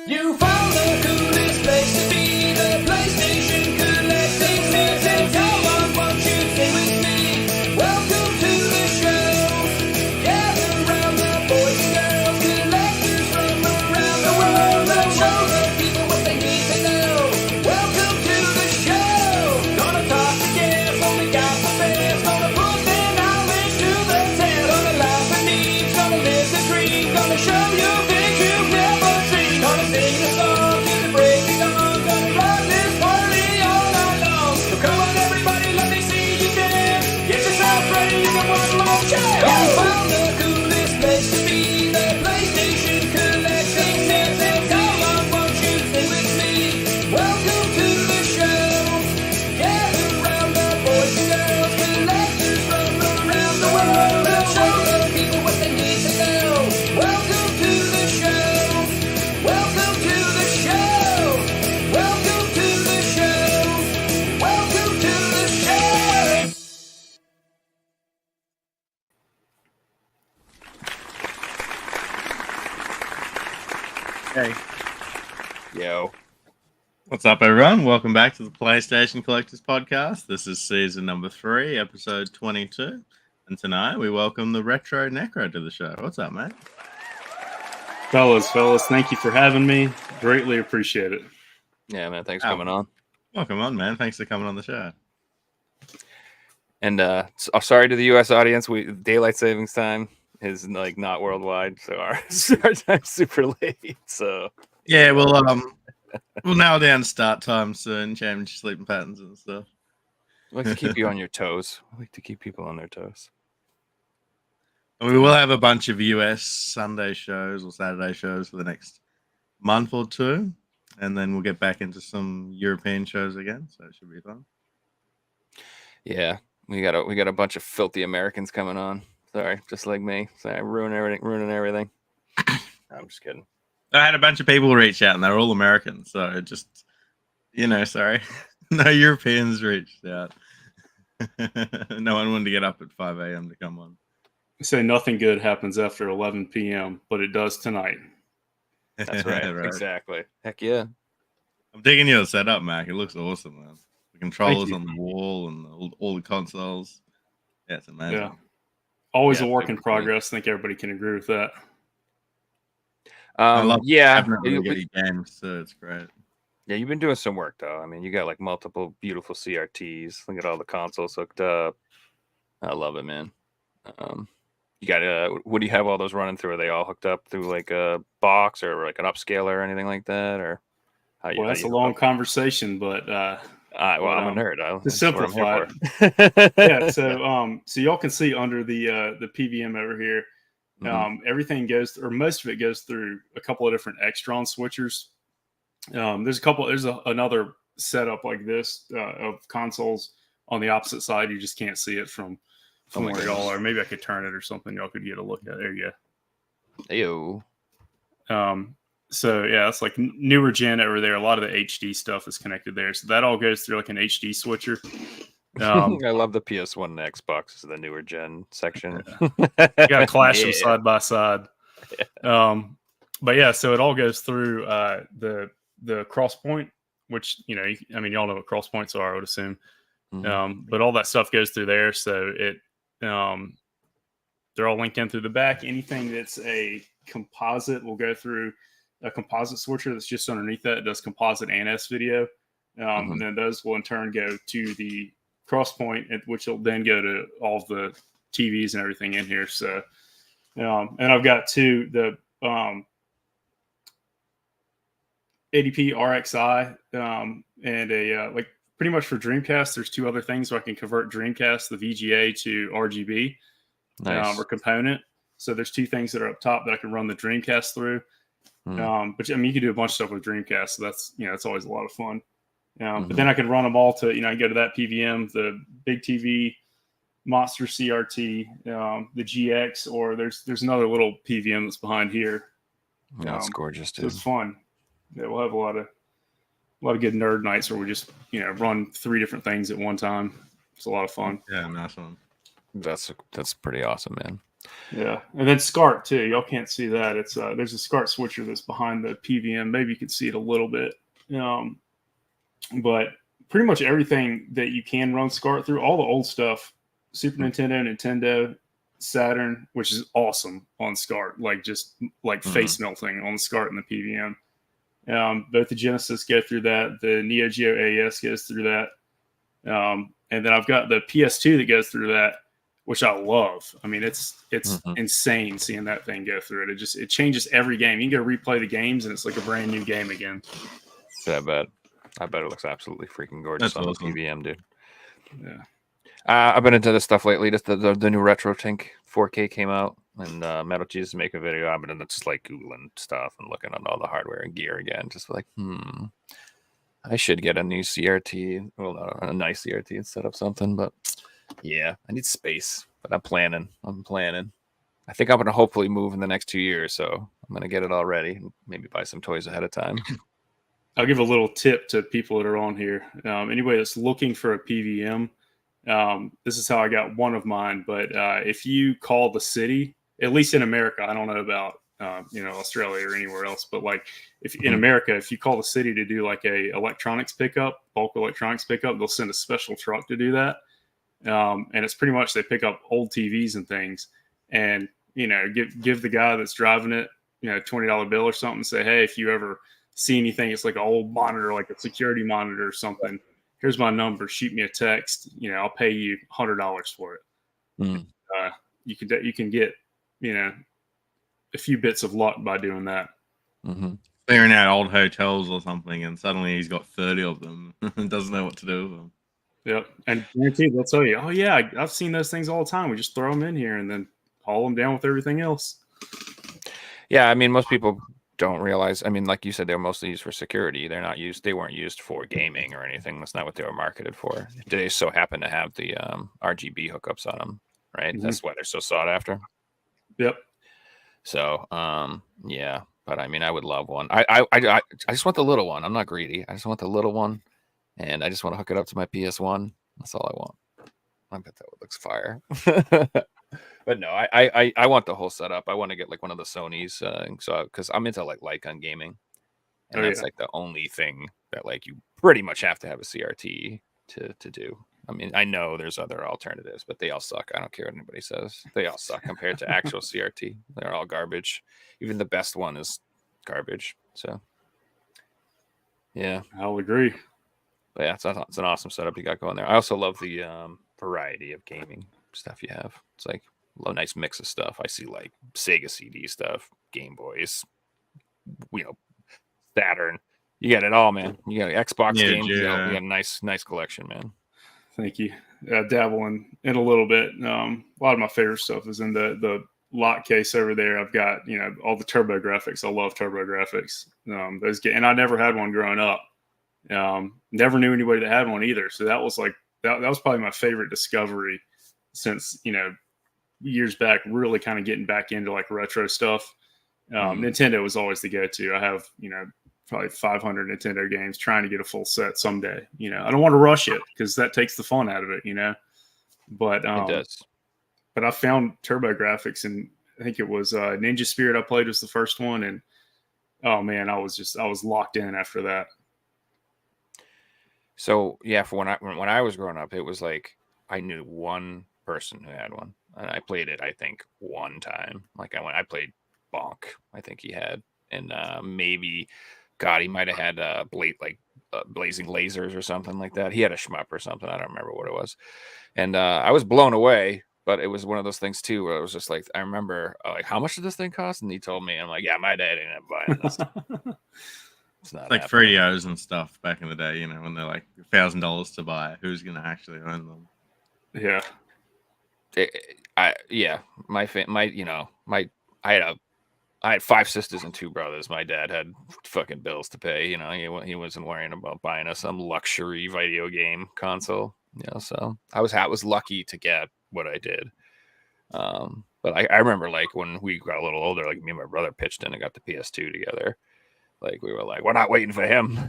You found the coolest place to be, the PlayStation Collecting Season. Come on, won't you sing with me? Welcome to the show. Gather round the boys and girls, collectors from around the world. They'll show the people what they need to know. Welcome to the show. Gonna talk to guests, only got the best. Gonna put their knowledge to the test. Gonna laugh at needs, gonna listen dreams, gonna show you things you've never seen. Gonna sing a song to the break of dawn. Gonna rock this party all night long. So come on everybody, let me see you dance. Get yourself ready for one more chance. You found the coolest place to be, the PlayStation Collecting Season. Come on, won't you sing with me? Welcome to the show. Gather round the boys and girls, collectors from around the world. They'll show the people what they need to know. Welcome to the show. Welcome to the show. Welcome to the show. Welcome to the show. Hey, Yo. what's up, everyone? Welcome back to the PlayStation Collectors Podcast. This is season number 3, episode 22. And tonight we welcome the Retro Necro to the show. What's up, mate? Fellas, thank you for having me. Greatly appreciate it. Yeah, man. Thanks for coming on. Welcome on, man. Thanks for coming on the show. And sorry to the U.S. audience. Daylight savings time is like not worldwide, so our time's super late. So Yeah, we'll nail down start time soon, change sleeping patterns and stuff. I like to keep you on your toes. I like to keep people on their toes. We will have a bunch of US Sunday shows or Saturday shows for the next month or two, and then we'll get back into some European shows again, so it should be fun. Yeah, we got a bunch of filthy Americans coming on. Sorry, just like me. Sorry, ruining everything. I'm just kidding. I had a bunch of people reach out, and they're all Americans, so just, sorry. No Europeans reached out. No one wanted to get up at 5 a.m. to come on. Say nothing good happens after 11 p.m., but it does tonight. That's right. Exactly. Heck yeah. I'm digging your setup, Mac. It looks awesome, man. The controllers on the wall and all the consoles. Yeah, it's amazing. Yeah. Always Yeah, a work in super progress. I think everybody can agree with that. I love Yeah. having really good games, so it's great. Yeah, you've been doing some work though. I mean, you got like multiple beautiful CRTs. Look at all the consoles hooked up. I love it, man. You got what do you have all those running through? Are they all hooked up through like a box or like an upscaler or anything like that? Or Well, that's a long conversation, but well, I'm a nerd. To simplify it. Yeah, so y'all can see under the PVM over here, everything goes, or most of it goes through a couple of different Extron switchers. There's another setup like this of consoles on the opposite side. You just can't see it from where y'all are. Maybe I could turn it or something. Y'all could get a look at it. There you go. Ew. So yeah, it's like newer gen over there. A lot of the HD stuff is connected there. So that all goes through like an HD switcher. I love the PS1 and Xbox, the newer gen section. You got to clash them side by side. Yeah. But yeah, so it all goes through the cross point, which y'all know what cross points are, I would assume. But all that stuff goes through there, so it they're all linked in through the back. Anything that's a composite will go through a composite switcher that's just underneath that. It does composite and S video. And then those will in turn go to the cross point, which will then go to all of the TVs and everything in here. So, and I've got the ADP RXI and a like pretty much for Dreamcast. There's 2 other things so I can convert Dreamcast, the VGA to RGB or component. So there's 2 things that are up top that I can run the Dreamcast through. But I mean, you can do a bunch of stuff with Dreamcast, so that's always a lot of fun. But then I can run them all to go to that PVM, the big TV, Monster CRT, the GX, or there's another little PVM that's behind here. That's gorgeous, dude. So it's fun. Yeah, we'll have a lot of good nerd nights where we just run 3 different things at one time. It's a lot of fun. Yeah, nice one. That's pretty awesome, man. Yeah, and then SCART too. Y'all can't see that. It's there's a SCART switcher that's behind the PVM. Maybe you can see it a little bit, but pretty much everything that you can run SCART through, all the old stuff, Super Nintendo, Nintendo, Saturn, which is awesome on SCART, like just like face melting on the SCART and the PVM. Both the Genesis go through that. The Neo Geo AES goes through that. And then I've got the PS2 that goes through that, which I love. I mean, it's insane seeing that thing go through it. It changes every game. You can go replay the games, and it's like a brand new game again. I bet it looks absolutely freaking gorgeous on awesome. the PVM, dude. Yeah. I've been into this stuff lately. Just the new Retro Tink 4K came out, and Metal Jesus make a video. I've been just like googling stuff and looking at all the hardware and gear again. Just like, I should get a new CRT. Well, not a nice CRT and set up something, but yeah, I need space. But I'm planning. I think I'm going to hopefully move in the next 2 years, so I'm going to get it all ready and maybe buy some toys ahead of time. I'll give a little tip to people that are on here. Anybody that's looking for a PVM, this is how I got one of mine. But if you call the city, at least in America, I don't know about Australia or anywhere else, but like if in America, if you call the city to do like a bulk electronics pickup, they'll send a special truck to do that. And it's pretty much they pick up old TVs and things, and give the guy that's driving it $20 bill or something. Say, hey, if you ever see anything, it's like an old monitor, like a security monitor or something. Here's my number. Shoot me a text. I'll pay you $100 for it. You can get a few bits of luck by doing that. Clearing out old hotels or something, and suddenly he's got 30 of them and doesn't know what to do with them. Yep, and guaranteed they'll tell you, oh yeah, I've seen those things all the time. We just throw them in here and then haul them down with everything else. Yeah, I mean, most people don't realize. I mean, like you said, they're mostly used for security. They weren't used for gaming or anything. That's not what they were marketed for. They so happen to have the RGB hookups on them, right? That's why they're so sought after. Yep. So, yeah, but I mean, I would love one. I just want the little one. I'm not greedy. I just want the little one, and I just want to hook it up to my PS1. That's all I want. I bet that looks fire. But no, I want the whole setup. I want to get like one of the Sonys, so because I'm into like Lycon gaming, and that's like the only thing that like you pretty much have to have a CRT to do. I mean, I know there's other alternatives, but they all suck. I don't care what anybody says. They all suck compared to actual CRT. They're all garbage. Even the best one is garbage. So, yeah, I'll agree. But yeah, it's an awesome setup you got going there. I also love the variety of gaming stuff you have. It's like a nice mix of stuff. I see like Sega CD stuff, Game Boys, Saturn. You got it all, man. You got Xbox games. You got a nice collection, man. Thank you. Dabble in a little bit. A lot of my favorite stuff is in the lock case over there. I've got all the Turbo Graphics. I love Turbo Graphics. And I never had one growing up. Never knew anybody that had one either. So that was like that was probably my favorite discovery since years back. Really kind of getting back into like retro stuff. Nintendo was always the go-to. I have probably 500 Nintendo games, trying to get a full set someday. I don't want to rush it because that takes the fun out of it, but it does. But I found Turbo Graphics, and I think it was Ninja Spirit I played was the first one, and oh man, I was locked in after that. So yeah, for when I was growing up, it was like I knew one person who had one, and I played it I think one time. Like I played Bonk, I think he had, and maybe. God, he might have had blazing lasers or something like that. He had a shmup or something. I don't remember what it was. And I was blown away, but it was one of those things too where it was just like, I remember like, how much did this thing cost? And he told me, I'm like, yeah, my dad ended up buying this. It's not like Fredios and stuff back in the day, when they're like $1,000 to buy. Who's going to actually own them? Yeah. I had 5 sisters and 2 brothers. My dad had fucking bills to pay. He wasn't worrying about buying us some luxury video game console. So I was lucky to get what I did. But I remember like when we got a little older, like me and my brother pitched in and got the PS2 together. Like we were like, we're not waiting for him.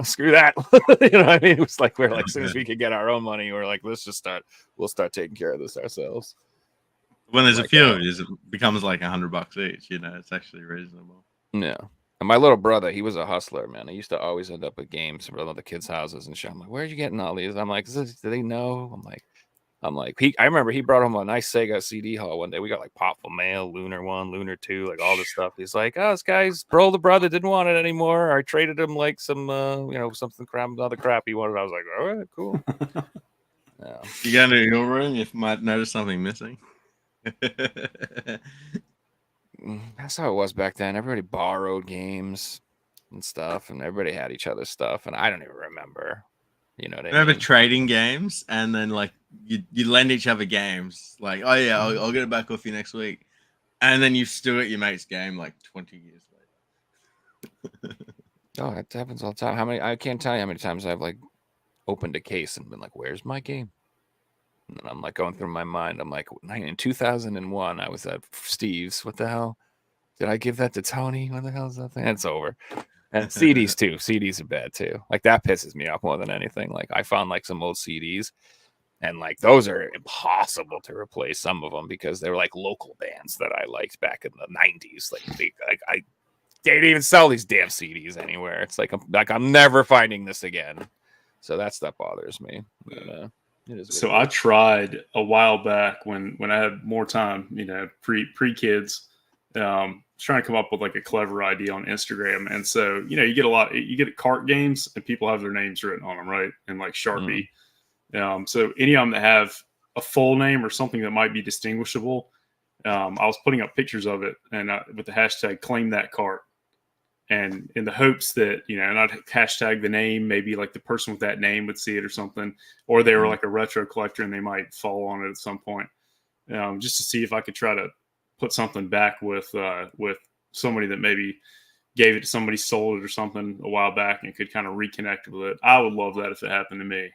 Screw that. What I mean? It was like as soon as we could get our own money, we're like, we'll start taking care of this ourselves. When there's a Like, few of you, it becomes like $100 each. You know, it's actually reasonable. Yeah. And my little brother, he was a hustler, man. He used to always end up at games from other kids' houses and shit. I'm like, where are you getting all these? I'm like, do they know? I remember he brought home a nice Sega CD haul one day. We got like Popful Mail, Lunar 1, Lunar 2, like all this stuff. He's like, oh, this guy's the brother didn't want it anymore. I traded him like some, something other crap he wanted. I was like, all right, cool. Yeah. You go into your room, you might notice something missing. That's how it was back then. Everybody borrowed games and stuff, and everybody had each other's stuff, and I don't even remember. You know what I Remember mean? trading games, and then like you lend each other games. Like, oh yeah, I'll get it back off you next week, and then you steal at your mate's game like 20 years later. Oh, that happens all the time. I can't tell you how many times I've like opened a case and been like, "Where's my game?" And then I'm like going through my mind. I'm like, in 2001, I was at Steve's. What the hell? Did I give that to Tony? What the hell is that thing? It's over. And CDs too. CDs are bad too. Like that pisses me off more than anything. Like I found like some old CDs, and like those are impossible to replace. Some of them because they were like local bands that I liked back in the 90s. Like they didn't even sell these damn CDs anywhere. It's like I'm never finding this again. So that stuff bothers me. But, it is So I tried a while back when I had more time, pre kids, trying to come up with like a clever idea on Instagram. And so, you get cart games and people have their names written on them, right? And like Sharpie. So any of them that have a full name or something that might be distinguishable, I was putting up pictures of it and with the hashtag claim that cart. And in the hopes that, and I'd hashtag the name, maybe like the person with that name would see it or something, or they were like a retro collector and they might fall on it at some point, just to see if I could try to put something back with somebody that maybe gave it to somebody, sold it or something a while back and could kind of reconnect with it. I would love that if it happened to me.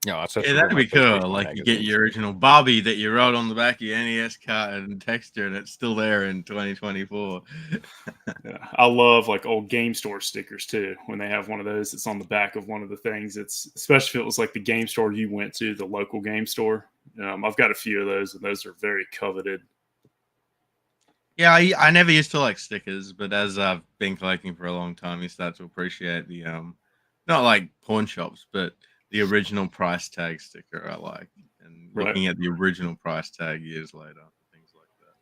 No, Yeah, that'd be cool. Like you get your original Bobby that you wrote on the back of your NES card and texture, and it's still there in 2024. Yeah, I love like old game store stickers too. When they have one of those, it's on the back of one of the things. It's especially if it was like the game store you went to, the local game store. I've got a few of those, and those are very coveted. Yeah, I never used to like stickers, but as I've been collecting for a long time, you start to appreciate the not like pawn shops, but the original price tag sticker I like, and looking at the original price tag years later, things like that.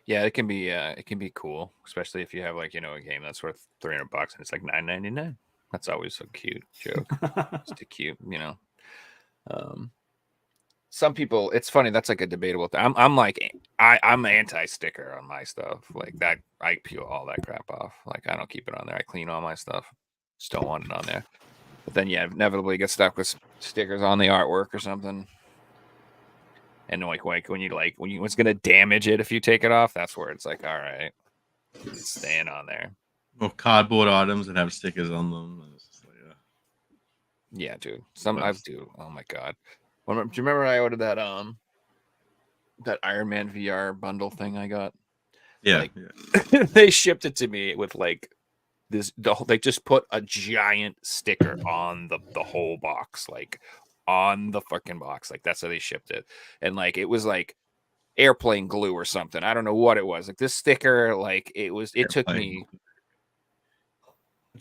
Yeah, it can be cool, especially if you have like a game that's worth $300 and it's like $9.99. That's always a cute joke. Just a cute, Some people, it's funny. That's like a debatable thing. I'm anti-sticker on my stuff. Like that, I peel all that crap off. Like I don't keep it on there. I clean all my stuff. Just don't want it on there. But then inevitably get stuck with stickers on the artwork or something. And like when it's gonna damage it if you take it off, that's where it's like, all right, it's staying on there. Or cardboard items that have stickers on them. It's just like, yeah, dude. I do. Oh my god. Do you remember I ordered that that Iron Man VR bundle thing I got? Yeah, They shipped it to me with like this. They just put a giant sticker on the whole box, like on the fucking box. Like that's how they shipped it, and like it was like airplane glue or something. I don't know what it was. Like this sticker, like it took me.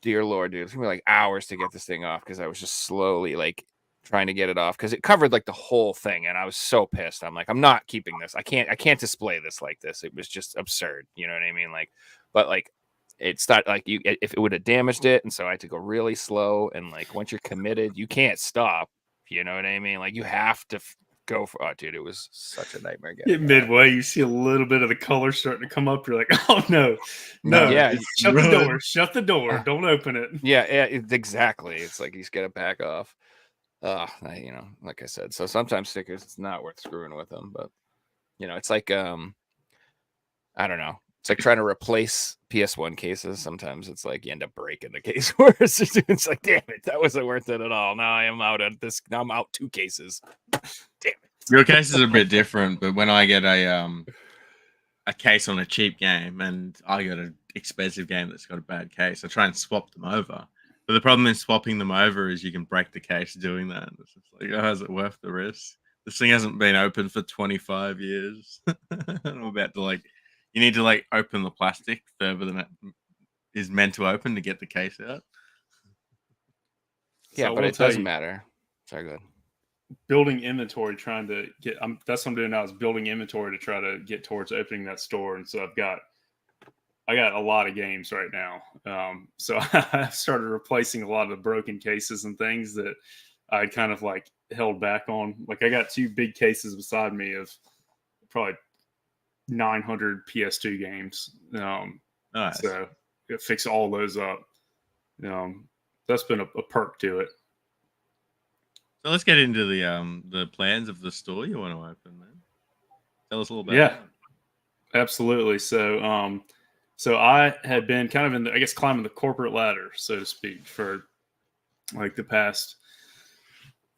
Dear Lord, dude, it took me like hours to get this thing off because I was just slowly like trying to get it off because it covered like the whole thing, and I was so pissed. I'm like, I'm not keeping this. I can't display this like this. It was just absurd. You know what I mean? Like, but like it's not like if it would have damaged it, and so I had to go really slow. And like once you're committed, you can't stop. You know what I mean? Like you have to go for. Oh, dude, it was such a nightmare. Midway, you see a little bit of the color starting to come up. You're like, oh no, yeah, shut the door, shut the door, don't open it. Yeah, exactly. It's like he's gonna back off. Like I said, so sometimes stickers, it's not worth screwing with them, but it's like I don't know, it's like trying to replace PS1 cases. Sometimes it's like you end up breaking the case worse. It's like, damn it, that wasn't worth it at all. Now I am out at this. Now I'm out 2 cases. Damn it. Your case is a bit different, but when I get a case on a cheap game and I got an expensive game that's got a bad case, I try and swap them over. But the problem in swapping them over is you can break the case doing that. It's just like, oh, is it worth the risk? This thing hasn't been open for 25 years. I'm about to you need to open the plastic further than it is meant to open to get the case out. Yeah, So I but will it tell doesn't you, matter. Sorry, go ahead. building inventory, trying to get. That's what I'm doing now, is building inventory to try to get towards opening that store. And so I got a lot of games right now. So I started replacing a lot of the broken cases and things that I kind of held back on. Like, I got 2 big cases beside me of probably 900 PS2 games. Nice. So it fix all those up. That's been a perk to it. So let's get into the plans of the store you want to open, man. Tell us a little about Yeah, that. absolutely. So, so I had been kind of in I guess, climbing the corporate ladder, so to speak, for the past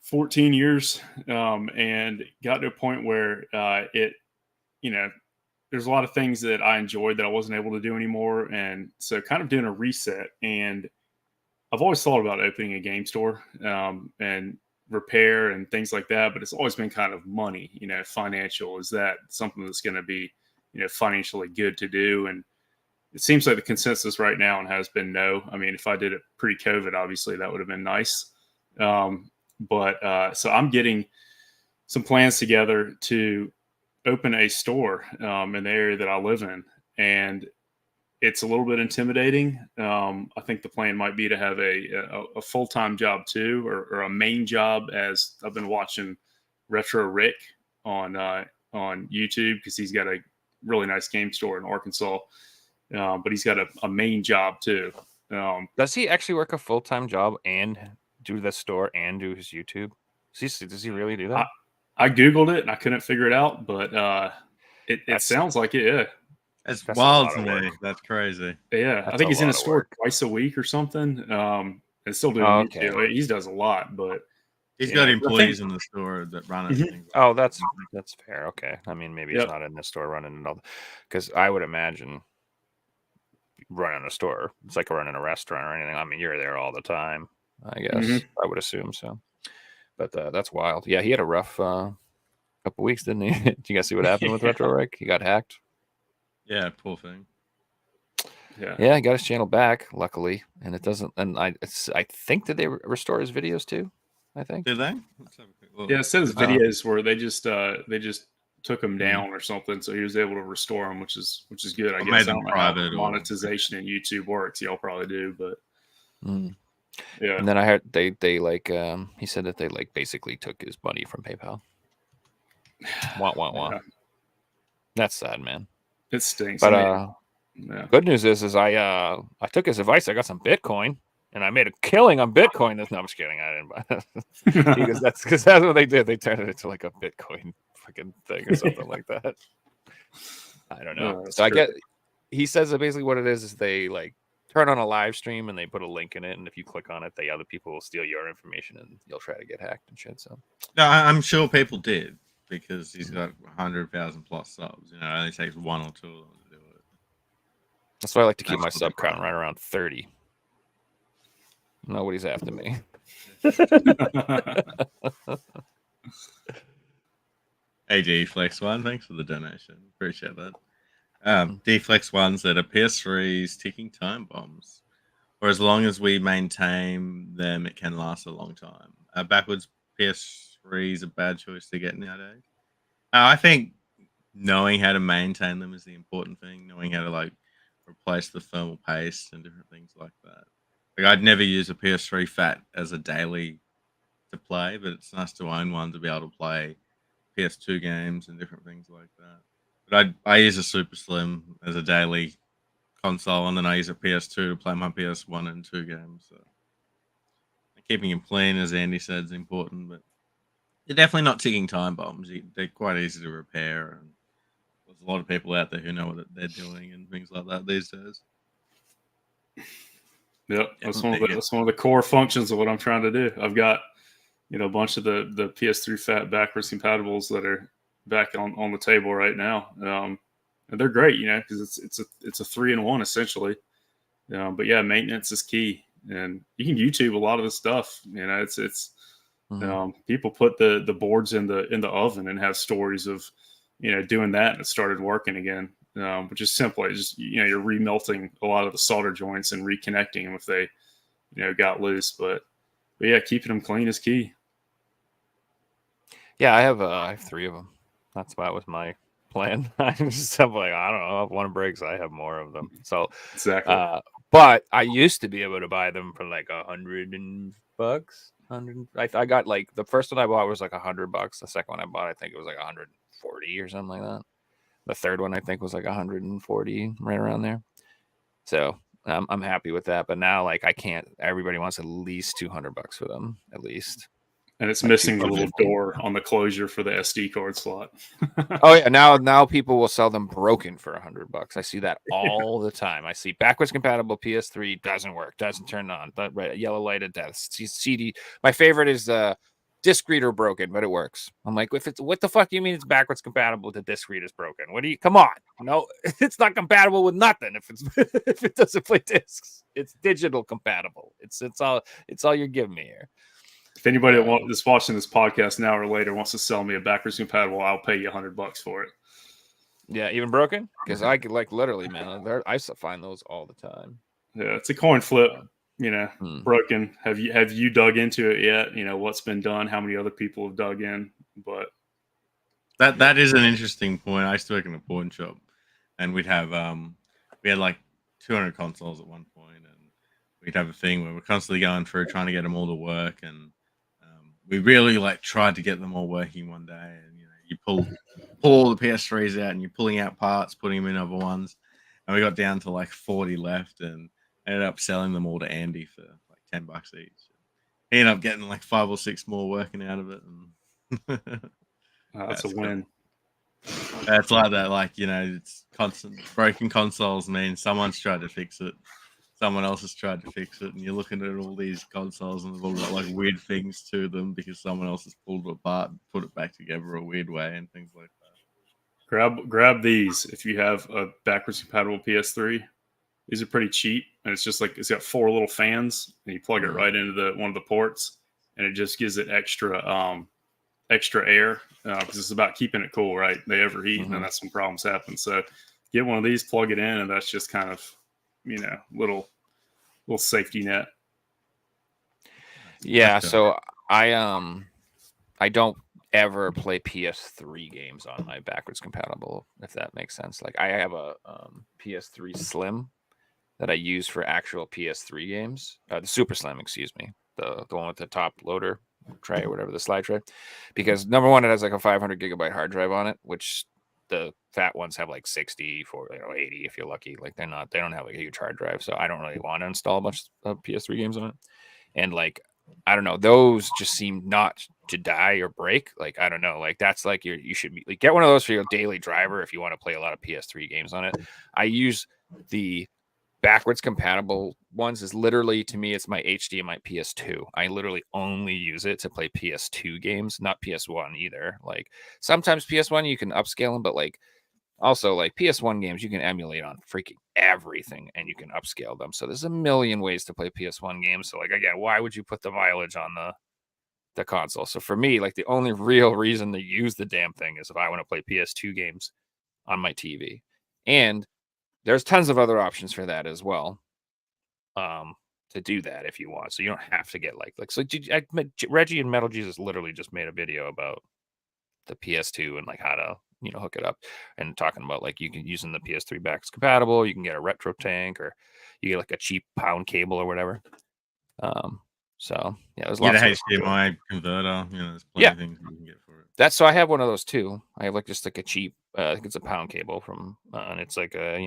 14 years, and got to a point where there's a lot of things that I enjoyed that I wasn't able to do anymore, and so kind of doing a reset. And I've always thought about opening a game store, and repair and things like that, but it's always been kind of money, financial. Is that something that's going to be, financially good to do? And it seems like the consensus right now and has been no. I mean, if I did it pre-COVID, obviously that would have been nice. But so I'm getting some plans together to open a store in the area that I live in, and it's a little bit intimidating. I think the plan might be to have a full-time job too, or a main job, as I've been watching Retro Rick on YouTube, because he's got a really nice game store in Arkansas. But he's got a main job too. Does he actually work a full-time job and do the store and do his YouTube? Does he really do that? I Googled it and I couldn't figure it out, but it sounds like it. Yeah. That's That's wild a to lot of me. work. That's crazy. Yeah. That's I think a he's in lot a of store work. twice a week or something. And still doing Okay. YouTube. He does a lot, but He's got employees in the store that run it. Mhm. Things like Oh, that. that's fair. Okay. I mean, maybe Yep. he's not in the store running and all, because I would imagine running a store, it's like running a restaurant or anything. I mean, you're there all the time, I guess. Mhm. I would assume so. But that's wild. Yeah, he had a rough couple weeks, didn't he? Did you guys see what happened with Yeah. Retro Rick? He got hacked. Yeah, poor thing. Yeah, he got his channel back, luckily, and it doesn't. And I think that they restore his videos too. I think. Did they? Let's have a quick look. Yeah, it says videos where they just took him Hmm. down or something, so he was able to restore them, which is good. I Or guess made I them don't know how private or- monetization in YouTube works. Y'all probably do, but yeah. And then I heard they he said that they basically took his money from PayPal. Wah wah wah. Yeah. That's sad, man. It stinks. But I mean, yeah. good news is I took his advice. I got some Bitcoin, and I made a killing on Bitcoin. No, I'm just kidding. I didn't buy that. because that's what they did. They turned it into like a Bitcoin fucking thing or something like that. I don't know. that's So I true. he says that basically what it is they turn on a live stream and they put a link in it, and if you click on it, other people will steal your information and you'll try to get hacked and shit. So No, I'm sure people did, because he's got 100,000 plus subs. It only takes 1 or 2 of them to do it. that's why I like to keep my That's what sub they count call right around 30. Nobody's after me. Hey, DFlex1, thanks for the donation. Appreciate that. DFlex1 said a PS3 is ticking time bombs, or as long as we maintain them, it can last a long time. Backwards PS3 is a bad choice to get nowadays. I think knowing how to maintain them is the important thing. Knowing how to replace the thermal paste and different things like that. I'd never use a PS3 Fat as a daily to play, but it's nice to own one to be able to play PS2 games and different things like that. But I use a Super Slim as a daily console, and then I use a PS2 to play my PS1 and 2 games. So keeping them clean, as Andy said, is important, but they're definitely not ticking time bombs. They're quite easy to repair, and there's a lot of people out there who know what they're doing and things like that these days. Yep, that's one of the core functions of what I'm trying to do. I've got a bunch of the PS3 Fat backwards compatibles that are back on the table right now, and they're great, because it's a 3-in-1 essentially. But yeah, maintenance is key, and you can YouTube a lot of the stuff. It's People put the boards in the oven and have stories of doing that, and it started working again, which is simple. It's just you're remelting a lot of the solder joints and reconnecting them if they got loose. But yeah, keeping them clean is key. Yeah, I have 3 of them. That's why it was my plan. I just have like, I don't know, if one breaks, I have more of them. So Exactly. but I used to be able to buy them for like $100 bucks. I got like the first one I bought was like $100. The second one I bought, I think it was like 140 or something like that. The third one I think was like 140, right around there. So I'm happy with that. But now like I can't. Everybody wants at least $200 for them, at least. And it's Like missing the little 250. door on the closure for the SD card slot. Oh yeah, now people will sell them broken for $100. I see that all the time. I see backwards compatible PS3 doesn't work, doesn't turn on, but yellow light of death. CD. My favorite is disc reader broken, but it works. I'm like, if it's what the fuck do you mean it's backwards compatible to disc reader's broken? What do you? Come on, no, it's not compatible with nothing. If it's if it doesn't play discs, it's digital compatible. It's all you're giving me here. If anybody that's watching this podcast now or later wants to sell me a backwards compatible, I'll pay you $100 for it. Yeah, even broken? Because I could like literally, man. I find those all the time. Yeah, it's a coin flip. Broken. Have you dug into it yet? What's been done? How many other people have dug in? But that is an interesting point. I used to work in a pawn shop, and we had like 200 consoles at one point, and we'd have a thing where we're constantly going through trying to get them all to work, and we really like tried to get them all working one day. And you pull all the PS3s out, and you're pulling out parts, putting them in other ones, and we got down to like 40 left, and ended up selling them all to Andy for like $10 each. He ended up getting like 5 or 6 more working out of it, and that's a win. It's like that, like it's constant broken consoles means someone's tried to fix it. Someone else has tried to fix it, and you're looking at all these consoles, and they've all got like weird things to them because someone else has pulled it apart and put it back together a weird way, and things like that. Grab these if you have a backwards compatible PS3. These are pretty cheap, and it's just like it's got 4 little fans, and you plug it right into one of the ports, and it just gives it extra air because it's about keeping it cool, right? They overheat, and then that's when problems happen. So get one of these, plug it in, and that's just kind of little safety net. Yeah, so I don't ever play PS3 games on my backwards compatible, if that makes sense. Like I have a PS3 Slim that I use for actual PS3 games. The Super Slim, excuse me. The one with the top loader tray or whatever, the slide tray. Because number one, it has like a 500 gigabyte hard drive on it, which the fat ones have like 60 for 80 if you're lucky. Like they don't have like a huge hard drive, so I don't really want to install a bunch of PS3 games on it. And like I don't know, those just seem not to die or break. Like I don't know, like that's like you should be like get one of those for your daily driver if you want to play a lot of PS3 games on it. I use the backwards compatible ones is literally, to me, it's my HDMI PS2. I literally only use it to play PS2 games, not PS1 either. Like sometimes PS1 you can upscale them, but like also like PS1 games you can emulate on freaking everything and you can upscale them. So there's a million ways to play PS1 games. So like again, why would you put the mileage on the console? So for me, like the only real reason to use the damn thing is if I want to play PS2 games on my TV. And there's tons of other options for that as well. To do that if you want, so you don't have to get like so. Reggie and Metal Jesus literally just made a video about the PS2 and like how to hook it up, and talking about like you can using the PS3 backwards compatible. You can get a retro tank, or you get like a cheap pound cable or whatever. So yeah, there's lots. Get a HDMI converter. There's plenty of things you can get for it. So I have one of those too. I have like just like a cheap. I think it's a pound cable from, and it's like a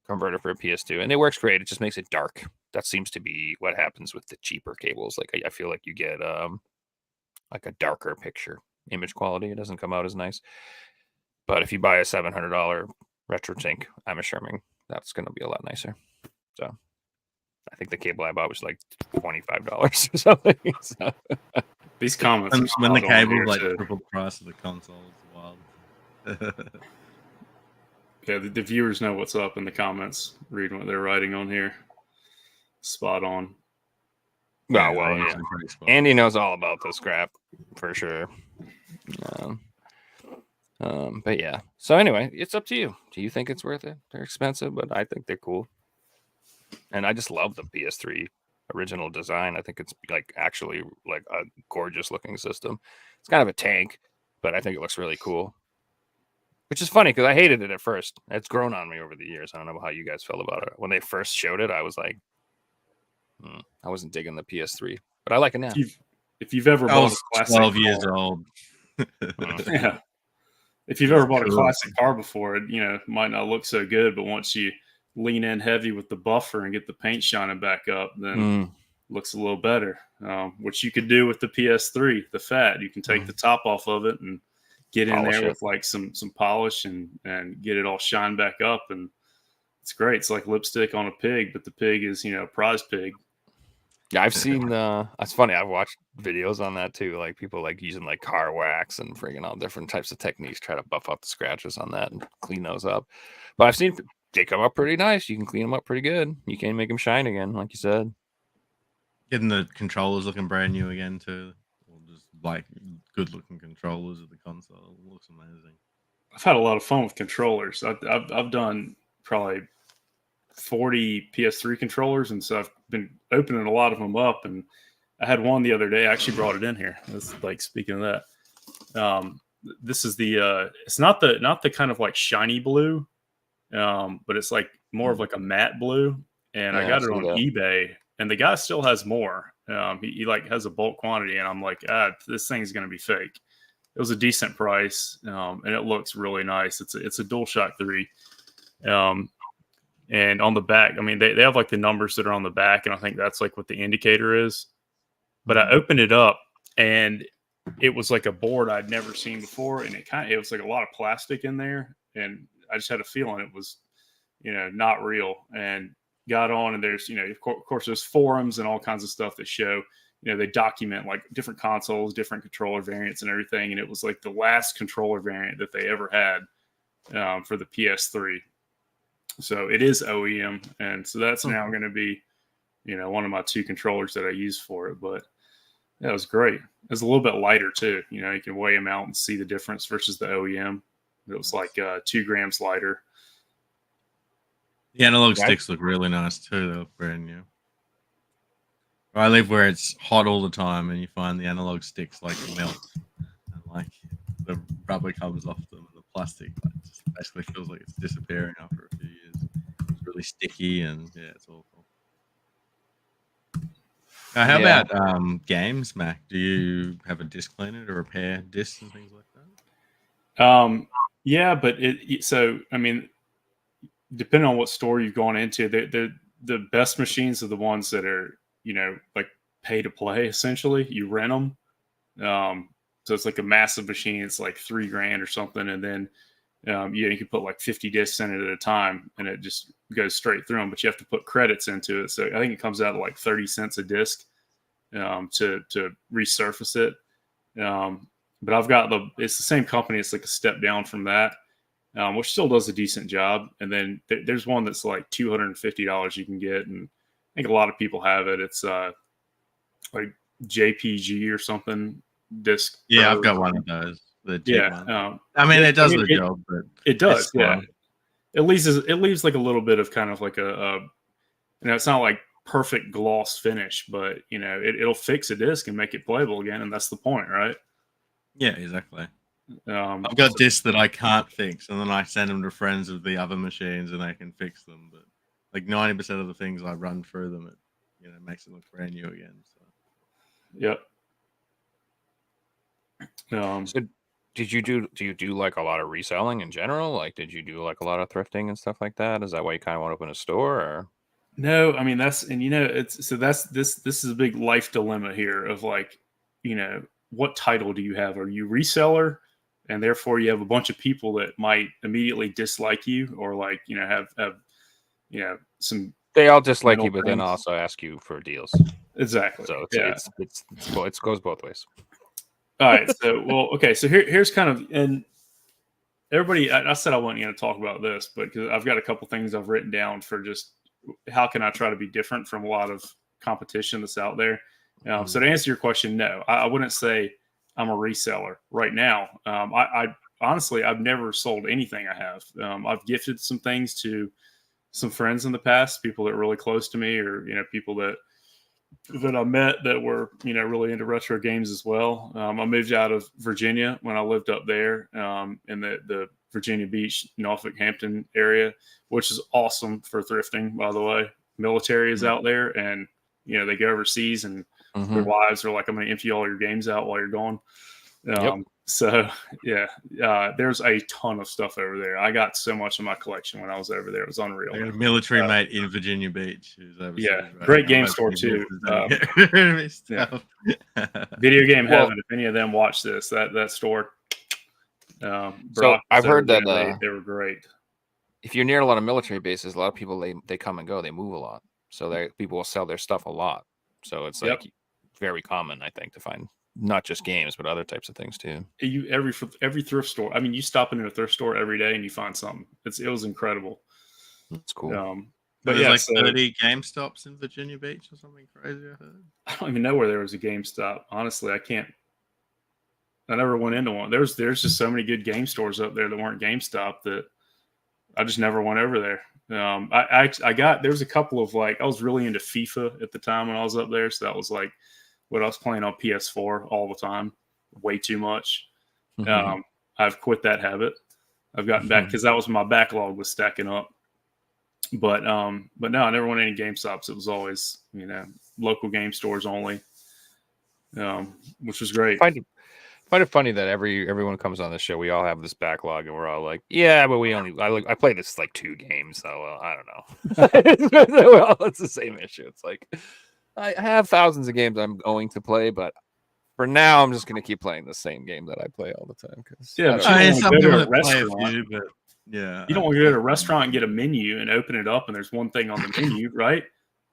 converter for a PS2, and it works great. It just makes it dark. That seems to be what happens with the cheaper cables. Like I feel like you get like a darker picture image quality. It doesn't come out as nice. But if you buy a $700 retro tank, I'm assuming that's going to be a lot nicer. So I think the cable I bought was like $25 or something. So. These comments, when the cable like triple the price of the console, it's wild. Yeah, the viewers know what's up in the comments. Reading what they're writing on here. Spot on. Oh, well, they're yeah. usually pretty spot Andy on. knows all about the scrap for sure. But yeah. So anyway, it's up to you. Do you think it's worth it? They're expensive, but I think they're cool. And I just love the PS3 original design. I think it's like actually like a gorgeous looking system. It's kind of a tank, but I think it looks really cool. Which is funny because I hated it at first. It's grown on me over the years. I don't know how you guys felt about it. When they first showed it, I was like, I wasn't digging the PS3, but I like it now. If you've ever I bought was a classic 12 years car, old. yeah. If you've ever bought a cool. classic car before, it might not look so good, but once you lean in heavy with the buffer and get the paint shining back up, then it looks a little better. Which you could do with the PS3, the Fat. You can take the top off of it and get in Polish there it. with like some polish and get it all shine back up, and it's great. It's like lipstick on a pig, but the pig is a prize pig. Yeah, I've seen. It's funny. I've watched videos on that too. Like people like using like car wax and freaking all different types of techniques try to buff out the scratches on that and clean those up. But I've seen they come up pretty nice. You can clean them up pretty good. You can make them shine again, like you said. Getting the controllers looking brand new again too. Or just like good looking controllers of the console. It looks amazing. I've had a lot of fun with controllers. I've done probably 40 PS3 controllers, and so I've been opening a lot of them up. And I had one the other day. I actually brought it in here. That's like speaking of that. This is the it's not the kind of like shiny blue, but it's like more of like a matte blue. And I Yeah, got I it see on that. eBay, and the guy still has more. He like has a bulk quantity, and I'm like, this thing's gonna be fake. It was a decent price, and it looks really nice. It's a DualShock 3. And on the back, I mean, they have like the numbers that are on the back, and I think that's like what the indicator is. But I opened it up, and it was like a board I'd never seen before, and it was like a lot of plastic in there, and I just had a feeling it was, not real. And got on, and there's, of course, there's forums and all kinds of stuff that show, they document like different consoles, different controller variants, and everything. And it was like the last controller variant that they ever had for the PS3. So it is OEM, and so that's now going to be, one of my two controllers that I use for it. But yeah, it was great. It's a little bit lighter too. You can weigh them out and see the difference versus the OEM. It was like 2 grams lighter. The analog Right. sticks look really nice too. They look brand new. I live where it's hot all the time, and you find the analog sticks like melt, and like the rubber comes off them, and the plastic just basically feels like it's disappearing after a few years. It's really sticky, and yeah, it's awful. How Yeah. about games, Mac? Do you have a disc cleaner to repair discs and things like that? Yeah, but so I mean, depending on what store you've gone into, the best machines are the ones that are, like pay to play. Essentially, you rent them. So it's like a massive machine. It's like $3,000 or something, and then you can put like 50 discs in it at a time, and it just goes straight through them. But you have to put credits into it, so I think it comes out at like 30 cents a disc to resurface it. But I've got it's the same company. It's like a step down from that, which still does a decent job. And then there's one that's like $250 you can get, and I think a lot of people have it. It's like JPG or something disc. Yeah, Pro. I've got one of those. The cheap Yeah, one. I mean, it does the job, but it does. it's Yeah, fine. it leaves like a little bit of kind of like it's not like perfect gloss finish, but it'll fix a disc and make it playable again, and that's the point, right? Yeah, exactly. I've got discs that I can't fix, and then I send them to friends of the other machines, and they can fix them. But like 90% of the things I run through them, it makes it look brand new again. So. Yep. So do you do like a lot of reselling in general? Like, did you do like a lot of thrifting and stuff like that? Is that why you kind of want to open a store? Or? No, I mean this is a big life dilemma here of like, what title do you have? Are you reseller, and therefore you have a bunch of people that might immediately dislike you, or like have some. They all dislike Metal you, but then friends. also ask you for deals. Exactly. So Yeah. it goes both ways. All right. So, okay. So here's kind of, and everybody, I said I wasn't going to talk about this, but because I've got a couple things I've written down for just how can I try to be different from a lot of competition that's out there. So to answer your question, no, I wouldn't say I'm a reseller right now. I honestly, I've never sold anything I have. I've gifted some things to some friends in the past, people that are really close to me, or people that I met that were really into retro games as well. I moved out of Virginia when I lived up there in the Virginia Beach, Norfolk, Hampton area, which is awesome for thrifting. By the way, military is out there, and they go overseas, and their wives are like, "I'm going to empty all your games out while you're gone." So yeah, there's a ton of stuff over there. I got so much in my collection when I was over there; it was unreal. I got a military mate in Virginia Beach who's overseas. Yeah, right great now. game Most store of too. his stuff. Video game Well- heaven. If any of them watch this, that store. So Brock I've was over heard that there. They were great. if you're near a lot of military bases, a lot of people they come and go, they move a lot, so people will sell their stuff a lot. So it's Yep. like very common, I think, to find not just games but other types of things too. Every thrift store. I mean, you stop in a thrift store every day and you find something. It was incredible. That's cool. But There's yeah, like so 30 GameStops in Virginia Beach or something crazy. I heard. I don't even know where there was a GameStop. Honestly, I can't. I never went into one. There's just so many good game stores up there that weren't GameStop that I just never went over there. There was a couple of I was really into FIFA at the time when I was up there, so that was like what I was playing on PS4 all the time, way too much. I've quit that habit. I've gotten back because that was my backlog was stacking up. But no, I never went to any GameStops. It was always local game stores only, which was great. Find it funny that everyone comes on the show. We all have this backlog, and we're all like, "Yeah, but I play this like 2 games, so I don't know." Well, it's the same issue. It's like I have thousands of games I'm going to play, but for now, I'm just going to keep playing the same game that I play all the time. Because Yeah, but I mean, you some don't people want to go to a that play a restaurant. few, but yeah, You don't want to go to a restaurant and get a menu and open it up, and there's one thing on the menu, right?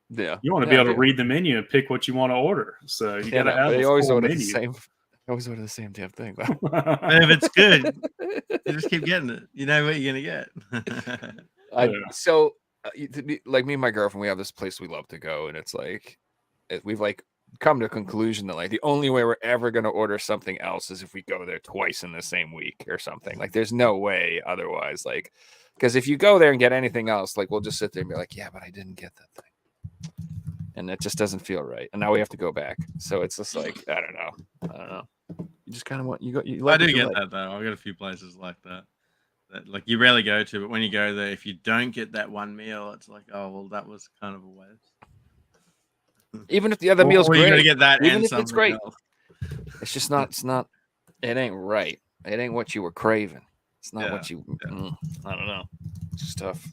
yeah, You want to be able to read the menu and pick what you want to order. So you got to have they a always full order menu. the same. They always order the same damn thing. And if it's good, you just keep getting it. You know what you're gonna get. So, like me and my girlfriend, we have this place we love to go, and it's like we've come to a conclusion that the only way we're ever going to order something else is if we go there twice in the same week or something. There's no way otherwise. Because if you go there and get anything else, we'll just sit there and be like, yeah, but I didn't get that thing, and it just doesn't feel right. And now we have to go back. So it's just I don't know. You just kind of want I do get that though. I've got a few places like that you rarely go to, but when you go there, if you don't get that one meal, it's like, oh well, that was kind of a waste. Even if the other meal's great, you gotta get that, even and if it's great, else. it's just not. It's not. It ain't right. It ain't what you were craving. It's not what you. Yeah. I don't know. It's just tough.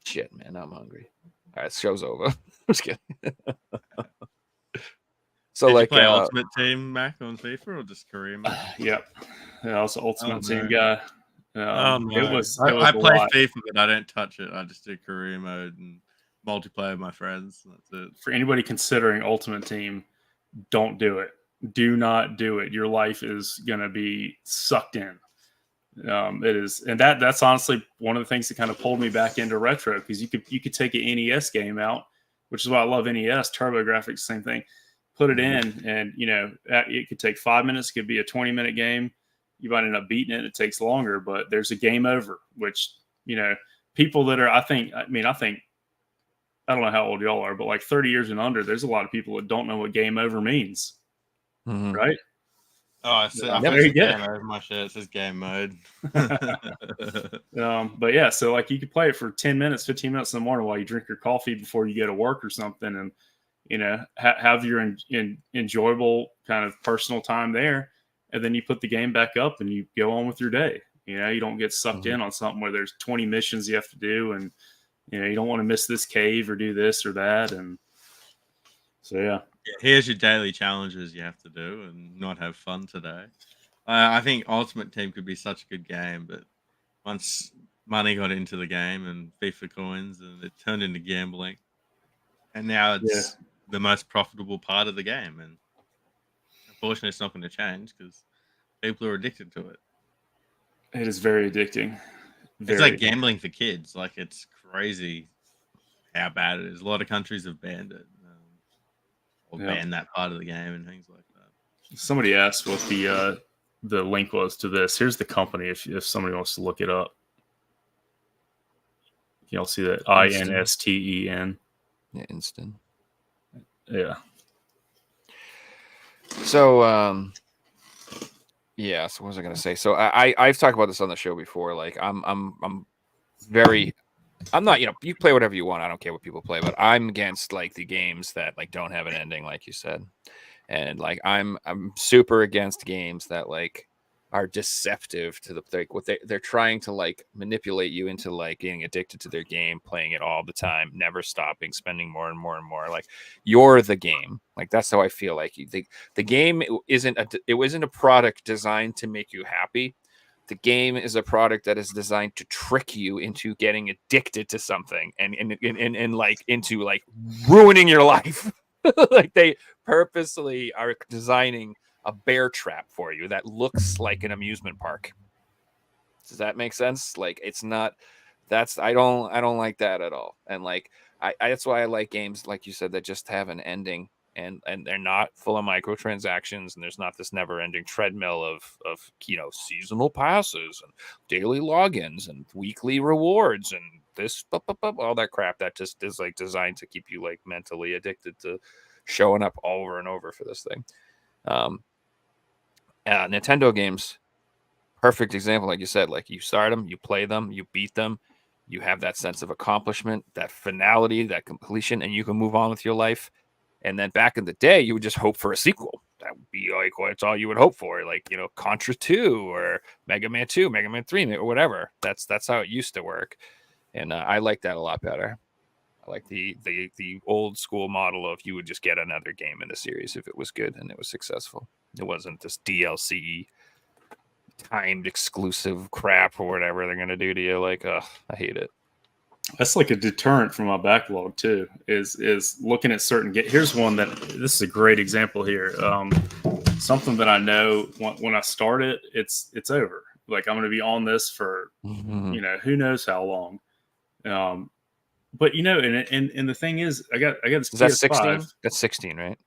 Shit, man, I'm hungry. All right, show's over. I'm just kidding. So Did you like play Ultimate Team, Mac, on FIFA or just career mode? Yep. Yeah, I was an Ultimate Team man. guy. No. It was I a play lot. FIFA, but I don't touch it. I just do career mode and multiplayer with my friends. That's it. For anybody considering Ultimate Team, don't do it. Do not do it. Your life is going to be sucked in. It is, and that's honestly one of the things that kind of pulled me back into retro, because you could take an NES game out, which is why I love NES. TurboGrafx, same thing. Put it in, and it could take 5 minutes. It could be a 20-minute game. You might end up beating it. It takes longer, but there's a game over. Which people that are, I think, I don't know how old y'all are, but 30 years and under, there's a lot of people that don't know what game over means, right? Oh, There you go. Game over my shit. It says game mode. But yeah, so you could play it for 10 minutes, 15 minutes in the morning while you drink your coffee before you go to work or something, and have your enjoyable kind of personal time there, and then you put the game back up and you go on with your day. You don't get sucked in on something where there's 20 missions you have to do, and you don't want to miss this cave or do this or that, and so yeah. Here's your daily challenges you have to do and not have fun today. I think Ultimate Team could be such a good game, but once money got into the game and FIFA coins, and it turned into gambling, and now it's the most profitable part of the game, and unfortunately it's not going to change because people are addicted to it. It is very addicting. It's like gambling for kids. It's crazy how bad it is. A lot of countries have banned it. or Yeah. ban that part of the game and things like that. Somebody asked what the link was to this. Here's the company if somebody wants to look it up. You'll see that INSTEN. Yeah, instant. Yeah. So yeah, so what was I gonna say? So I've talked about this on the show before. Like I'm not, you play whatever you want. I don't care what people play, but I'm against like the games that like don't have an ending, like you said. And like I'm super against games that like are deceptive to the like what they're trying to like manipulate you into like getting addicted to their game, playing it all the time, never stopping, spending more and more and more. Like you're the game. Like that's how I feel. Like the game isn't a product designed to make you happy. The game is a product that is designed to trick you into getting addicted to something and like into like ruining your life. Like they purposely are designing a bear trap for you that looks like an amusement park. Does that make sense? Like it's not. I don't like that at all. And like that's why I like games like you said that just have an ending and they're not full of microtransactions and there's not this never-ending treadmill of seasonal passes and daily logins and weekly rewards and this all that crap that just is like designed to keep you like mentally addicted to showing up over and over for this thing. Nintendo games, perfect example. Like you said, like you start them, you play them, you beat them, you have that sense of accomplishment, that finality, that completion, and you can move on with your life. And then back in the day, you would just hope for a sequel. That would be like that's all you would hope for, like Contra 2 or Mega Man 2, Mega Man 3, or whatever. That's how it used to work, and I like that a lot better. I like the old school model of you would just get another game in the series if it was good and it was successful. It wasn't this DLC timed exclusive crap or whatever they're gonna do to you. Like, I hate it. That's like a deterrent from my backlog too. Is looking at certain Here's one that this is a great example here. Something that I know when I start it, it's over. Like I'm going to be on this for who knows how long. But and the thing is, I got this. Is that PS5. 16? That's 16, right?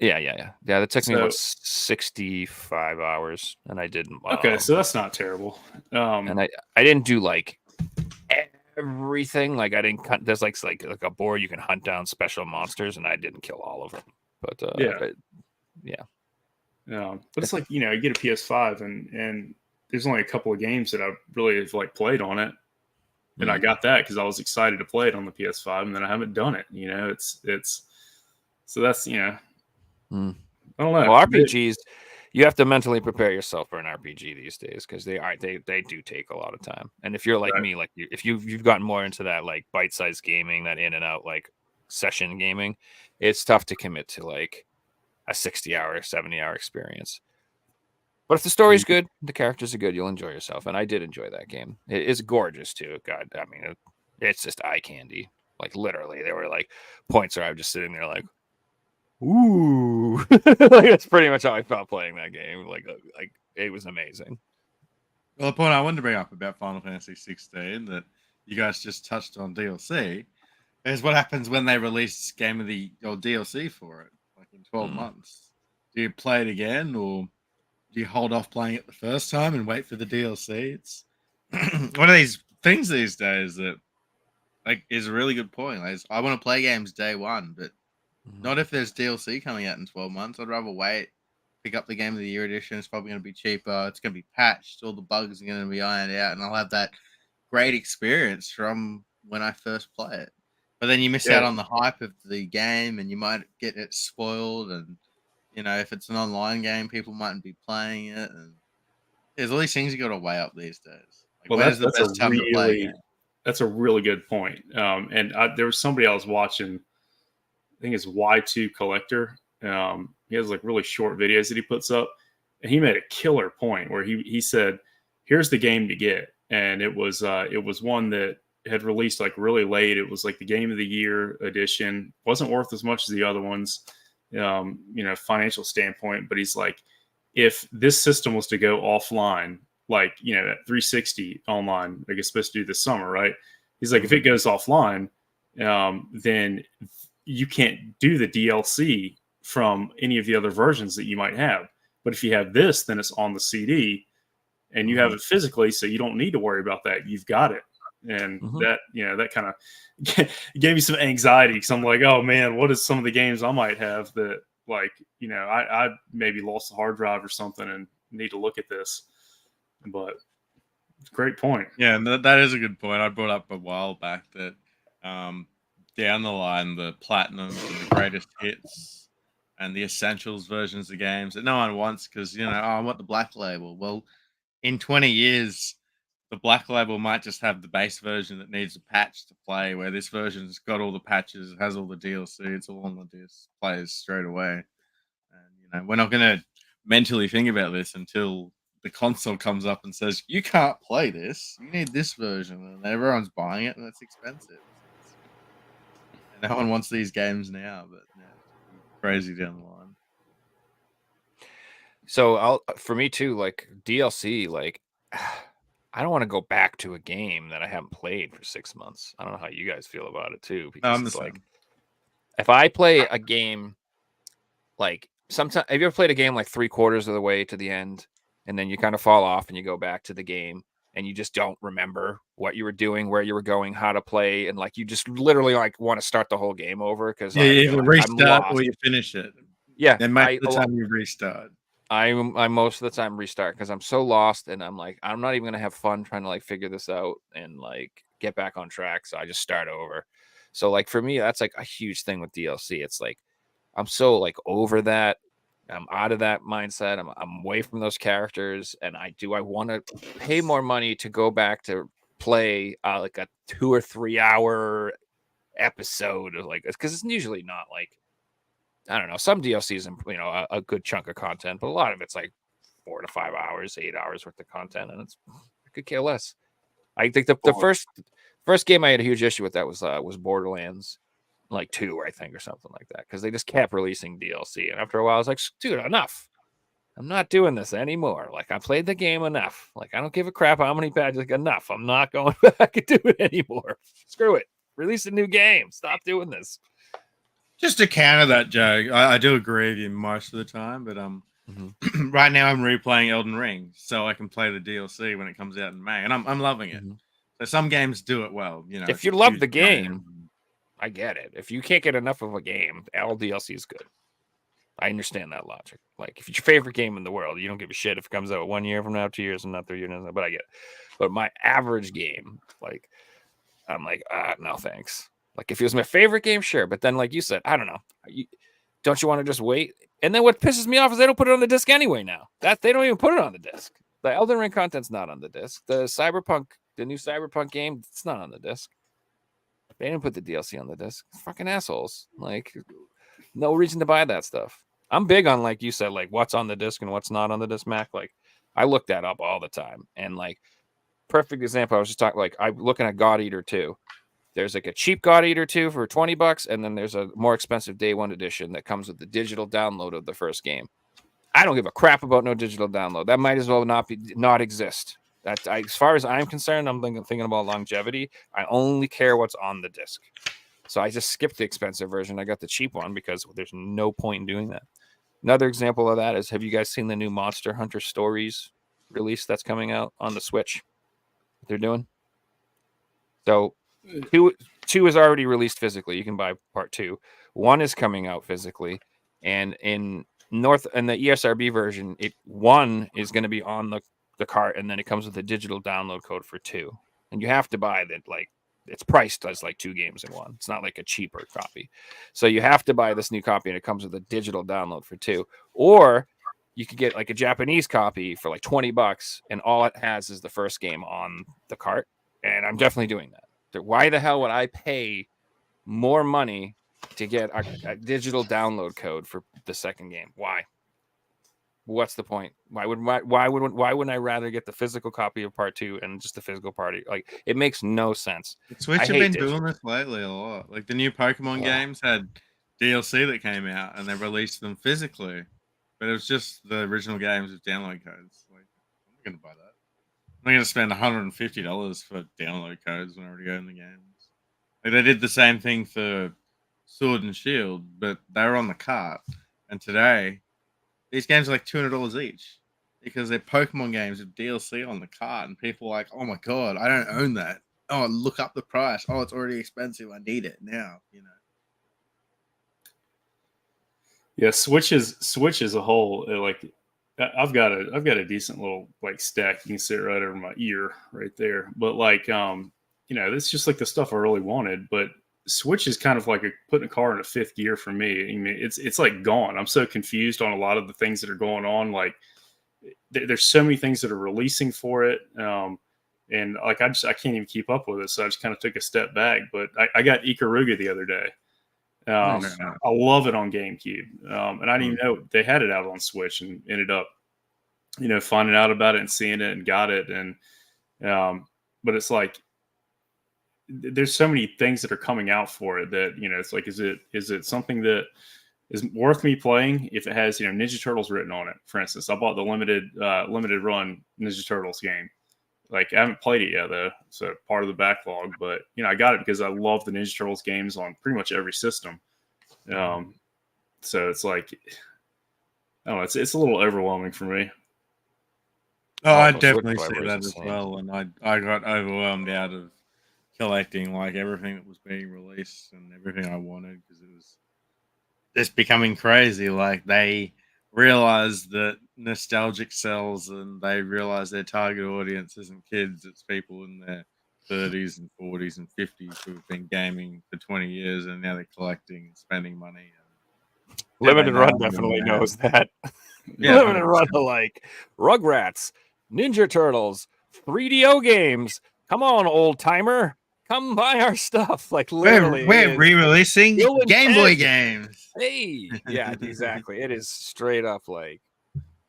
Yeah. That took me about 65 hours, and I didn't. Okay, so that's not terrible. And I didn't do like everything. Like I didn't cut. There's like a board you can hunt down special monsters, and I didn't kill all of them. But yeah. But it's like you get a PS5, and there's only a couple of games that I really have like played on it, and I got that because I was excited to play it on the PS5, and then I haven't done it. It's so that's I don't know. Well, RPGs, you have to mentally prepare yourself for an RPG these days because they do take a lot of time. And if you're like me, like if you've gotten more into that like bite-sized gaming, that in and out like session gaming, it's tough to commit to like a 60-hour, 70-hour experience. But if the story's good, the characters are good, you'll enjoy yourself. And I did enjoy that game. It is gorgeous too. God, I mean, it's just eye candy. Like literally, there were like points where I was just sitting there like, ooh, like that's pretty much how I felt playing that game. Like it was amazing. Well, the point I wanted to bring up about Final Fantasy 16 that you guys just touched on DLC is what happens when they release game of the or DLC for it, like in 12 months. Do you play it again, or do you hold off playing it the first time and wait for the DLC? It's one of these things these days that like is a really good point. Like, I want to play games day one, but not if there's DLC coming out in 12 months. I'd rather wait, pick up the Game of the Year edition. It's probably going to be cheaper. It's going to be patched. All the bugs are going to be ironed out, and I'll have that great experience from when I first play it. But then you miss out on the hype of the game, and you might get it spoiled. And if it's an online game, people mightn't be playing it. And there's all these things you got to weigh up these days. Like, well, when's the best time to play a game? That's a really good point. And there was somebody I was watching. I think it's Y2 Collector. He has like really short videos that he puts up, and he made a killer point where he said, "Here's the game to get," and it was one that had released like really late. It was like the Game of the Year edition. Wasn't worth as much as the other ones, financial standpoint. But he's like, if this system was to go offline, like at 360 online, like it's supposed to do this summer, right? He's like, if it goes offline, then you can't do the DLC from any of the other versions that you might have. But if you have this, then it's on the CD and you have it physically, so you don't need to worry about that. You've got it. And that, that kind of gave me some anxiety because I'm like, oh man, what is some of the games I might have that, like, I maybe lost a hard drive or something and need to look at this. But great point. Yeah, and that is a good point. I brought up a while back that down the line, the platinums and the greatest hits and the essentials versions of games that no one wants because, I want the black label. Well, in 20 years, the black label might just have the base version that needs a patch to play, where this version's got all the patches, it has all the DLC, it's all on the disc, plays straight away. And, we're not going to mentally think about this until the console comes up and says, you can't play this, you need this version, and everyone's buying it, and it's expensive. And no one wants these games now, but it's crazy down the line. So for me too, like DLC, like I don't want to go back to a game that I haven't played for 6 months. I don't know how you guys feel about it too, because it's like if I play a game, like sometimes, have you ever played a game like 3/4 of the way to the end, and then you kind of fall off and you go back to the game and you just don't remember what you were doing, where you were going, how to play, and like you just literally like want to start the whole game over because you either restart or you finish it. Yeah, and most of the time you restart. I most of the time restart because I'm so lost and I'm like, I'm not even gonna have fun trying to like figure this out and like get back on track. So I just start over. So like for me, that's like a huge thing with DLC. It's like I'm so like over that. I'm out of that mindset. I'm away from those characters, and I want to pay more money to go back to play like a 2 or 3 hour episode of like, because it's usually not like, I don't know, some DLCs and a good chunk of content, but a lot of it's like 4 to 5 hours, 8 hours worth of content, and I could care less. I think the first game I had a huge issue with that was Borderlands, like 2, I think, or something like that, because they just kept releasing DLC, and after a while I was like, dude, enough. I'm not doing this anymore. Like, I played the game enough. Like, I don't give a crap how many patches. Like, enough. I'm not going back and do it anymore. Screw it. Release a new game. Stop doing this. Just to counter that, Joe, I do agree with you most of the time, but right now I'm replaying Elden Ring so I can play the DLC when it comes out in May, and I'm loving it. So some games do it well, If you love the game, I get it. If you can't get enough of a game, all DLC is good. I understand that logic. Like, if it's your favorite game in the world, you don't give a shit if it comes out 1 year from now, 2 years from now, 3 years from now, but I get it. But my average game, like, I'm like, no thanks. Like, if it was my favorite game, sure. But then, like you said, I don't know. Don't you want to just wait? And then what pisses me off is they don't put it on the disc anyway now. That they don't even put it on the disc. The Elden Ring content's not on the disc. The new Cyberpunk game, it's not on the disc. They didn't put the DLC on the disc. Fucking assholes. Like, no reason to buy that stuff. I'm big on, like you said, like what's on the disc and what's not on the disc, Mac. Like, I look that up all the time. And like, perfect example, I was just talking, like, I'm looking at God Eater 2. There's like a cheap God Eater 2 for $20, and then there's a more expensive day one edition that comes with the digital download of the first game. I don't give a crap about no digital download. That might as well not exist. As far as I'm concerned, I'm thinking about longevity. I only care what's on the disc. So I just skipped the expensive version. I got the cheap one because there's no point in doing that. Another example of that is, have you guys seen the new Monster Hunter Stories release that's coming out on the Switch? What they're doing? So two is already released physically. You can buy part 2. 1 is coming out physically, and in the ESRB version, 1 is going to be on the cart, and then it comes with a digital download code for 2. And you have to buy that. Like, it's priced as like 2 games in 1. It's not like a cheaper copy. So you have to buy this new copy, and it comes with a digital download for 2. Or you could get like a Japanese copy for like $20, and all it has is the first game on the cart. And I'm definitely doing that. Why the hell would I pay more money to get a digital download code for the second game? Why? What's the point? Why wouldn't I rather get the physical copy of part 2 and just the physical party? Like, it makes no sense. Switch have been doing this lately a lot. Like, the new Pokemon games had DLC that came out, and they released them physically, but it was just the original games with download codes. Like, I'm not gonna buy that. I'm not going to spend $150 for download codes when I already own the games. Like, they did the same thing for Sword and Shield, but they were on the cart. And today, these games are like $200 each because they're Pokemon games with DLC on the cart, and people are like, "Oh my god, I don't own that. Oh, look up the price. Oh, it's already expensive. I need it now." Yeah, Switch as a whole, like I've got a decent little like stack. You can see it right over my ear right there. But like it's just like the stuff I really wanted. But Switch is kind of like putting a car in a fifth gear for me. I mean, it's like gone. I'm so confused on a lot of the things that are going on. Like there's so many things that are releasing for it. And like I can't even keep up with it. So I just kind of took a step back. But I got Ikaruga the other day. Nice. I love it on GameCube, and I didn't even know they had it out on Switch, and ended up, finding out about it and seeing it and got it, and but it's like there's so many things that are coming out for it that it's like, is it something that is worth me playing if it has Ninja Turtles written on it? For instance, I bought the limited run Ninja Turtles game. Like I haven't played it yet though, so part of the backlog. But I got it because I love the Ninja Turtles games on pretty much every system. So it's like, I don't know, it's a little overwhelming for me. Oh, I the definitely Switch see fiber is that as insane. well, and I got overwhelmed out of collecting like everything that was being released and everything I wanted because it was just becoming crazy. Like they realized that nostalgic sells, and they realized their target audience isn't kids; it's people in their 30s and 40s and 50s who have been gaming for 20 years, and now they're collecting and spending money. And Limited they Run know them definitely now. knows that. Yeah, Limited Run 100%. like Rugrats, Ninja Turtles, 3DO games. Come on, old timer. Come buy our stuff. Like literally, We're it is re-releasing Bill and Game Boy Ted. games. Hey, yeah, exactly. It is straight up like,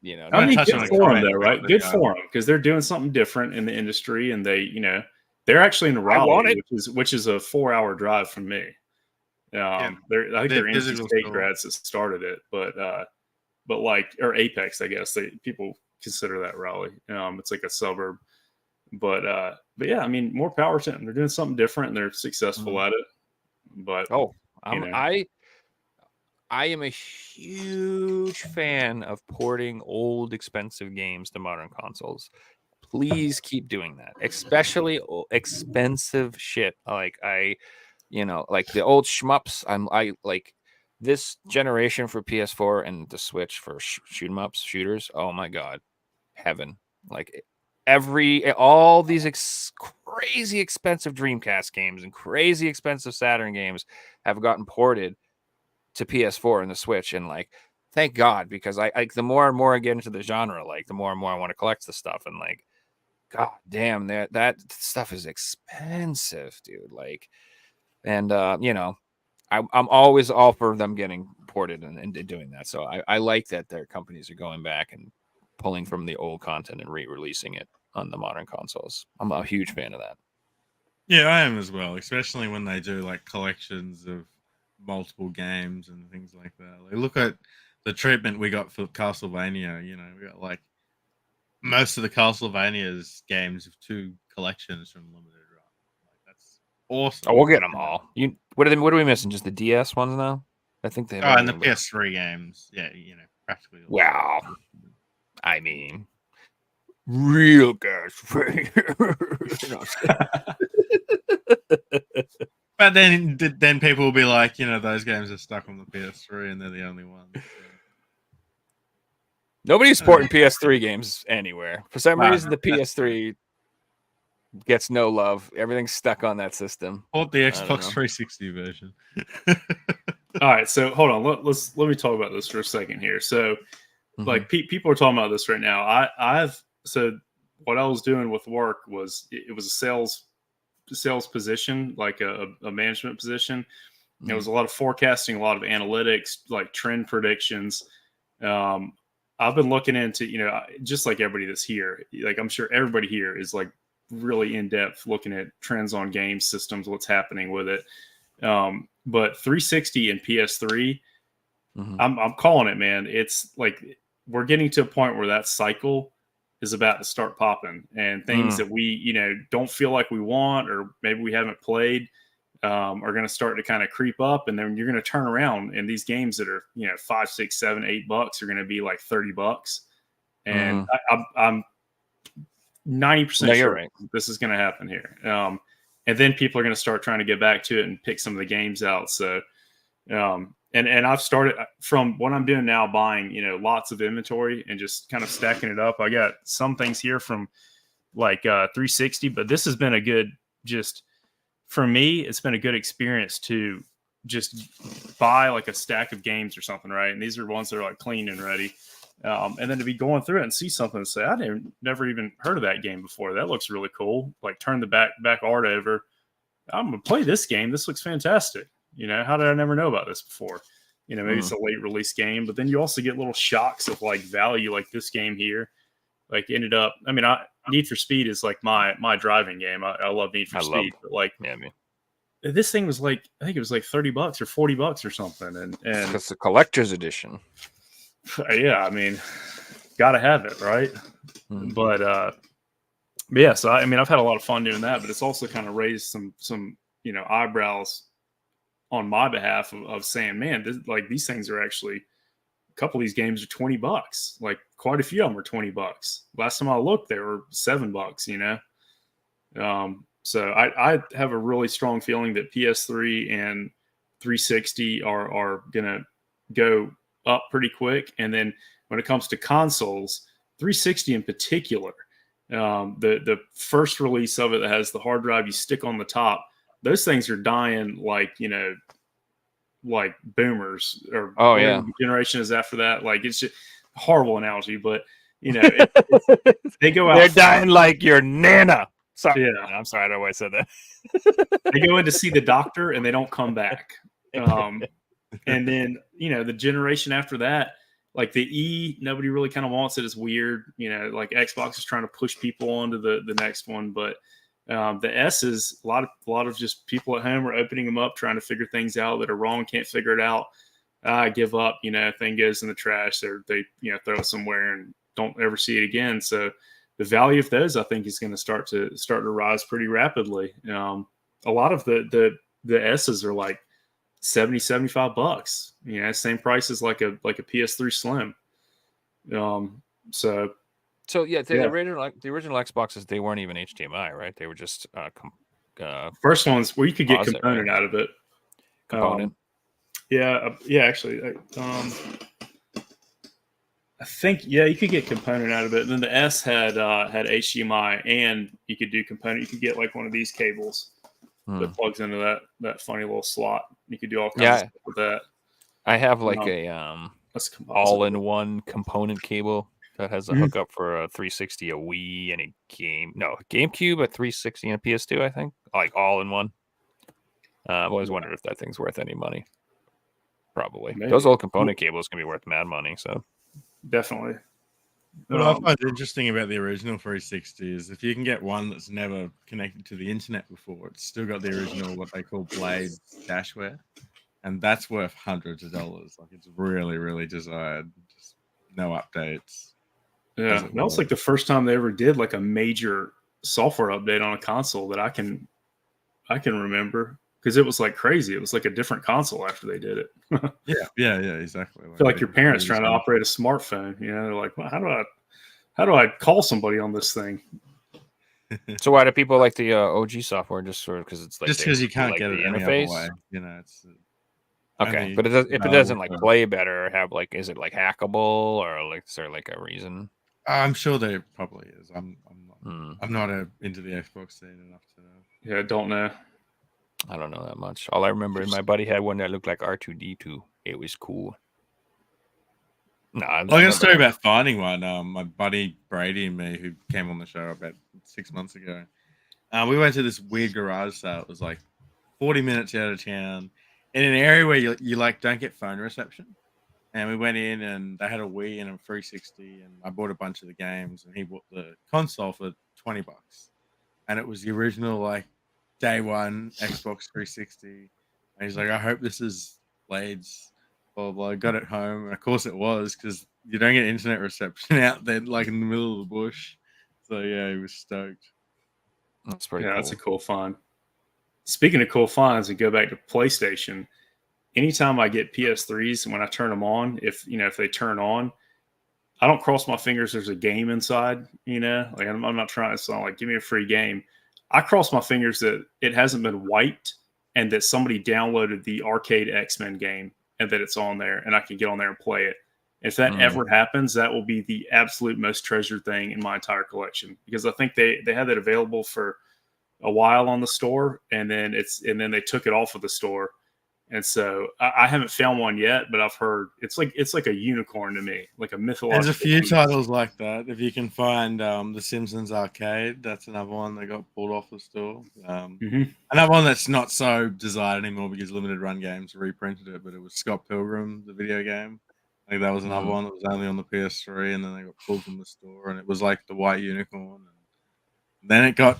I'm I gonna mean, touch on good a for them comment though, right? quickly. Good for them because they're doing something different in the industry, and they're actually in I want Raleigh, it. which is a 4-hour drive from me. Yeah, I think their they're NC physical State store. grads that started it, but like, or Apex, I guess people consider that Raleigh. It's like a suburb, but yeah, I mean, more power to them. They're doing something different, and they're successful at it. But Oh, you know, I am a huge fan of porting old expensive games to modern consoles. Please keep doing that, especially expensive shit. Like like the old shmups. I like this generation for PS4 and the Switch for shoot 'em ups, shooters. Oh my god, heaven! Like all these crazy expensive Dreamcast games and crazy expensive Saturn games have gotten ported to PS4 and the Switch, and like, thank God, because I the more and more I get into the genre, like the more and more I want to collect the stuff, and like, god damn, that stuff is expensive, dude. Like, and I'm always all for them getting ported and doing that. So I like that their companies are going back and pulling from the old content and re-releasing it on the modern consoles. I'm a huge fan of that. Yeah, I am as well, especially when they do like collections of multiple games and things like that. Like, look at the treatment we got for Castlevania. We got like most of the Castlevania's games of 2 collections from Limited Run. Like that's awesome. Oh, we'll get them all. What are we missing? Just the DS ones now? I think they. Oh, and the PS3 games. Yeah, practically. All. Wow. I mean, real guys. But then people will be like, those games are stuck on the PS3 and they're the only ones. So. Nobody's porting PS3 games anywhere. For some reason, the PS3 gets no love. Everything's stuck on that system. Port the Xbox 360 version. all right, so hold on. Let me talk about this for a second here. So, like, people are talking about this right now. So what I was doing with work was it was a sales position, like a management position. There was a lot of forecasting, a lot of analytics, like trend predictions. I've been looking into, just like everybody that's here, like I'm sure everybody here is like really in depth looking at trends on game systems, what's happening with it. But 360 and PS3, I'm calling it, man. It's like we're getting to a point where that cycle is about to start popping, and things that we, don't feel like we want, or maybe we haven't played. are going to start to kind of creep up, and then you're going to turn around, and these games that are $5, $6, $7, $8 are going to be like $30, and I'm 90% sure right. this is going to happen here. And then people are going to start trying to get back to it and pick some of the games out. So, and I've started from what I'm doing now, buying, lots of inventory and just kind of stacking it up. I got some things here from like 360, but this has been a good, just for me, it's been a good experience to just buy like a stack of games or something, right? And these are ones that are like clean and ready. And then to be going through it and see something and say, never even heard of that game before. That looks really cool. Like turn the back art over. I'm going to play this game. This looks fantastic. How did I never know about this before? Maybe it's a late release game, but then you also get little shocks of like value, like this game here. Like ended up, Need for Speed is like my driving game. I love Need for Speed, but like, yeah, man. This thing was like, I think it was like $30 or $40 or something. And it's a collector's edition. Yeah, gotta have it, right? But yeah, so I've had a lot of fun doing that, but it's also kind of raised some eyebrows on my behalf of saying, man, these things are actually, a couple of these games are $20. Like quite a few of them are $20. Last time I looked, they were $7. So I have a really strong feeling that PS3 and 360 are gonna go up pretty quick. And then when it comes to consoles, 360 in particular, the first release of it that has the hard drive you stick on the top, those things are dying like like boomers, or yeah, the generation is after that. Like it's just a horrible analogy, but they go out. They're dying like your nana. Sorry, yeah, I'm sorry, I don't know why I said that. They go in to see the doctor and they don't come back. And then, the generation after that, like the E, nobody really kind of wants it. It's weird. Like Xbox is trying to push people onto the next one. But the S's, a lot of just people at home are opening them up, trying to figure things out that are wrong, can't figure it out. I give up, thing goes in the trash, or they, throw it somewhere and don't ever see it again. So the value of those, I think, is going to start to rise pretty rapidly. A lot of the S's are like $70, $75, same price as like a PS3 Slim. So yeah, the original Xboxes, they weren't even HDMI, right? They were just first ones where you could get component out of it. Component. Actually, I think you could get component out of it. And then the S had HDMI, and you could do component. You could get like one of these cables that plugs into that funny little slot. You could do all kinds of stuff with that. I have like a all-in-one component cable that has a hookup for a 360, a Wii, and a GameCube, a 360, and a PS2. I think like all in one. I've always wondered if that thing's worth any money. Probably. Maybe. Those old component cables can be worth mad money. So definitely. What I find interesting about the original 360 is if you can get one that's never connected to the internet before, it's still got the original, what they call Blade dashware, and that's worth hundreds of dollars. Like it's really, really desired. Just no updates. Yeah, that was like the first time they ever did like a major software update on a console that I can remember, because it was like crazy. It was like a different console after they did it. yeah, exactly. I feel like your parents trying to operate a smartphone. They're like, well, how do I call somebody on this thing? So why do people like the OG software? Just sort of because it's like because you can't get it any interface. Other way. It's okay, but if it doesn't like play better, or have like, is it like hackable, or like is there like a reason? I'm sure there probably is. I'm not into the Xbox scene enough to know. Yeah, I don't know. I don't know that much. All I remember is my buddy had one that looked like R2-D2. It was cool. No, I got a story about finding one. My buddy Brady and me, who came on the show about 6 months ago, we went to this weird garage sale. It was like 40 minutes out of town in an area where you like don't get phone reception. And we went in and they had a Wii and a 360, and I bought a bunch of the games, and he bought the console for $20. And it was the original like day one Xbox 360. And he's like, I hope this is Blade's. Blah, blah. I got it home. And of course it was, because you don't get internet reception out there like in the middle of the bush. So yeah, he was stoked. That's pretty cool. That's a cool find. Speaking of cool finds, and go back to PlayStation. Anytime I get PS3s, when I turn them on, if they turn on, I don't cross my fingers. There's a game inside. Like I'm not trying to sound like give me a free game. I cross my fingers that it hasn't been wiped and that somebody downloaded the arcade X-Men game and that it's on there and I can get on there and play it. If that ever happens, that will be the absolute most treasured thing in my entire collection, because I think they had that available for a while on the store, and then they took it off of the store. And so I haven't found one yet, but I've heard it's like a unicorn to me, like a mythological. There's a few beast. titles like that. If you can find The Simpsons Arcade, that's another one that got pulled off the store. Another one that's not so desired anymore because Limited Run Games reprinted it, but it was Scott Pilgrim, the video game. I think that was another one that was only on the PS3, and then they got pulled from the store, and it was like the white unicorn. And then it got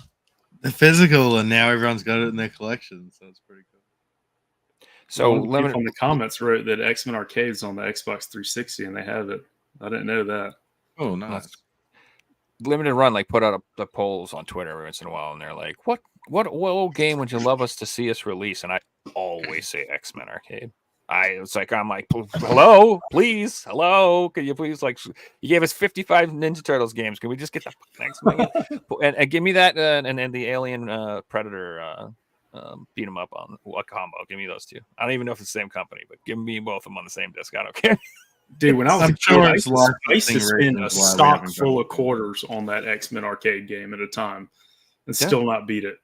the physical, and now everyone's got it in their collection, so it's pretty cool. So Limited on the comments wrote that X-Men Arcade's on the Xbox 360, and they have it. I didn't know that. Oh, nice. Limited Run put out the polls on Twitter every once in a while, and they're like, "What old game would you love us to see us release?" And I always say X-Men Arcade. I'm like, hello, please, hello, can you please, like, you gave us 55 Ninja Turtles games, can we just get the next one? and give me that and the Alien Predator beat them up on what combo? Give me those two. I don't even know if it's the same company, but give me both of them on the same disc. I don't care. Dude, when I was a kid, I used to spend a reasons why we stock haven't full done of it. quarters on that X-Men Arcade game at a time and Yeah. still not beat it.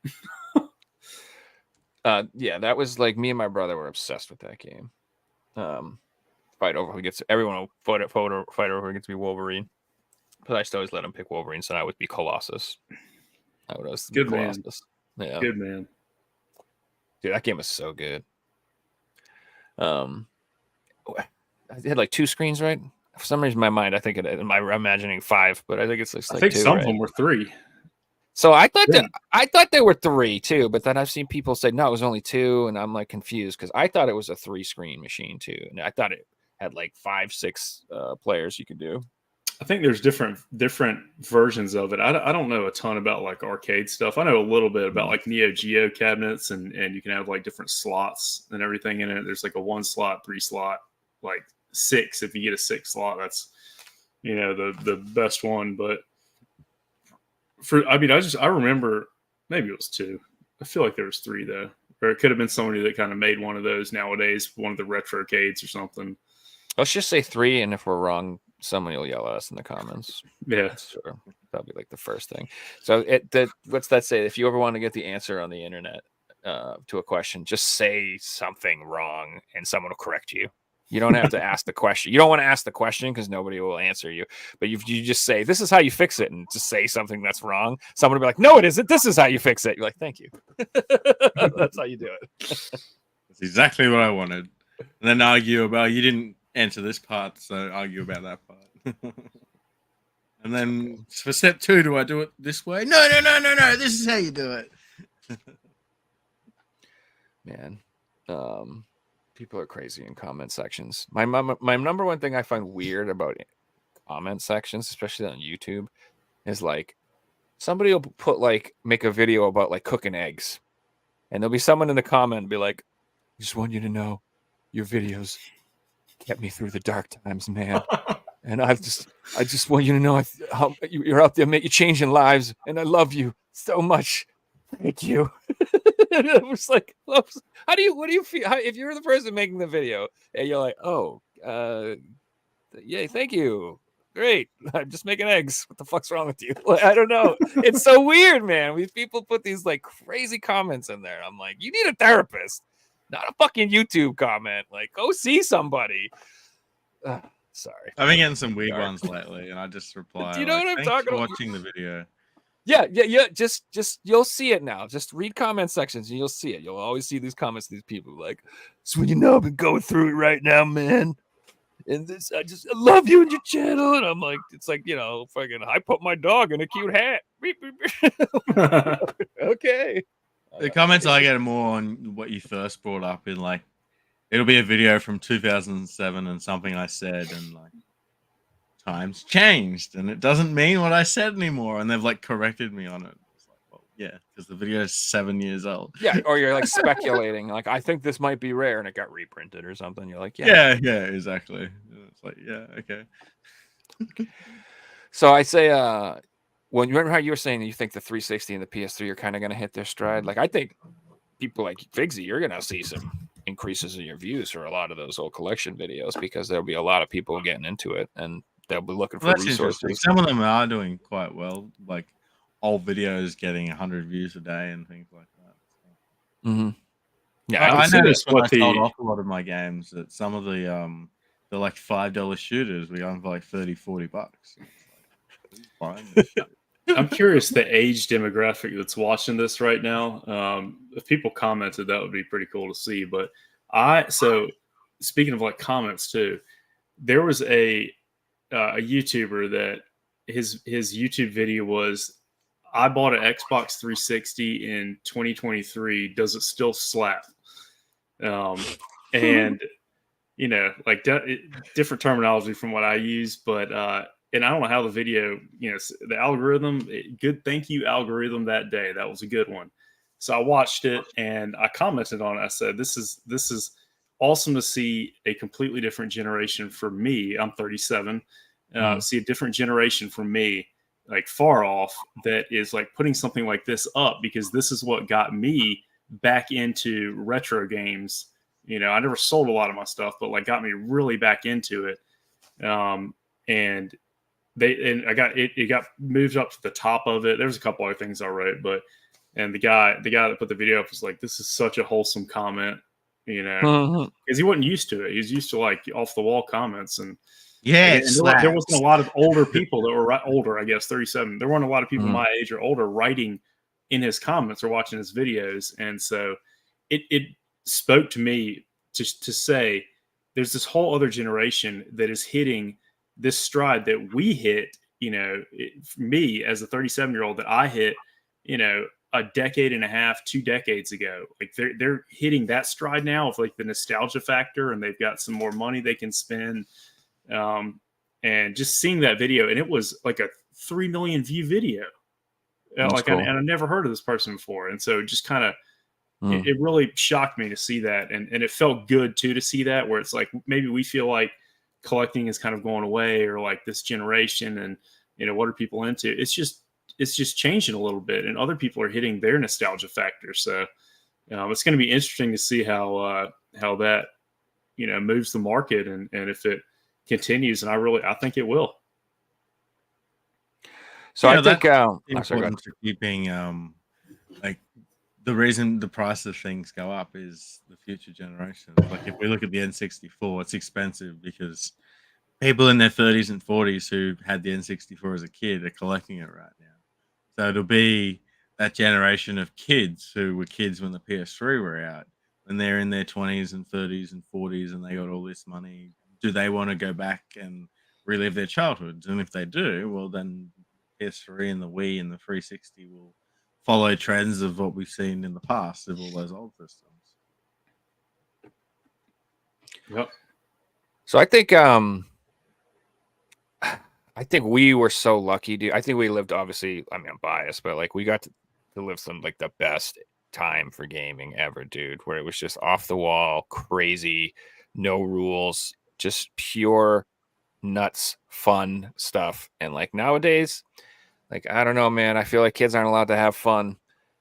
Yeah, that was like me and my brother were obsessed with that game. Fight over who gets everyone will fight over who gets to be Wolverine. But I used to always let him pick Wolverine, so I would be Colossus. I would always be Good man. Colossus. Yeah. Good man. Dude, that game was so good. I had like 2 screens, right? For some reason, in my mind, I think I'm imagining 5, but I think it's like I think 2, some right? of them were 3. So I thought Yeah. I thought there were 3 too, but then I've seen people say no, it was only 2, and I'm like confused because I thought it was a 3-screen machine too, and I thought it had like 5, 6 players you could do. I think there's different versions of it. I don't know a ton about like arcade stuff. I know a little bit about like Neo Geo cabinets, and you can have like different slots and everything in it. There's like a 1 slot, 3 slot, like 6. If you get a 6 slot, that's the best one. But I remember maybe it was 2. I feel like there was 3 though, or it could have been somebody that kind of made one of those nowadays, one of the retro arcades or something. Let's just say 3, and if we're wrong, someone will yell at us in the comments. Yeah. Sure. That'll be like the first thing. So what's that say? If you ever want to get the answer on the internet to a question, just say something wrong and someone will correct you. You don't have to ask the question. You don't want to ask the question because nobody will answer you. But you just say, this is how you fix it, and just say something that's wrong. Someone will be like, no, it isn't. This is how you fix it. You're like, thank you. That's how you do it. That's exactly what I wanted. And then argue about, you didn't answer this part, so argue about that part. And then for step 2, do I do it this way? No. This is how you do it. Man, people are crazy in comment sections. My number one thing I find weird about comment sections, especially on YouTube, is like somebody will make a video about like cooking eggs, and there'll be someone in the comment and be like, I just want you to know your videos kept me through the dark times, man. And I just want you to know how you're out there, you're changing lives, and I love you so much. Thank you. And it was like, what do you feel if you're the person making the video and you're like, oh, yeah, thank you. Great. I'm just making eggs. What the fuck's wrong with you? Like, I don't know. It's so weird, man. These people put these like crazy comments in there. I'm like, you need a therapist, not a fucking YouTube comment. Like, go see somebody. Sorry. I've been getting some weird ones lately, and I just reply. Do you know what I'm Thanks talking for about? watching the video. Yeah. Just you'll see it now. Just read comment sections and you'll see it. You'll always see these comments. These people like, so when you know I've been going through it right now, man. And this, I love you and your channel. And I'm like, it's like, fucking, I put my dog in a cute hat. Okay. The comments I get are more on what you first brought up in, like, it'll be a video from 2007 and something I said, and like, times changed and it doesn't mean what I said anymore, and they've like corrected me on it. It's like, well, Yeah, because the video is 7 years old. Yeah, or you're like speculating, like I think this might be rare, and it got reprinted or something. You're like, yeah, Yeah, exactly. It's like, yeah, okay. So I say, when you remember how you were saying that you think the 360 and the PS3 are kind of going to hit their stride. Like I think people like Figsy, you're going to see some increases in your views for a lot of those old collection videos because there'll be a lot of people getting into it and they'll be looking Well, for that's interesting. resources. Some of them are doing quite well, like old videos getting 100 views a day and things like that. Mm-hmm. Yeah, I see noticed this when I with sold the- off a lot of my games that some of the like $5 shooters we got for like $30-$40. It's like, who's buying this shit? I'm curious the age demographic that's watching this right now. If people commented, that would be pretty cool to see. But so speaking of like comments too, there was a YouTuber that his YouTube video was, I bought an Xbox 360 in 2023. Does it still slap? And you know, like different terminology from what I use, but and I don't know how the video, you know, the algorithm, good, thank you algorithm that day. That was a good one. So I watched it and I commented on it. I said, this is awesome to see a completely different generation for me. I'm 37. See a different generation from me, like far off, that is like putting something like this up because this is what got me back into retro games. You know, I never sold a lot of my stuff, but like got me really back into it. And I got it got moved up to the top of it. There's a couple other things I wrote, but and the guy that put the video up was like, "This is such a wholesome comment," you know, because he wasn't used to it. He was used to like off the wall comments, and Yeah, and there wasn't a lot of older people that were older. I guess 37. There weren't a lot of people my age or older writing in his comments or watching his videos, and so it spoke to me to say there's this whole other generation that is hitting this stride that we hit, you know, for me as a 37-year-old that I hit, you know, a decade and a half, 2 decades ago. Like they're hitting that stride now of like the nostalgia factor, and they've got some more money they can spend. And just seeing that video, and it was like a 3 million view video. Like, cool. And I never heard of this person before, and so just kind of it really shocked me to see that, and it felt good too to see that, where it's like maybe we feel like collecting is kind of going away, or like this generation, and you know, what are people into? It's just changing a little bit, and other people are hitting their nostalgia factor. So it's going to be interesting to see how that, you know, moves the market, and if it continues, and I think it will. So yeah, I think important to keeping like the reason the price of things go up is the future generations. Like if we look at the N64, it's expensive because people in their 30s and 40s who had the N64 as a kid are collecting it right now. So it'll be that generation of kids who were kids when the PS3 were out, when they're in their 20s and 30s and 40s and they got all this money. Do they want to go back and relive their childhoods? And if they do, well, then PS3 and the Wii and the 360 will follow trends of what we've seen in the past of all those old systems. Yep. So I think we were so lucky, dude. I think we lived, obviously, I mean, I'm biased, but like we got to live some like the best time for gaming ever, dude, where it was just off the wall, crazy, no rules, just pure nuts, fun stuff. And like nowadays, like, I don't know, man, I feel like kids aren't allowed to have fun.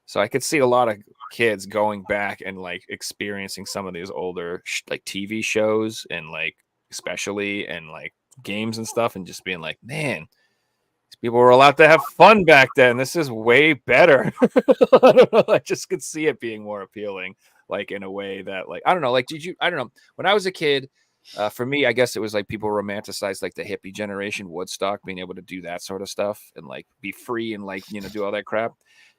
So I could see a lot of kids going back and like experiencing some of these older like TV shows and like especially and like games and stuff, and just being like, man, these people were allowed to have fun back then. This is way better. I don't know. I just could see it being more appealing, like in a way that, like, I don't know, like, I don't know. When I was a kid, for me, I guess it was like people romanticized like the hippie generation, Woodstock, being able to do that sort of stuff and like be free and like, you know, do all that crap.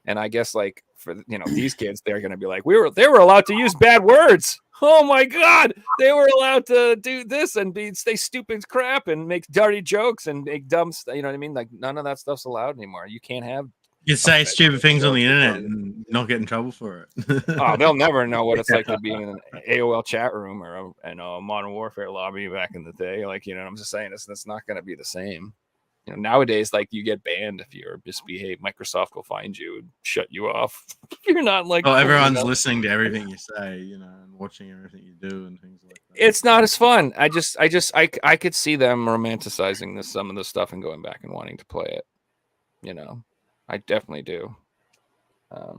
And I guess like for, you know, these kids, they're going to be like, they were allowed to use bad words. Oh my God, they were allowed to do this and say stupid crap and make dirty jokes and make dumb stuff. You know what I mean? Like none of that stuff's allowed anymore. You can't have. You say stupid things on the internet and not get in trouble for it. Oh, they'll never know what it's like to be in an AOL chat room or a Modern Warfare lobby back in the day. Like, you know, I'm just saying, it's not going to be the same. You know, nowadays, like you get banned if you're misbehave. Microsoft will find you and shut you off. You're not like. Well, everyone's listening to everything you say, and watching everything you do and things like that. It's not as fun. I could see them romanticizing some of the stuff and going back and wanting to play it. You know, I definitely do. I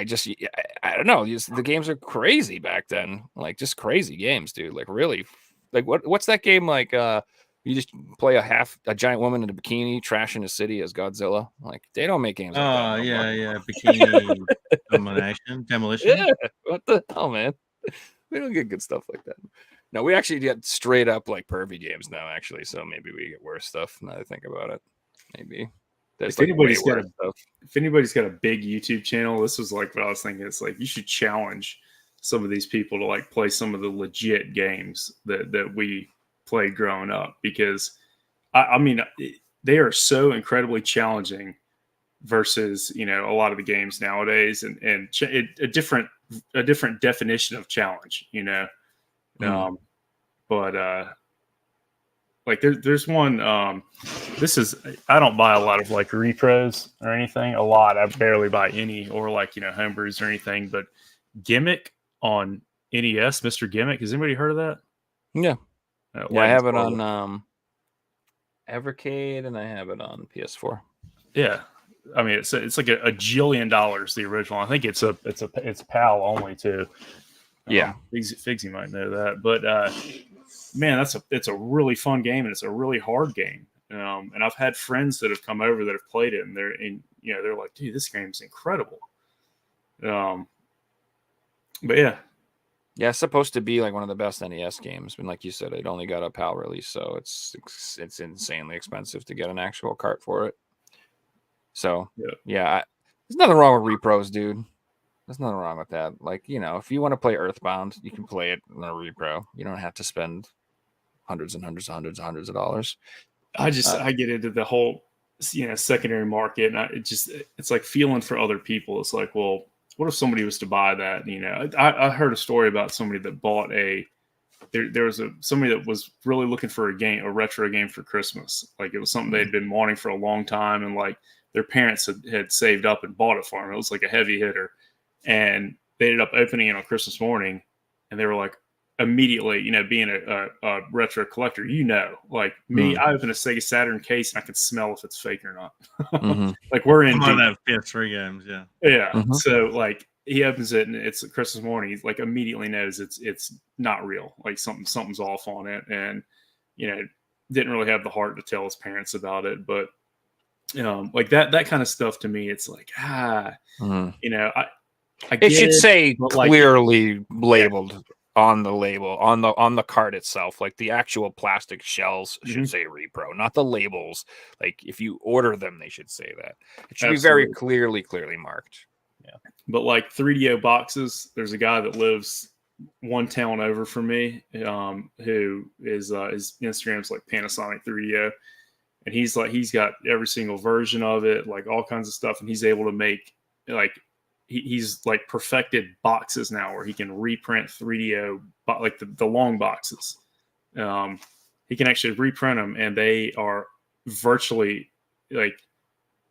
don't know. The games are crazy back then. Like just crazy games, dude. Like really, like what's that game like? You just play a giant woman in a bikini trashing a city as Godzilla. Like they don't make games like that. Oh yeah, bikini demolition. Yeah, what the hell, man? We don't get good stuff like that. No, we actually get straight up like pervy games now, actually. So maybe we get worse stuff now that I think about it. Maybe. If anybody's got a big YouTube channel, this was like what I was thinking. It's like you should challenge some of these people to like play some of the legit games that we played growing up, because I mean they are so incredibly challenging versus a lot of the games nowadays, and a different definition of challenge, but like there's one. I don't buy a lot of like repros or anything. I barely buy any, or like homebrews or anything. But Gimmick on NES, Mr. Gimmick. Has anybody heard of that? Yeah. I have it on Evercade and I have it on PS4. Yeah, I mean it's like a jillion dollars, the original. I think it's PAL only too. Yeah, Figsy might know that, but man, it's a really fun game, and it's a really hard game. And I've had friends that have come over that have played it, and they're like, dude, this game's incredible. But yeah. Yeah, it's supposed to be like one of the best NES games, but like you said, it only got a PAL release, so it's insanely expensive to get an actual cart for it. So yeah, there's nothing wrong with repros, dude. There's nothing wrong with that. Like if you want to play Earthbound, you can play it in a repro. You don't have to spend hundreds and hundreds and hundreds and hundreds of dollars. I get into the whole secondary market, and it's like feeling for other people. It's like, well, what if somebody was to buy that? I heard a story about somebody that bought there was somebody that was really looking for a retro game for Christmas. Like it was something they'd been wanting for a long time, and like their parents had saved up and bought it for them. It was like a heavy hitter, and they ended up opening it on Christmas morning, and they were like, immediately, being a retro collector, like me, I open a Sega Saturn case and I can smell if it's fake or not. Mm-hmm. Like we're in that PS3 games, yeah. Mm-hmm. So like he opens it and it's Christmas morning. He like immediately knows it's not real. Like something's off on it, and didn't really have the heart to tell his parents about it. But like that kind of stuff to me, it's like Mm-hmm. I get it should say clearly like, labeled on the label, on the card itself. Like the actual plastic shells should say repro, not the labels. Like if you order them, they should say that. It should be very clearly marked. Yeah. But like 3DO boxes, there's a guy that lives one town over from me, who is his Instagram's like Panasonic 3DO, and he's got every single version of it, like all kinds of stuff, and he's able to make like he's like perfected boxes now where he can reprint 3DO, like the long boxes. He can actually reprint them, and they are virtually like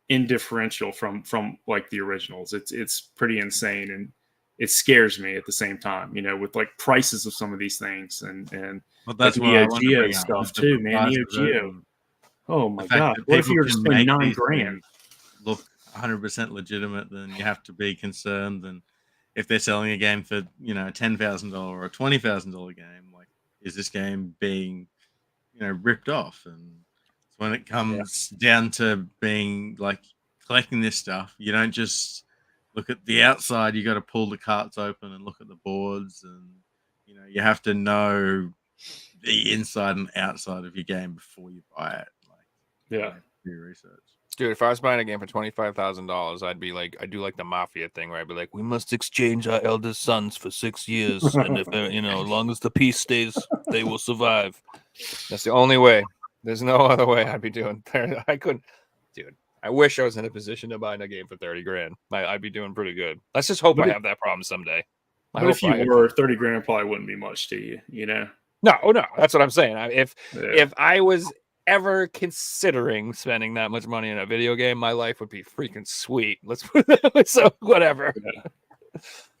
indifferential from like the originals. It's pretty insane, and it scares me at the same time, with like prices of some of these things, and that's Neo Geo stuff too, man. Neo Geo. Oh my god! What if you were to spend $9,000? Look 100% legitimate, then you have to be concerned. And if they're selling a game for $10,000 or a $20,000 game, like is this game being ripped off? And when it comes down to being like collecting this stuff, you don't just look at the outside. You got to pull the carts open and look at the boards, and you have to know the inside and outside of your game before you buy it. Like, do your research. Dude, if I was buying a game for $25,000, I'd be like, I do like the mafia thing where I'd be like, we must exchange our eldest sons for 6 years, and if as long as the peace stays, they will survive. That's the only way. There's no other way I'd be doing. I couldn't, dude. I wish I was in a position to buy a game for $30,000. I'd be doing pretty good. Let's just hope I have that problem someday. But if you were $30,000, probably wouldn't be much to you, No, that's what I'm saying. If I was ever considering spending that much money in a video game, my life would be freaking sweet. Let's put it that way. So whatever.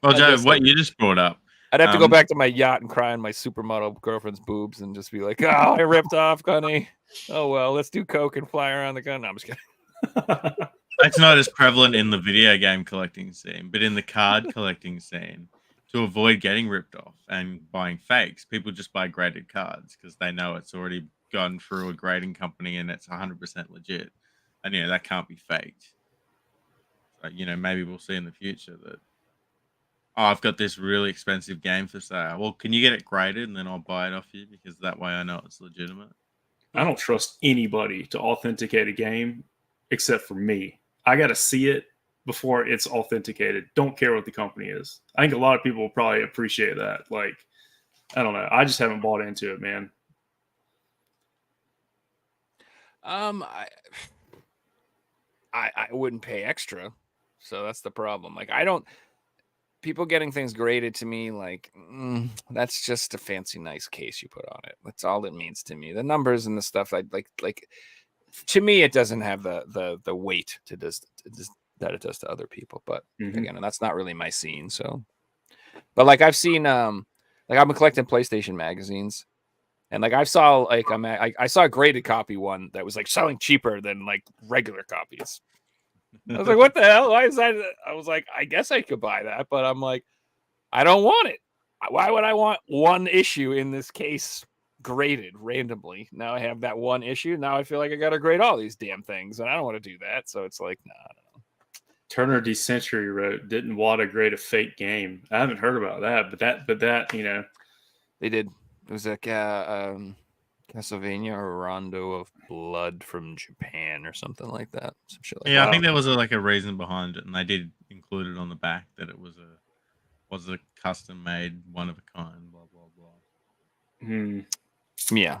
Well, I Joe, guess what you just brought up. I'd have to go back to my yacht and cry on my supermodel girlfriend's boobs and just be like, "Oh, I ripped off, honey. Oh well, let's do coke and fly around the gun." No, I'm just kidding. That's not as prevalent in the video game collecting scene, but in the card collecting scene, to avoid getting ripped off and buying fakes, people just buy graded cards because they know it's already gone through a grading company and it's 100% legit, and that can't be faked. So, maybe we'll see in the future that, oh, I've got this really expensive game for sale. Well, can you get it graded and then I'll buy it off you, because that way I know it's legitimate. I don't trust anybody to authenticate a game except for me. I got to see it before it's authenticated. Don't care what the company is. I think a lot of people will probably appreciate that. Like, I don't know. I just haven't bought into it, man. I wouldn't pay extra, so that's the problem. Like, I don't. People getting things graded to me, like, that's just a fancy, nice case you put on it. That's all it means to me. The numbers and the stuff, I like. To me, it doesn't have the weight to that it does to other people. But again, and that's not really my scene. So, but like I've seen, like I've been collecting PlayStation magazines, and like I saw I saw a graded copy one that was like selling cheaper than like regular copies. I was like, what the hell? Why is that? I was like, I guess I could buy that, but I'm like, I don't want it. Why would I want one issue in this case graded randomly? Now I have that one issue. Now I feel like I got to grade all these damn things, and I don't want to do that. So it's like, nah, I don't know. Turner D. Century wrote, "Didn't Wada grade a fake game?" I haven't heard about that, but that They did. It was like Castlevania or Rondo of Blood from Japan or something like that. Some shit like I think there was a reason behind it, and they did include it on the back that it was a custom made, one of a kind, blah blah blah. Yeah,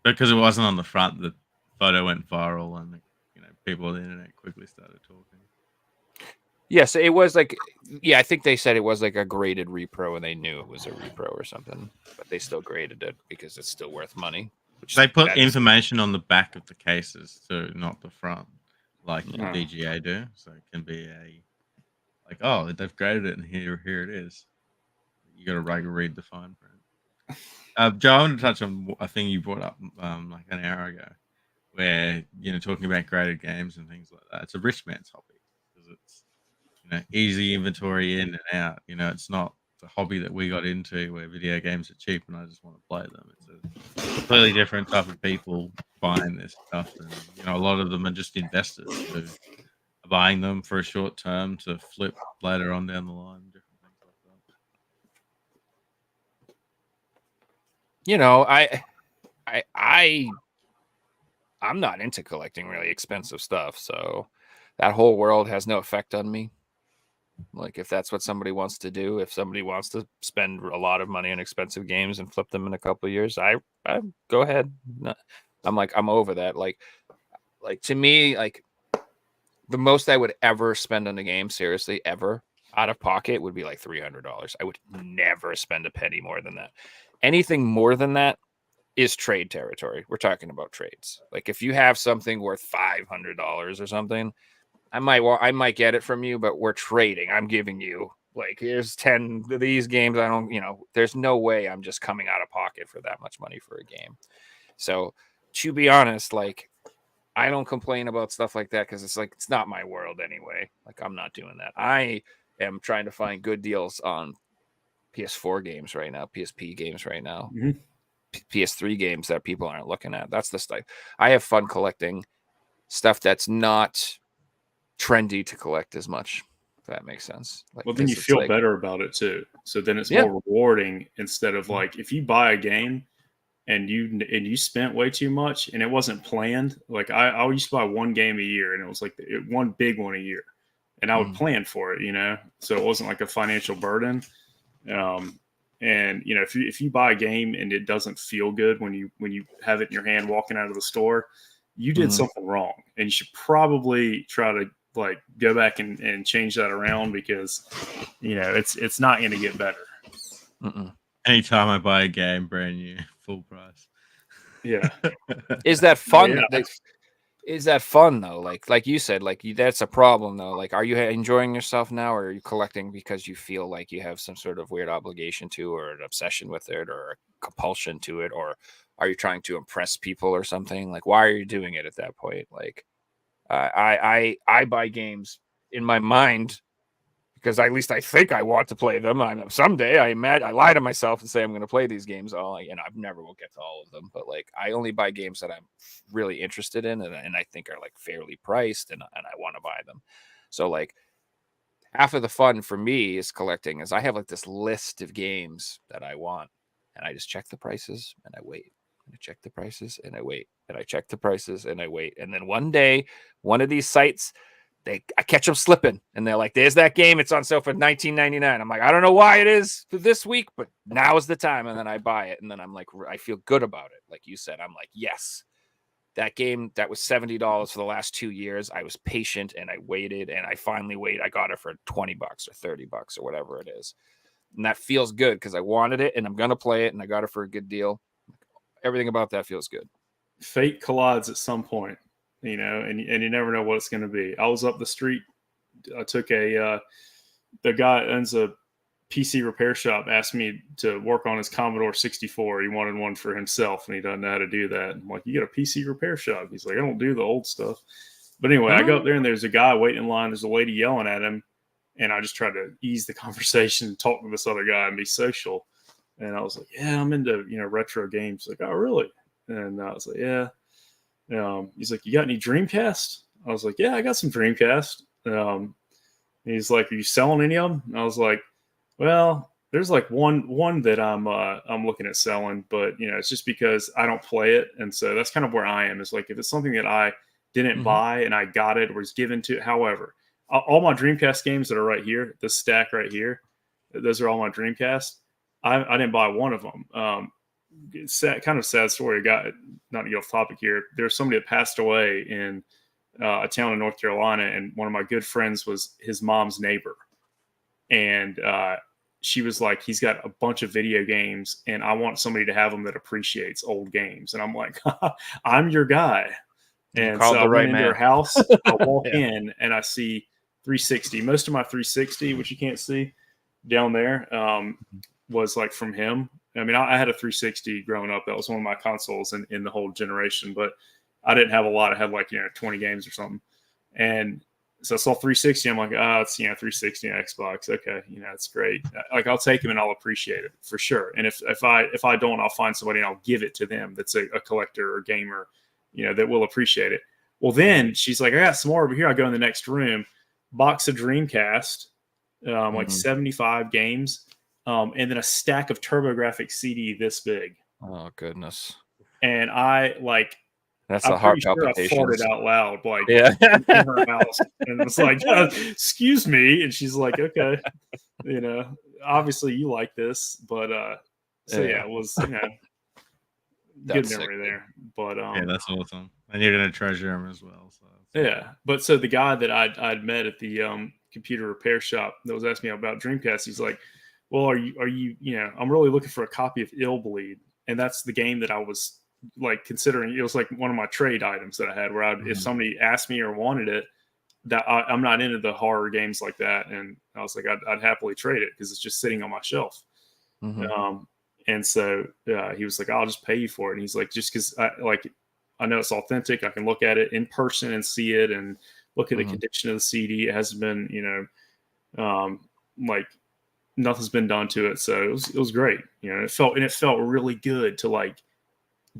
because it wasn't on the front, the photo went viral, and people on the internet quickly started talking. Yes, it was like, I think they said it was like a graded repro, and they knew it was a repro or something, but they still graded it because it's still worth money. They put information on the back of the cases too, not the front, like VGA do. So it can be oh, they've graded it, and here it is. You got to read the fine print. Joe, I want to touch on a thing you brought up like an hour ago, where talking about graded games and things like that. It's a rich man's hobby because it's easy inventory in and out. It's not the hobby that we got into where video games are cheap and I just want to play them. It's a completely different type of people buying this stuff, and a lot of them are just investors who are buying them for a short term to flip later on down the line. Different things like that. I'm not into collecting really expensive stuff, so that whole world has no effect on me. Like, if that's what somebody wants to do, if somebody wants to spend a lot of money on expensive games and flip them in a couple of years, I go ahead. I'm over that. Like to me, like the most I would ever spend on a game, seriously, ever out of pocket would be like $300. I would never spend a penny more than that. Anything more than that is trade territory. We're talking about trades. Like if you have something worth $500 or something, I might get it from you, but we're trading. I'm giving you like, here's 10 of these games. I don't, there's no way I'm just coming out of pocket for that much money for a game. So to be honest, like I don't complain about stuff like that because it's like, it's not my world anyway. Like I'm not doing that. I am trying to find good deals on PS4 games right now, PSP games right now, PS3 games that people aren't looking at. That's the stuff. I have fun collecting stuff that's not trendy to collect as much, if that makes sense. Like, well, then you feel better about it too. So then it's more rewarding instead of like if you buy a game and you spent way too much and it wasn't planned. Like I used to buy one game a year and it was like one big one a year, and I would plan for it, so it wasn't like a financial burden. And if you buy a game and it doesn't feel good when you have it in your hand walking out of the store, you did something wrong, and you should probably try to like go back and change that around because it's not going to get better. Anytime I buy a game brand new, full price. Yeah. Is that fun? Yeah. Like, is that fun though? Like you said, like that's a problem though. Like, are you enjoying yourself now, or are you collecting because you feel like you have some sort of weird obligation to, or an obsession with it, or a compulsion to it, or are you trying to impress people or something? Like, why are you doing it at that point? Like, I buy games in my mind because at least I think I want to play them. Someday I lie to myself and say I'm going to play these games all, and I never will get to all of them. But like, I only buy games that I'm really interested in, and I think are like fairly priced, and I want to buy them. So like, half of the fun for me is collecting. Is I have like this list of games that I want, and I just check the prices and I wait. And I check the prices and I wait, and I check the prices and I wait, and then one day, one of these sites, I catch them slipping, and they're like, "There's that game. It's on sale for $19.99." I'm like, I don't know why it is for this week, but now is the time. And then I buy it, and then I'm like, I feel good about it. Like you said, I'm like, yes, that game that was $70 for the last 2 years. I was patient and I waited, and I finally waited. I got it for $20 or $30 or whatever it is, and that feels good because I wanted it, and I'm gonna play it, and I got it for a good deal. Everything about that feels good. Fate collides at some point, and you never know what it's going to be. I was up the street. I took the guy that owns a PC repair shop asked me to work on his Commodore 64. He wanted one for himself, and he doesn't know how to do that. I'm like, you got a PC repair shop? He's like, I don't do the old stuff. But anyway, I go up there, and there's a guy waiting in line. There's a lady yelling at him, and I just tried to ease the conversation, talk to this other guy, and be social. And I was like, yeah, I'm into, retro games. Like, oh, really? And I was like, yeah. He's like, you got any Dreamcast? I was like, yeah, I got some Dreamcast. He's like, are you selling any of them? And I was like, well, there's like one that I'm looking at selling, but it's just because I don't play it, and so that's kind of where I am. Is like, if it's something that I didn't buy and I got it or was given to, however, all my Dreamcast games that are right here, this stack right here, those are all my Dreamcast. I didn't buy one of them. Sad, kind of sad story. Not to get off topic here. There's somebody that passed away in a town in North Carolina, and one of my good friends was his mom's neighbor. And she was like, he's got a bunch of video games, and I want somebody to have them that appreciates old games. And I'm like, I'm your guy. And so I went into her house. I walk in, and I see 360. Most of my 360, which you can't see down there, was like from him. I mean, I had a 360 growing up. That was one of my consoles in the whole generation, but I didn't have a lot. I had like, 20 games or something. And so I saw 360. I'm like, it's, 360 and Xbox. Okay. It's great. Like, I'll take them and I'll appreciate it for sure. And if I don't, I'll find somebody and I'll give it to them. That's a collector or gamer, that will appreciate it. Well, then she's like, I got some more over here. I go in the next room, box of Dreamcast, like 75 games. And then a stack of TurboGrafx CD this big. Oh goodness! And I like that's a heart palpitation. I farted out loud, like yeah, in her house, and it's like, "Excuse me," and she's like, "Okay, obviously you like this," but so yeah, it was good memory there. But yeah, that's awesome, and you're gonna treasure them as well. So yeah, but so the guy that I'd met at the computer repair shop that was asking me about Dreamcast, he's like, well, are you, I'm really looking for a copy of Ill Bleed. And that's the game that I was like considering. It was like one of my trade items that I had where if somebody asked me or wanted it, that I'm not into the horror games like that. And I was like, I'd happily trade it because it's just sitting on my shelf. And so he was like, I'll just pay you for it. And he's like, just because I know it's authentic. I can look at it in person and see it and look at the condition of the CD. It hasn't been, like, nothing's been done to it, so it was great. It felt really good to like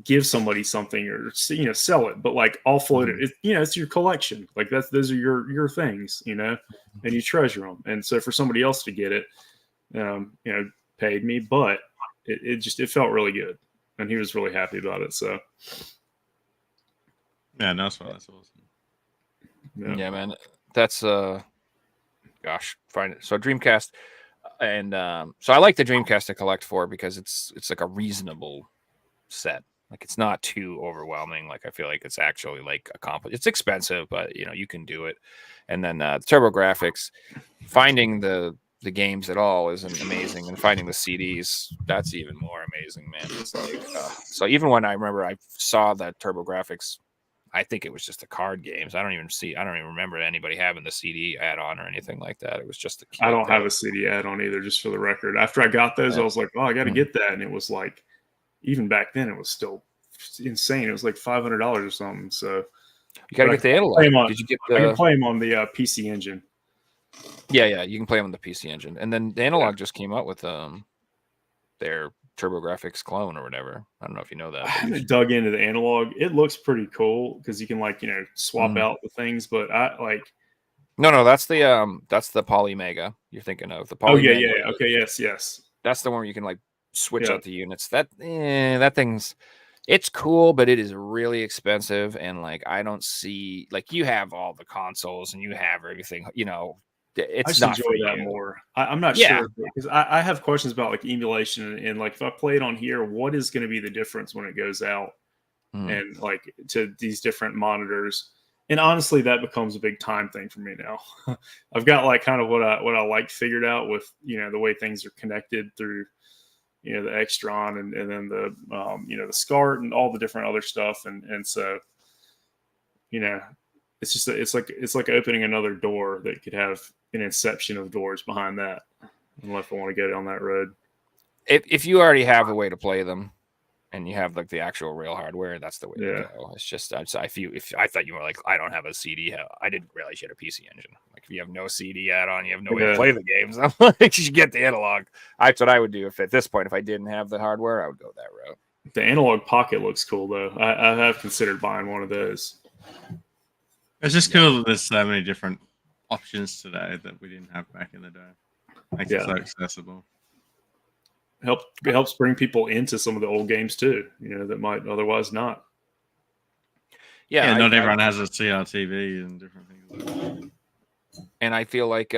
give somebody something or sell it, but like offload it. It's your collection. Like those are your things, and you treasure them. And so for somebody else to get it, paid me, but it felt really good, and he was really happy about it. So yeah, that's awesome. Yeah, man, that's gosh, fine. So Dreamcast. And so I like the Dreamcast to collect for because it's like a reasonable set. Like, it's not too overwhelming. Like, I feel like it's actually like accomplished. It's expensive, but you can do it. And then TurboGrafx, finding the the games at all isn't amazing, and finding the CDs, that's even more amazing, man. It's like so even when I remember I saw that TurboGrafx, I think it was just the card games. I don't even remember anybody having the CD add-on or anything like that. It was just I don't have a CD add-on either, just for the record. After I got those, I was like, oh, I got to get that, and it was like, even back then, it was still insane. It was like $500 or something. So you gotta get the analog. Did you get I can play them on the PC Engine. Yeah, you can play them on the PC Engine, and then the analog just came out with their TurboGrafx clone or whatever. I don't know if you know that. I haven't dug into the analog. It looks pretty cool because you can swap out the things. But I like. No, that's the Poly Mega you're thinking of. The Poly Mega. Okay, yes. That's the one where you can like switch out the units. That thing's. It's cool, but it is really expensive, and like I don't see like you have all the consoles and you have everything. It's I just not enjoy that more. I'm not sure because I have questions about like emulation and like if I play it on here, what is going to be the difference when it goes out and like to these different monitors? And honestly, that becomes a big time thing for me now. I've got like kind of what I like figured out with the way things are connected through. The Extron and then the the SCART and all the different other stuff and so it's just it's like opening another door that could have an inception of doors behind that. Unless I want to get on that road. If you already have a way to play them and you have like the actual real hardware, that's the way to go. It's just I thought you were like, I don't have a CD. I didn't realize you had a PC Engine. Like if you have no CD add-on, you have no way to play the games. I'm like, you should get the analog. That's what I would do if at this point, if I didn't have the hardware, I would go that route. The Analog Pocket looks cool though. I have considered buying one of those. It's just cool that there's so many different options today that we didn't have back in the day. Makes it so accessible. It helps bring people into some of the old games too, that might otherwise not. Yeah, not everyone has a CRTV and different things like that. And I feel like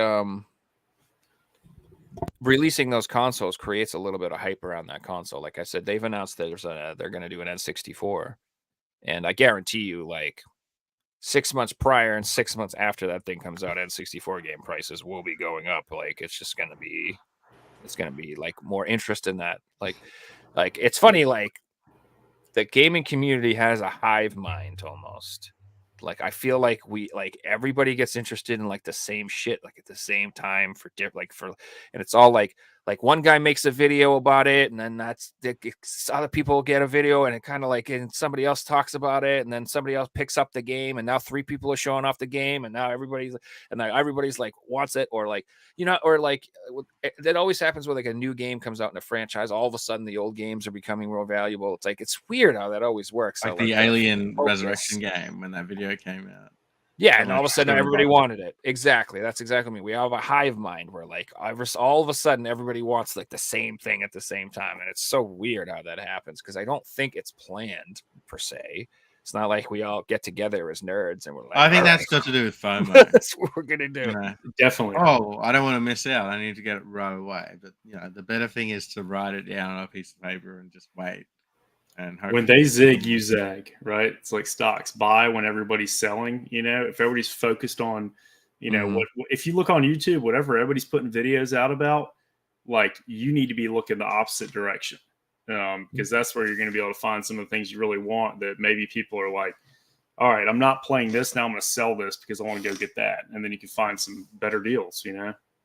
releasing those consoles creates a little bit of hype around that console. Like I said, they've announced they're going to do an N64, and I guarantee you, like 6 months prior and 6 months after that thing comes out, N64 game prices will be going up. Like it's just going to be. It's going to be like more interest in that. Like it's funny, like the gaming community has a hive mind almost. Like I feel like everybody gets interested in like the same shit, like at the same time and it's all like one guy makes a video about it and then other people get a video and it kind of like, and somebody else talks about it and then somebody else picks up the game and now 3 people are showing off the game and now everybody's like wants it or like, or like that always happens with like a new game comes out in a franchise. All of a sudden the old games are becoming more valuable. It's like, it's weird how that always works. Like the Alien Resurrection game when that video came out. Yeah, and all of a sudden everybody wanted it. Exactly. That's exactly me. We have a hive mind where like all of a sudden everybody wants like the same thing at the same time. And it's so weird how that happens because I don't think it's planned per se. It's not like we all get together as nerds and we're like, I think that's got to do with FOMO. That's what we're gonna do. Definitely. Oh, I don't want to miss out. I need to get it right away. But the better thing is to write it down on a piece of paper and just wait. And when they zig, you zag, right? It's like stocks. Buy when everybody's selling. If everybody's focused on, what if you look on YouTube, whatever everybody's putting videos out about, like you need to be looking the opposite direction, because that's where you're going to be able to find some of the things you really want. That maybe people are like, all right, I'm not playing this now. I'm going to sell this because I want to go get that, and then you can find some better deals.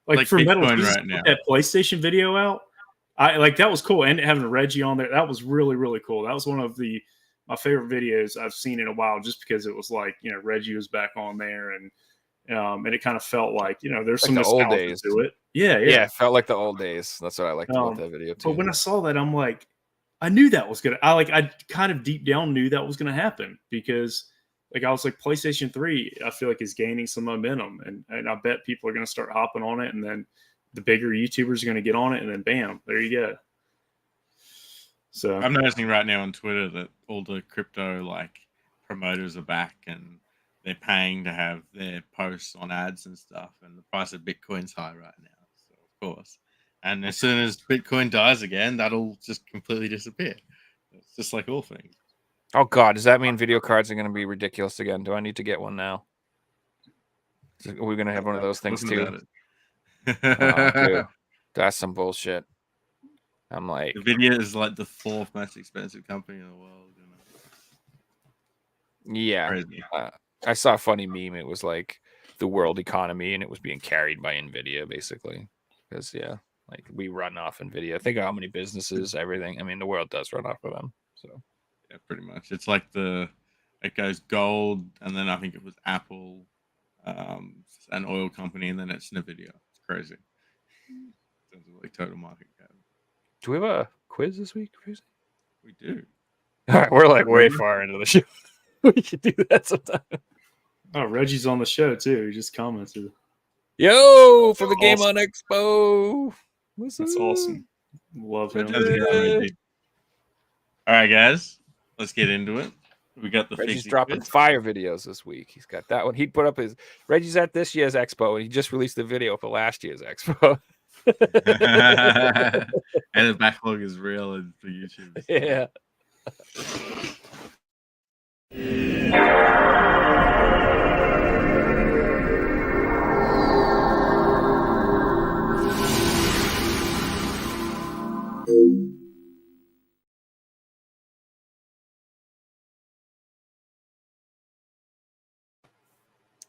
Like for Metal Gear, right now, that PlayStation video out. That was cool, and having Reggie on there, that was really, really cool. That was one of my favorite videos I've seen in a while, just because it was like Reggie was back on there, and it kind of felt like there's like some old days to it. Yeah, it felt like the old days. That's what I liked about that video too. But when I saw that, I'm like, I knew that was gonna. I kind of deep down knew that was gonna happen because I was like, PlayStation 3, I feel like is gaining some momentum, and I bet people are gonna start hopping on it, and then the bigger YouTubers are going to get on it, and then bam, there you go. So I'm noticing right now on Twitter that all the crypto promoters are back and they're paying to have their posts on ads and stuff. And the price of Bitcoin's high right now, so of course. And as soon as Bitcoin dies again, that'll just completely disappear. It's just like all things. Oh God, does that mean video cards are going to be ridiculous again? Do I need to get one now? Are we going to have one of those things too? Oh, dude, that's some bullshit. I'm like, Nvidia is like the fourth most expensive company in the world. yeah. Crazy. I saw a funny meme. It was like the world economy, and it was being carried by Nvidia, basically. Because like we run off Nvidia. Think of how many businesses, everything. I mean, the world does run off of them. So Yeah, pretty much. It's like it goes gold, and then I think it was Apple, an oil company, and then it's Nvidia. It's crazy. In terms of like total market cap. do we have a quiz this week? We do. All right, we're like way far into the show. We should do that sometime. Oh, Reggie's on the show too. He just commented. Yo, for the Game On Expo. What's That's up? awesome. Love him. How's it going, Reggie? All right, guys, let's get into it. We got the Reggie's Fixie dropping quiz. fire videos this week. He's got that one. He put up his Reggie's at this year's expo, and he just released a video for last year's expo. And the backlog is real and for YouTube. Yeah.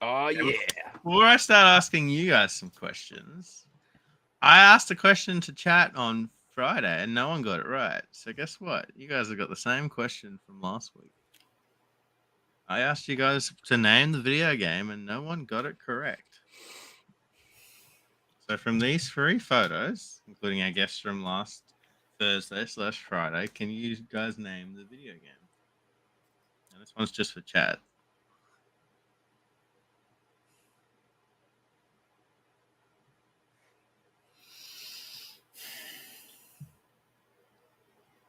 Oh yeah. Before I start asking you guys some questions, I asked a question to chat on Friday and no one got it right. So guess what? You guys have got the same question from last week. I asked you guys to name the video game and no one got it correct. So from these 3 photos, including our guests from last Thursday/Friday, can you guys name the video game? And this one's just for chat.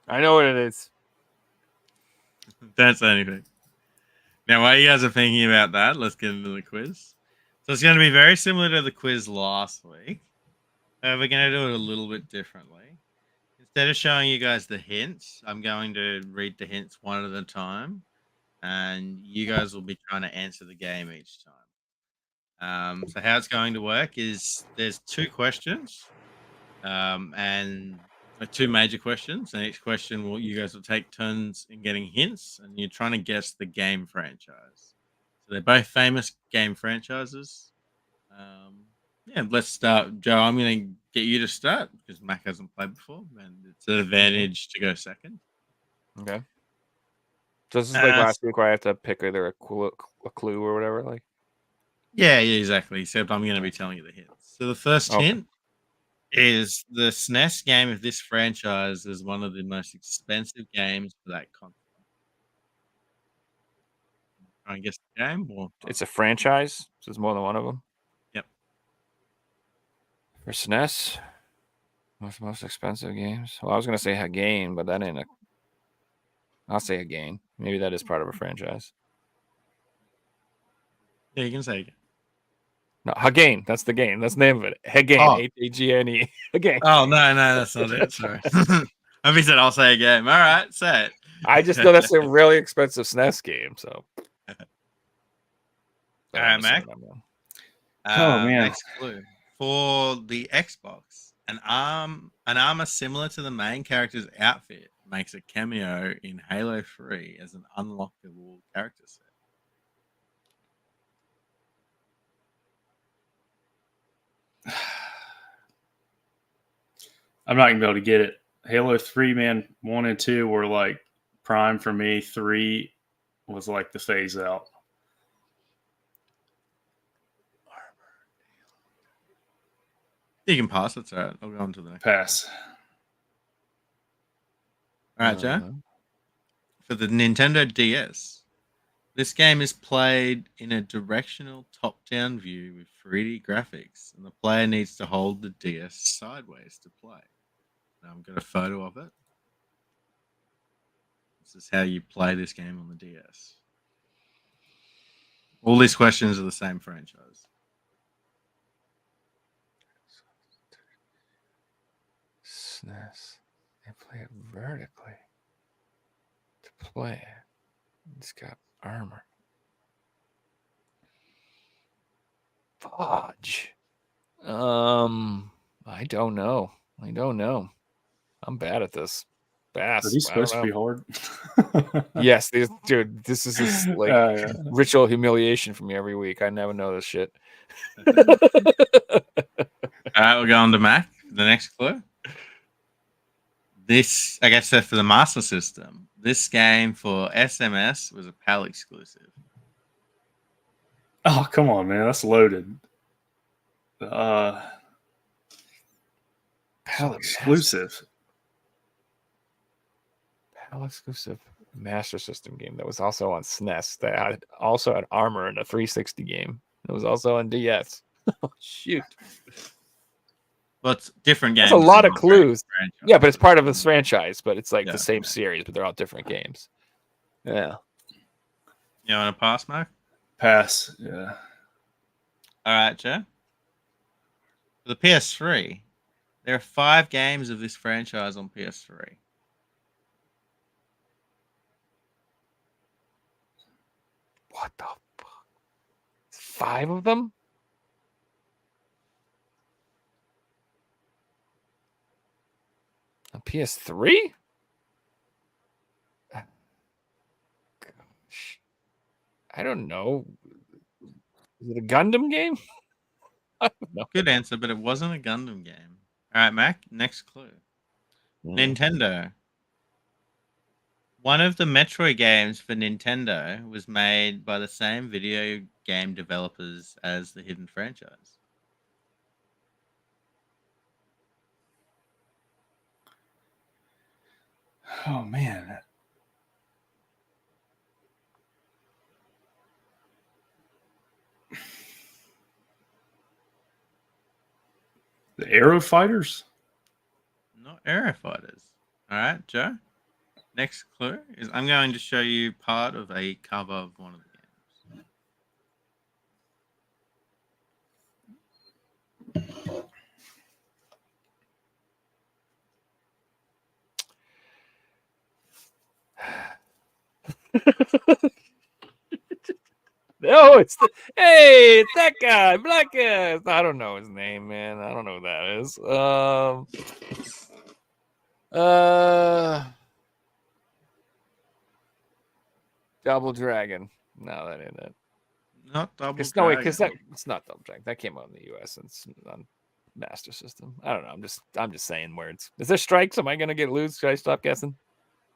I know what it is. Don't say anything. Now, while you guys are thinking about that, let's get into the quiz. So it's going to be very similar to the quiz last week. We're going to do it a little bit differently. Instead of showing you guys the hints, I'm going to read the hints one at a time, and you guys will be trying to answer the game each time. So how it's going to work is there's 2 questions, and 2 major questions, and each question you guys will take turns in getting hints, and you're trying to guess the game franchise. So they're both famous game franchises. Yeah, let's start. Joe, I'm going to get you to start because Mac hasn't played before, and it's an advantage to go second. Okay. So this is like last week where I have to pick either a clue or whatever. Like, yeah, exactly. Except I'm going to be telling you the hints. So the first hint is the SNES game of this franchise is one of the most expensive games for that console. Try and guess the game, or it's a franchise. So there's more than one of them. Yep. For SNES, most expensive games. Well, I was gonna say a game, but that ain't a. I'll say a game. Maybe that is part of a franchise. Yeah, you can say again. No, Hagane. That's the game. That's the name of it. Hagane. Oh. Hagane. Hagane. Oh no, that's not it. Sorry. I said I'll say a game. All right, say it. I just know that's a really expensive SNES game. So. All right, Mac. Oh, man. Next clue. For the Xbox, an armor similar to the main character's outfit makes a cameo in Halo 3 as an unlockable character set. I'm not gonna be able to get it. Halo 3, man, 1 and 2 were like prime for me. 3 was like the phase out. You can pass. That's all right. I'll go on to the next. Pass. All right, Joe. For the Nintendo DS, this game is played in a directional top-down view with 3D graphics, and the player needs to hold the DS sideways to play. Now, I've got a photo of it. This is how you play this game on the DS. All these questions are the same franchise. SNES. They play it vertically. To play it, it's got armor. Fudge. I don't know. I'm bad at this. Are Bass. these I don't supposed to know. be hard? Yes, dude. This is just like Yeah. ritual humiliation for me every week. I never know this shit. All right, we're going to Mac. The next clue. This, I guess, for the Master System. This game for SMS was a PAL exclusive. Oh, come on, man. That's loaded. PAL exclusive. PAL exclusive Master System game that was also on SNES. That also had Armor in a 360 game. It was also on DS. Oh, shoot. Well, it's different games. That's a lot of in clues. franchise. Yeah, but it's part of this franchise, but it's like Yeah, the same yeah. series, but they're all different games. Yeah. You want to pass, Mac? Pass. Yeah. All right, Joe. For the PS3, there are 5 games of this franchise on PS3. What the fuck? 5 of them? On PS3? Gosh. I don't know. Is it a Gundam game? I don't know. Good answer, but it wasn't a Gundam game. All right, Mac, next clue. Nintendo. One of the Metroid games for Nintendo was made by the same video game developers as the hidden franchise. Oh, man. The Aero Fighters? Not Aero Fighters. All right, Joe. Next clue is I'm going to show you part of a cover of one of the games. No, it's that guy, black guy. I don't know his name, man. I don't know who that is. Double Dragon. No, that ain't it. Not Double No, Dragon. wait, because it's not Double Dragon. That came out in the U.S. and it's on Master System. I don't know. I'm just saying words. Is there strikes? Am I gonna get lose? Should I stop guessing?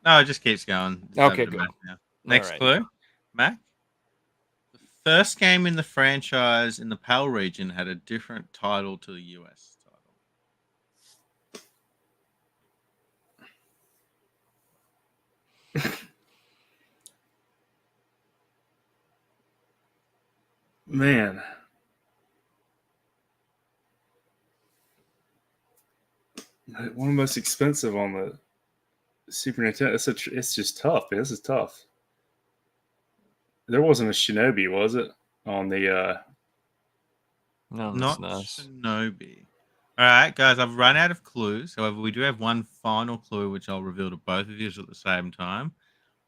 No, it just keeps going. Just Okay, over to good. Mac now. Next right. clue, Mac. The first game in the franchise in the PAL region had a different title to the US title. Man. One of the most expensive on the Super Nintendo. It's just tough, man. This is tough. There wasn't a Shinobi, was it? On the No, Not that's Shinobi. All right, guys, I've run out of clues. However, we do have one final clue, which I'll reveal to both of you at the same time.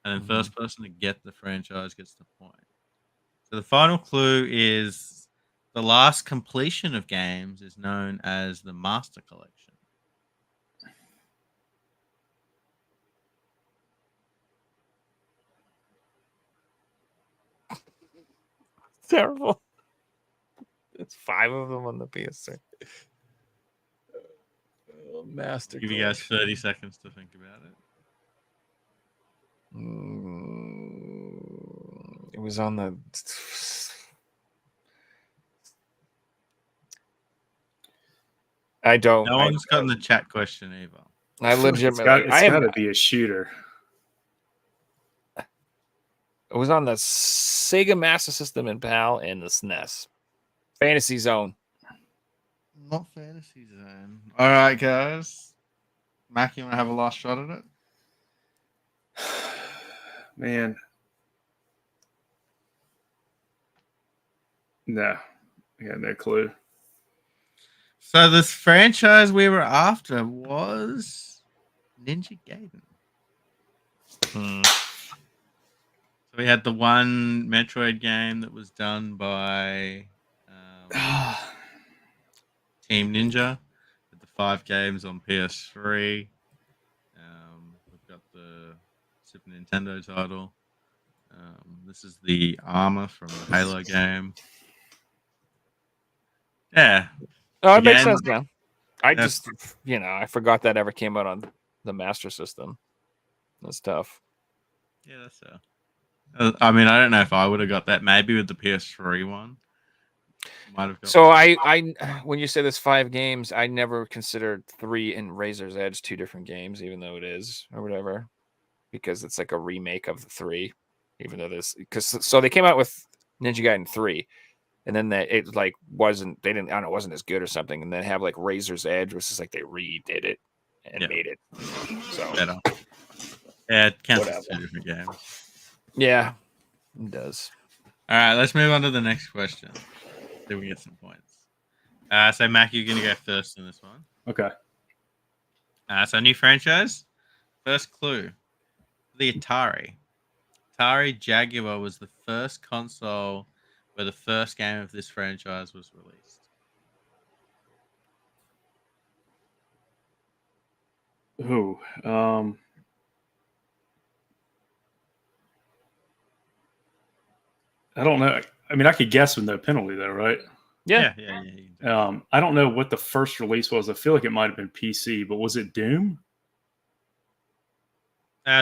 And then first person to get the franchise gets the point. So the final clue is the last completion of games is known as the Master Collection. terrible. It's 5 of them on the PS3. Master. I'll give you guys 30 seconds to think about it. It was on the. I don't. No one's gotten the chat question either. I legitimately. It's got to be a shooter. It was on the Sega Master System in PAL and the SNES. Fantasy Zone. Not Fantasy Zone. All right, guys. Mac, you want to have a last shot at it? Man. No. I got no clue. So this franchise we were after was Ninja Gaiden. So we had the one Metroid game that was done by Team Ninja with the 5 games on PS3. We've got the Super Nintendo title. This is the armor from the Halo game. Yeah. Oh, it makes Again, sense now. I that's- just, I forgot that ever came out on the Master System. That's tough. Yeah, that's I mean, I don't know if I would have got that. Maybe with the PS3 one. Might have got So that. when you say there's 5 games, I never considered 3 and Razor's Edge 2 different games, even though it is or whatever, because it's like a remake of the 3, even though so they came out with Ninja Gaiden 3, and then it like wasn't I don't know, it wasn't as good or something, and then have like Razor's Edge, which is like they redid it and made it so better. Yeah, it counts as Whatever. 2 different games. Yeah, it does. All right, let's move on to the next question. See if we get some points. So, Mac, you're going to go first in this one. Okay. So, new franchise. First clue. The Atari. Atari Jaguar was the first console where the first game of this franchise was released. Ooh. I don't know. I mean, I could guess with no penalty, though, right? Yeah. I don't know what the first release was. I feel like it might have been PC, but was it Doom?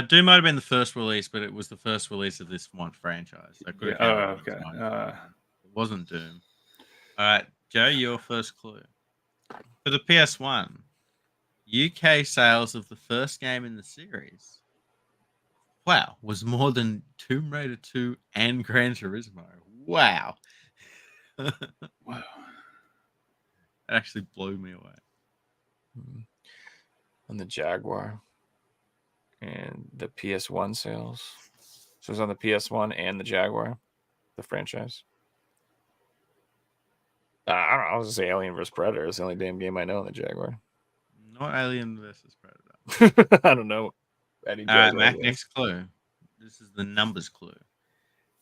Doom might have been the first release, but it was the first release of this one franchise. So it could have counted as okay. one. It wasn't Doom. All right, Joe, your first clue. For the PS1, UK sales of the first game in the series, wow, was more than Tomb Raider 2 and Gran Turismo. Wow. Wow. That actually blew me away. On the Jaguar and the PS1 sales. So it was on the PS1 and the Jaguar, the franchise. I don't know. I was gonna say Alien vs Predator is the only damn game I know on the Jaguar. Not Alien versus Predator. I don't know. All right, Mac, next clue. This is the numbers clue.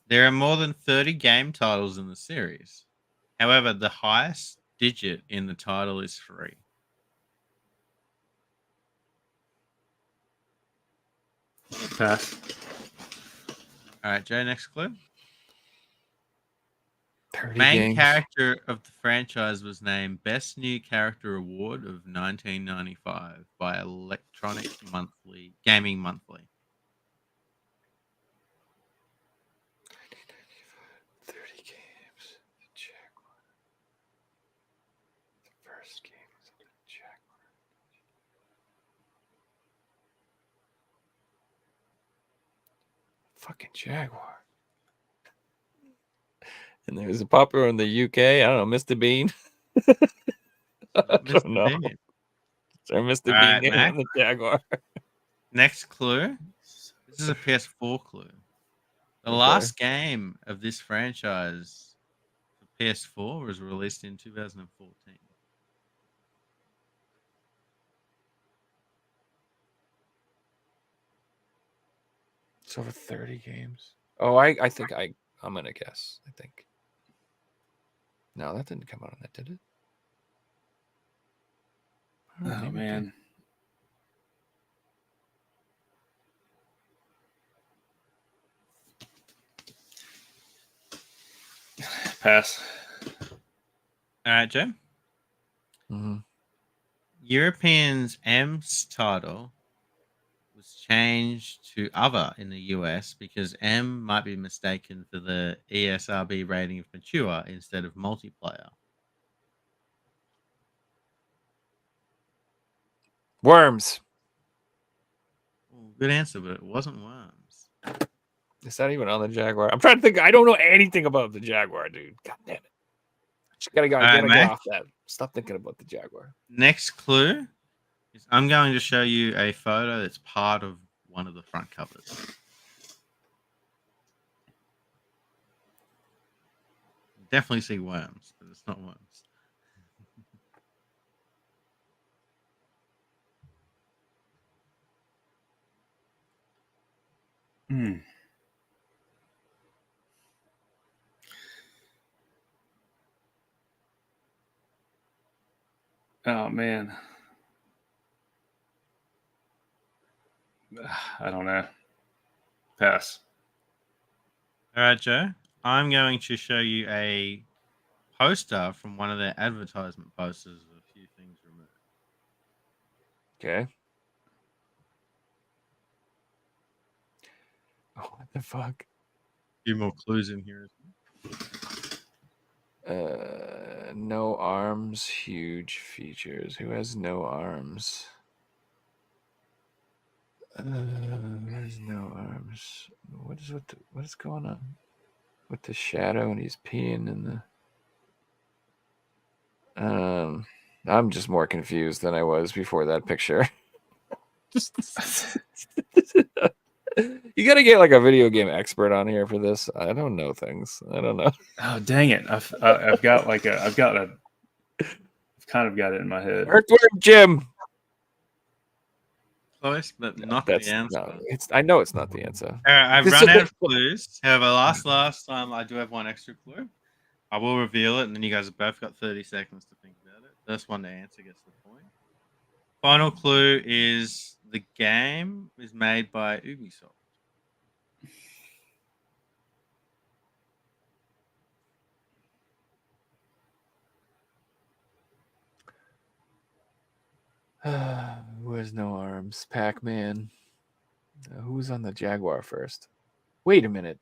There are more than 30 game titles in the series. However, the highest digit in the title is 3. Pass. All right, Joe, next clue. 30 Main games. character of the franchise was named Best New Character Award of 1995 by Electronic Monthly Gaming Monthly. 30 games. The Jaguar. The first game was on the Jaguar. Fucking Jaguar. And it was popular in the UK. I don't know, Mr. Bean. I don't know. Is there Mr. Bean right, game Mac. on the Jaguar? Next clue. This is a PS4 clue. The last game of this franchise for PS4 was released in 2014. It's over 30 games. Oh, I think I'm gonna guess. I think. No, that didn't come out on that, did it? Oh, maybe it man. Pass. All right, Joe. Mhm. Europeans M's title was changed to other in the US because M might be mistaken for the ESRB rating of mature instead of multiplayer. Worms. Ooh, good answer, but it wasn't Worms. Is that even on the Jaguar? I'm trying to think. I don't know anything about the Jaguar, dude. God damn it. Just gotta right, get Mac. off that. Stop thinking about the Jaguar. Next clue is I'm going to show you a photo that's part of one of the front covers. Definitely see Worms, but it's not Worms. Hmm. Oh man, I don't know. Pass. All right, Joe. I'm going to show you a poster from one of their advertisement posters of a few things removed. Okay. Oh, what the fuck? A few more clues in here. No arms, huge features. Who has no arms? Who has no arms? What is going on with the shadow? And he's peeing in the. I'm just more confused than I was before that picture. You got to get like a video game expert on here for this. I don't know things. I don't know. Oh dang it! I've kind of got it in my head. Earthworm Jim. Close, but not That's the answer. no. I know it's not the answer. All right, I've run out of clues. However, last time I do have one extra clue. I will reveal it, and then you guys have both got 30 seconds to think about it. First one to answer gets the point. Final clue is the game is made by Ubisoft. Who has no arms? Pac-Man. Who's on the Jaguar first? Wait a minute.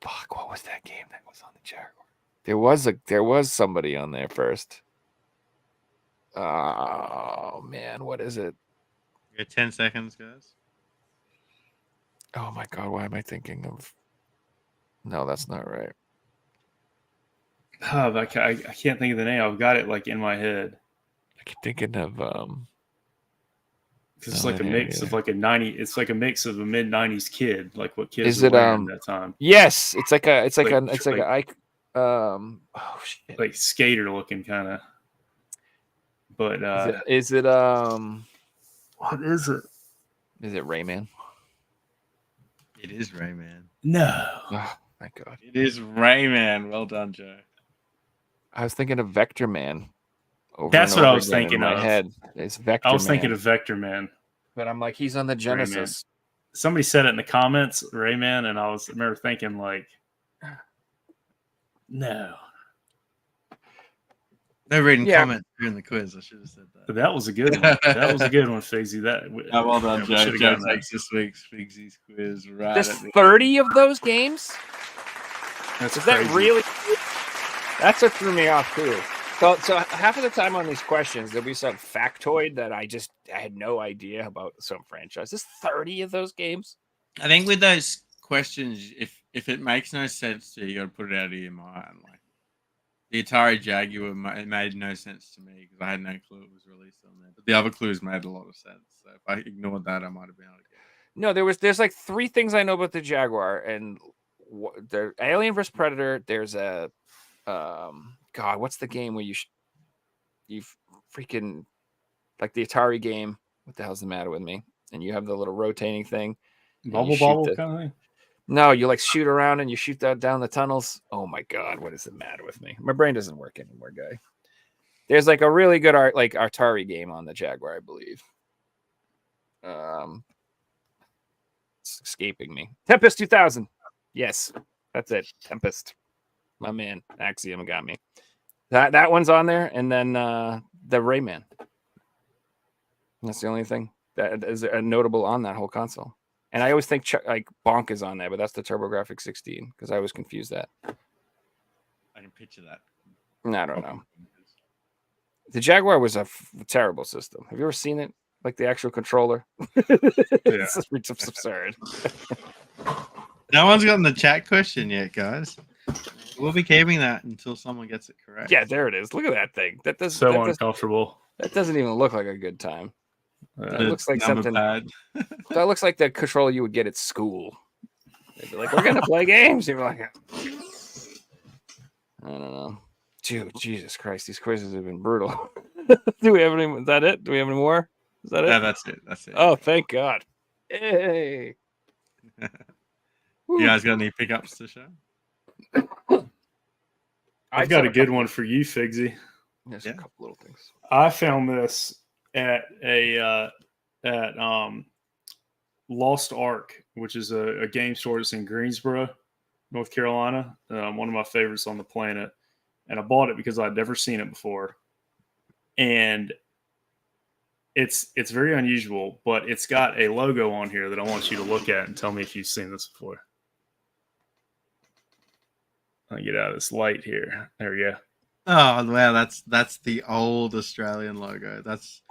Fuck, what was that game that was on the Jaguar? There was somebody on there first. Oh man, what is it? You got 10 seconds, guys. Oh my god, why am I thinking of? No, that's not right. Oh, I can't think of the name. I've got it like in my head. I keep thinking of Because it's like a mix of like a 90. It's like a mix of a mid 90s kid, like what kids Is were it, wearing at that time. Yes, it's like a oh shit. Like skater looking kind of. But Is it what is it? Is it Rayman? It is Rayman. No. Oh my god. It is Rayman. Well done, Joe. I was thinking of Vector Man. That's what I was thinking in my of. head. It's Vector I was Man. thinking of Vector Man. But I'm like, he's on the Genesis. Somebody said it in the comments, Rayman, and I remember thinking like, no. No reading comments during the quiz. I should have said that. But that was a good one. That was a good one, Figsy. Well done, we Joe. should've Joe gotten that. takes this week's Figsy's quiz right There's at the 30 of those games? That's Is crazy. that really? That's what threw me off too. So half of the time on these questions, there'll be some factoid that I had no idea about some franchise. There's 30 of those games. I think with those questions, if it makes no sense to you, you got to put it out of your mind. Like the Atari Jaguar, it made no sense to me because I had no clue it was released on there. But the other clues made a lot of sense. So if I ignored that, I might have been able to get it. No, there's like 3 things I know about the Jaguar, and there Alien vs Predator. There's a God, what's the game where you freaking like the Atari game? What the hell's the matter with me? And you have the little rotating thing. Bubble kind of thing? No, you like shoot around and you shoot that down the tunnels. Oh my god, what is the matter with me? My brain doesn't work anymore, guy. There's like a really good Atari game on the Jaguar, I believe. It's escaping me. Tempest 2000. Yes, that's it. Tempest. My man, Axiom got me. That one's on there, and then the Rayman. That's the only thing that is notable on that whole console. And I always think like Bonk is on there, but that's the TurboGrafx 16 because I always confuse that. I can picture that. I don't know. The Jaguar was a terrible system. Have you ever seen it? Like the actual controller? It's absurd. No one's gotten the chat question yet, guys. We'll be keeping that until someone gets it correct. Yeah, there it is. Look at that thing. That uncomfortable. That doesn't even look like a good time. That looks like Number something. pad. That looks like the controller you would get at school. They'd be like, "We're gonna play games." You're like, I don't know. Dude, Jesus Christ, these quizzes have been brutal. Do we have any? Is that it? Do we have any more? Is that it? Yeah, that's it. That's it. Oh, thank God. Hey. You guys got any pickups to show? I've got a good one for you, Figsy. There's a couple little things. I found this at Lost Ark, which is a game store that's in Greensboro, North Carolina. One of my favorites on the planet. And I bought it because I'd never seen it before. And it's very unusual, but it's got a logo on here that I want you to look at and tell me if you've seen this before. I'll get out of this light here. There we go. Oh wow, that's the old Australian logo. That's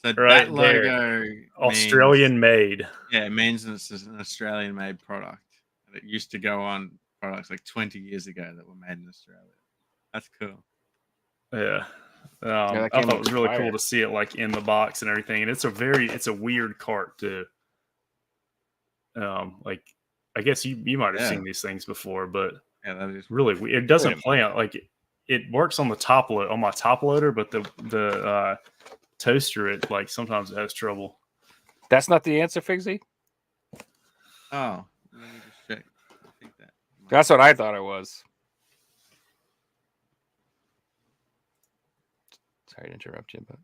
so Right that there. logo Australian made. Yeah, it means it's an Australian made product. And it used to go on products like 20 years ago that were made in Australia. That's cool. Yeah. that I game thought it was looks really fire. cool to see it like in the box and everything. And it's a weird cart too. Like I guess you might have Yeah. seen these things before, but Yeah, that is really weird. It doesn't Wait a play out like it works on the top on my top loader, but the toaster it like sometimes it has trouble. That's not the answer, Figsy? Oh, let me just check. I think that That's what I thought it was. Sorry to interrupt you, but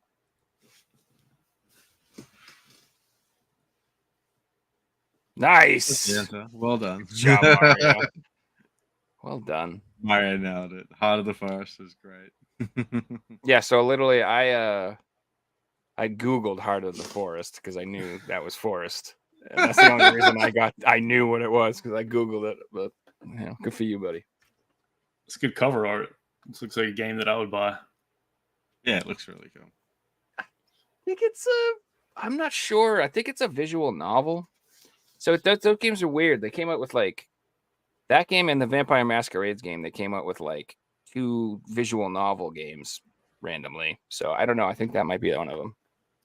nice. the answer. Well done. Good job, Mario. Well done. Mario nailed it. Heart of the Forest is great. Yeah, so literally I Googled Heart of the Forest because I knew that was forest. And that's the only reason I knew what it was because I Googled it. But good for you, buddy. It's good cover art. This looks like a game that I would buy. Yeah, it looks really cool. I think it's I'm not sure. I think it's a visual novel. So those games are weird. They came out with like that game and the Vampire Masquerades game. They came out with like 2 visual novel games randomly. So I don't know. I think that might be one of them.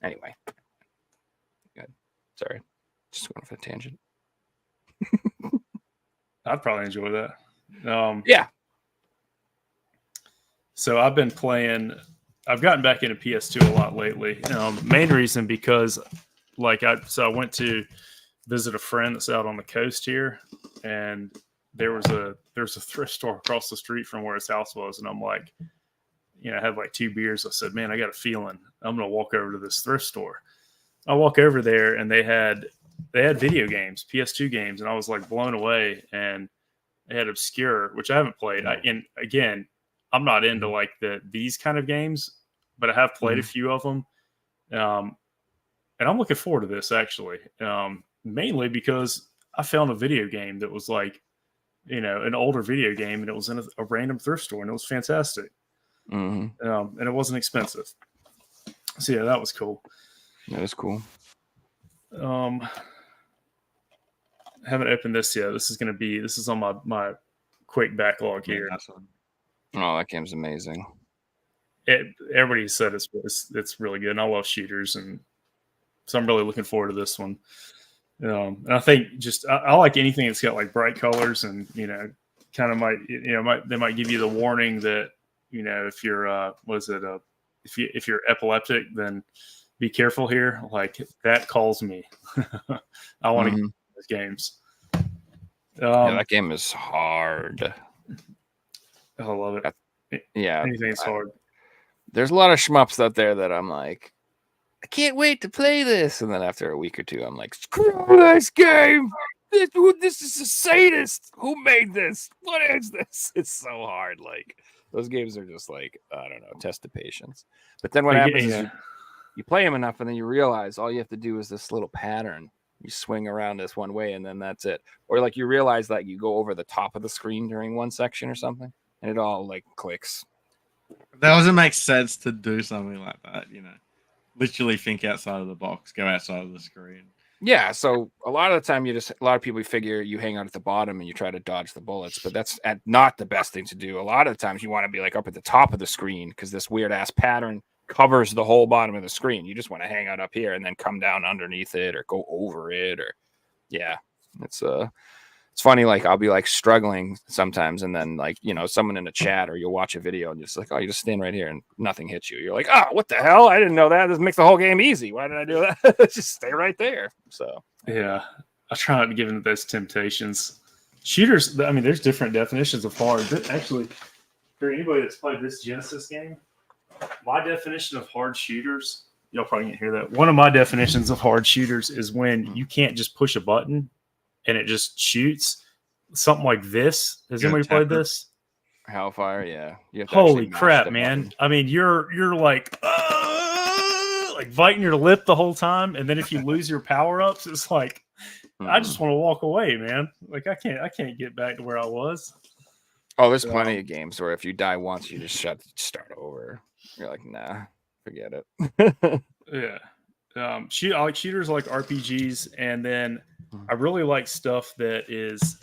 Anyway, good. Sorry, just going for a tangent. I'd probably enjoy that. Yeah. So I've been playing. I've gotten back into PS2 a lot lately. Main reason because, I went to visit a friend that's out on the coast here, and there's a thrift store across the street from where his house was, and I'm like, I had like 2 beers. I said, man, I got a feeling I'm gonna walk over to this thrift store. I walk over there, and they had video games, PS2 games, and I was like blown away. And they had Obscure, which I haven't played. And again, I'm not into like these kind of games, but I have played a few of them. And I'm looking forward to this actually, mainly because I found a video game that was like, an older video game, and it was in a random thrift store, and it was fantastic. Mm-hmm. And it wasn't expensive. So yeah, that was cool. That is cool. Haven't opened this yet. This is on my quick backlog here. Oh, that game's amazing. Everybody said it's really good, and I love shooters, and so I'm really looking forward to this one. And I think I like anything that's got like bright colors, and kind of they might give you the warning that if you're if you're epileptic, then be careful here. Like that calls me. I want to get those games. That game is hard. I love it. Yeah, Anything's hard. There's a lot of shmups out there that I'm like, I can't wait to play this, and then after a week or two, I'm like, screw this game. This is a sadist. Who made this? What is this? It's so hard. Like those games are just like, I don't know, test of patience. But then what happens is you play them enough, and then you realize all you have to do is this little pattern. You swing around this one way, and then that's it. Or like you realize that you go over the top of the screen during one section or something, and it all like clicks. That doesn't make sense to do something like that, Literally think outside of the box, go outside of the screen. Yeah, so a lot of the time a lot of people figure you hang out at the bottom and you try to dodge the bullets, but that's not the best thing to do. A lot of the times you want to be like up at the top of the screen because this weird ass pattern covers the whole bottom of the screen. You just want to hang out up here and then come down underneath it or go over it it's funny. Like I'll be like struggling sometimes, and then like someone in a chat or you'll watch a video and just like, oh, you just stand right here and nothing hits you. You're like, oh, what the hell? I didn't know that. This makes the whole game easy. Why did I do that? Just stay right there. So yeah, I try not to give into those temptations. Shooters. I mean, there's different definitions of hard. Actually, for anybody that's played this Genesis game, my definition of hard shooters, y'all probably can't hear that. One of my definitions of hard shooters is when you can't just push a button and it just shoots. Something like this. Has Yeah, anybody played tap it. this? Hellfire, yeah. You have to Holy actually mash crap, the man! button. I mean, you're like biting your lip the whole time, and then if you lose your power ups, it's like I just want to walk away, man. Like I can't get back to where I was. Oh, there's plenty of games where if you die once, you just start over. You're like, nah, forget it. Yeah. I like shooters, like RPGs, and then I really like stuff that is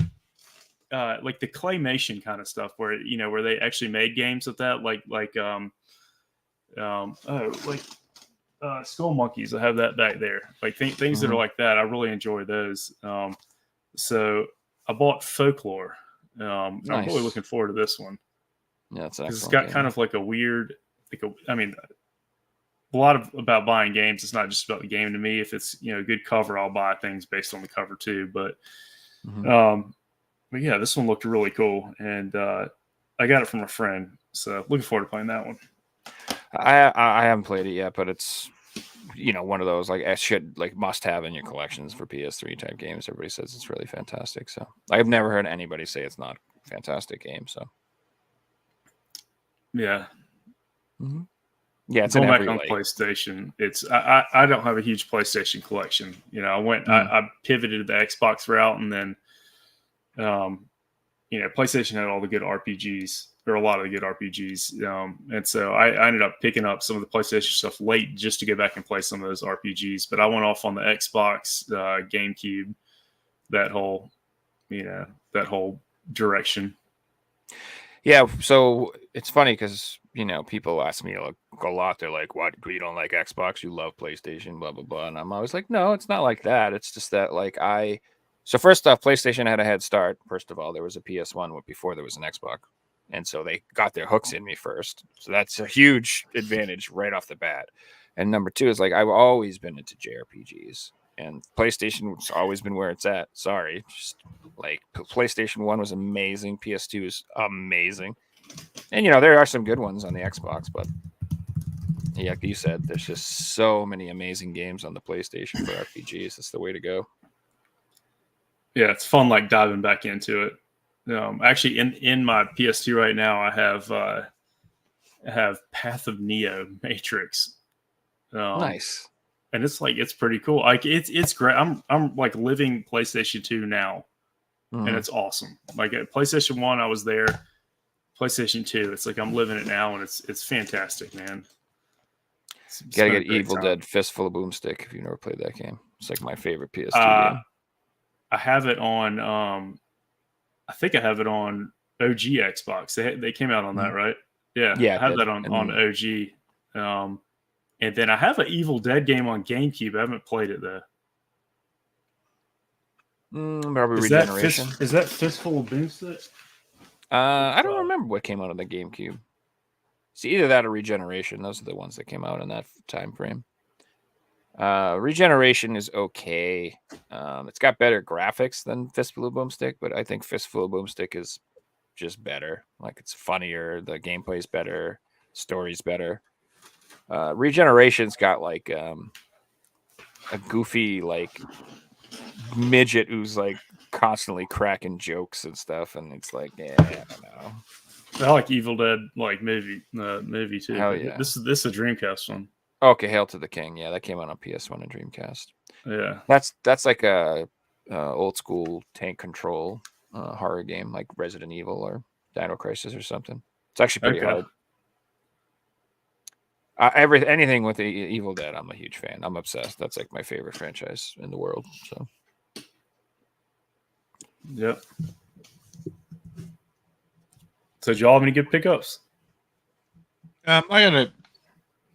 like the claymation kind of stuff, where where they actually made games of that, like Skull Monkeys. I have that back there. Like things that are like that. I really enjoy those. So I bought Folklore. I'm really looking forward to this one. Yeah, it's because it's got kind of like a weird, a lot about buying games. It's not just about the game to me. If it's good cover, I'll buy things based on the cover too. But yeah, this one looked really cool, and I got it from a friend. So looking forward to playing that one. I haven't played it yet, but it's one of those like must have in your collections for PS3 type games. Everybody says it's really fantastic. So I've never heard anybody say it's not a fantastic game. So yeah. Yeah, it's going back every on PlayStation. It's I don't have a huge PlayStation collection. I pivoted to the Xbox route, and then PlayStation had all the good RPGs, or a lot of the good RPGs, and so I ended up picking up some of the PlayStation stuff late just to get back and play some of those RPGs. But I went off on the Xbox, GameCube, that whole direction. Yeah, so it's funny because people ask me a lot. They're like, "What? You don't like Xbox? You love PlayStation? Blah blah blah." And I'm always like, "No, it's not like that. It's just that So first off, PlayStation had a head start. First of all, there was a PS1 before there was an Xbox, and so they got their hooks in me first. So that's a huge advantage right off the bat. And number two is I've always been into JRPGs. And PlayStation's always been where it's at. Sorry. Just PlayStation 1 was amazing. PS2 is amazing. And, there are some good ones on the Xbox, but yeah, like you said, there's just so many amazing games on the PlayStation for RPGs. It's the way to go. Yeah, it's fun, diving back into it. Actually, in my PS2 right now, I have Path of Neo Matrix. Nice. And it's pretty cool. It's great. I'm living PlayStation 2 now, and it's awesome. At PlayStation 1, I was there. PlayStation 2, it's I'm living it now, and it's fantastic, man. Gotta get Evil Dead Fistful of Boomstick if you've never played that game. It's my favorite PS2 game. I have it on. I think I have it on OG Xbox. They came out on that, right? Yeah. I have that on OG. And then I have an Evil Dead game on GameCube. I haven't played it though. Probably Regeneration. Is that Fistful of Boomstick? I don't remember what came out on the GameCube. See, either that or Regeneration. Those are the ones that came out in that time frame. Regeneration is okay. It's got better graphics than Fistful of Boomstick, but I think Fistful of Boomstick is just better. It's funnier. The gameplay's better. Story's better. Regeneration's got a goofy midget who's constantly cracking jokes and stuff, and it's yeah, I don't know. I like Evil Dead movie too. Hell yeah. This is a Dreamcast one. Okay, Hail to the King. Yeah, that came out on PS1 and Dreamcast. Yeah, that's like a old school tank control horror game, like Resident Evil or Dino Crisis or something. It's actually pretty hard. Anything with the Evil Dead, I'm a huge fan. I'm obsessed. That's my favorite franchise in the world. So, yep. So, do y'all have any good pickups? I got a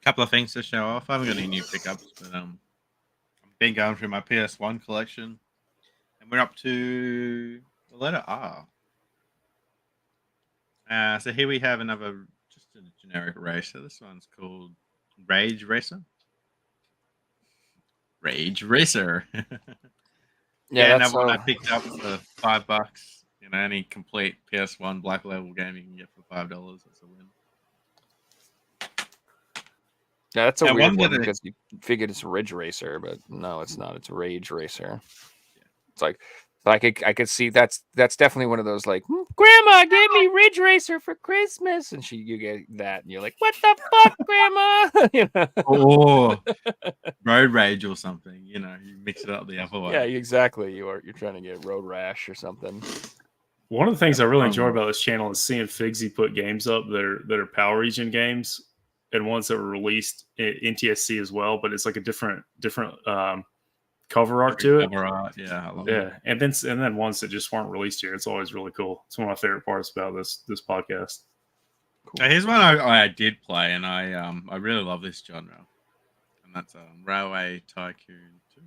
couple of things to show off. I haven't got any new pickups, but I've been going through my PS1 collection, and we're up to the letter R. So here we have another. A generic racer. This one's called Rage Racer. Rage Racer. Yeah, another one I picked up for $5. Any complete PS1 Black Label game you can get for $5. That's a win. Yeah, that's a I weird wonder one that- because you figured it's Ridge Racer, but no, it's not. It's Rage Racer. It's like I could see that's definitely one of those like, Grandma gave me Ridge Racer for Christmas, and you get that, and you're like, what the fuck, Grandma? You know? Or Road Rage or something. You mix it up the other way. Yeah, exactly. You're trying to get Road Rash or something. One of the things I really enjoy about this channel is seeing Figsy put games up that are Power Region games, and ones that were released in NTSC as well. But it's like a different cover art to it. Cover art, yeah, I love Yeah, and then ones that just weren't released here. It's always really cool. It's one of my favorite parts about this podcast. Cool. Here's one I did play, and I really love this genre, and that's Railway Tycoon 2.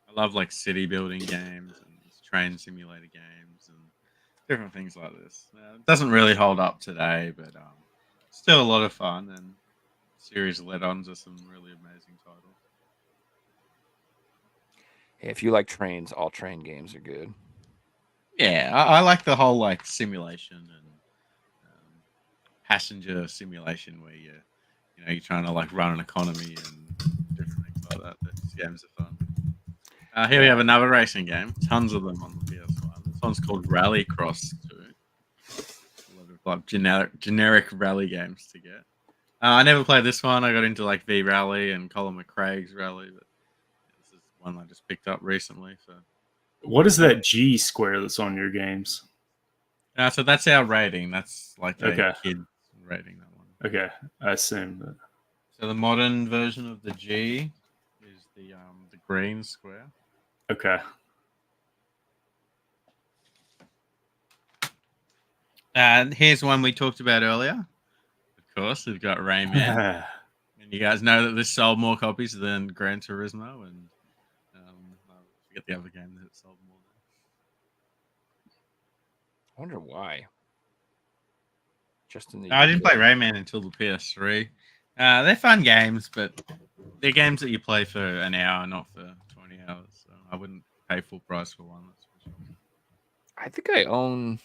I love like city building games and train simulator games and different things like this. It doesn't really hold up today, but still a lot of fun, and series led on to some really amazing titles. If you like trains, all train games are good. Yeah, I like the whole like simulation and passenger simulation where you're trying to like run an economy and different things like that. These games are fun. Here we have another racing game. Tons of them on the PS1. This one's called Rally Cross 2. A lot of like generic rally games to get. I never played this one. I got into like V Rally and Colin McRae's Rally, but this is one I just picked up recently. So, What is that G square that's on your games? so that's our rating. That's like a Okay. kid rating, that one. Okay, I assume that. So the modern version of the G is the green square. Okay. And here's one we talked about earlier. Of course, we've got Rayman. And you guys know that this sold more copies than Gran Turismo, and I forget the other game that it sold more than. I wonder why. Just in the I didn't play Rayman until the PS3. They're fun games, but they're games that you play for an hour, not for 20 hours. So I wouldn't pay full price for one. That's for sure. I think I own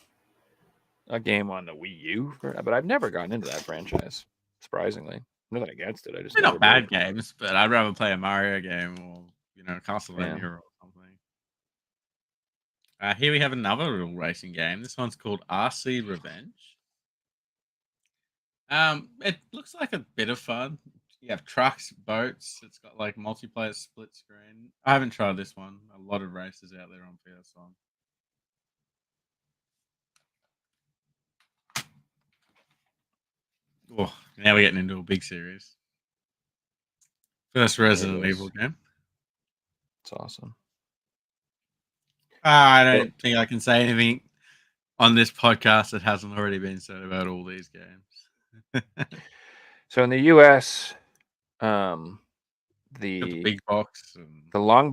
a game on the Wii U, but I've never gotten into that franchise. Surprisingly, nothing against it. I just They're never not bad played. games, but I'd rather play a Mario game or Castlevania or something. Here we have another little racing game. This one's called RC Revenge. It looks like a bit of fun. You have trucks, boats. It's got like multiplayer split screen. I haven't tried this one. A lot of races out there on PS1. Oh, now we're getting into a big series. First Resident Evil game. It's awesome. I don't think I can say anything on this podcast that hasn't already been said about all these games. So in the US, Got the big box.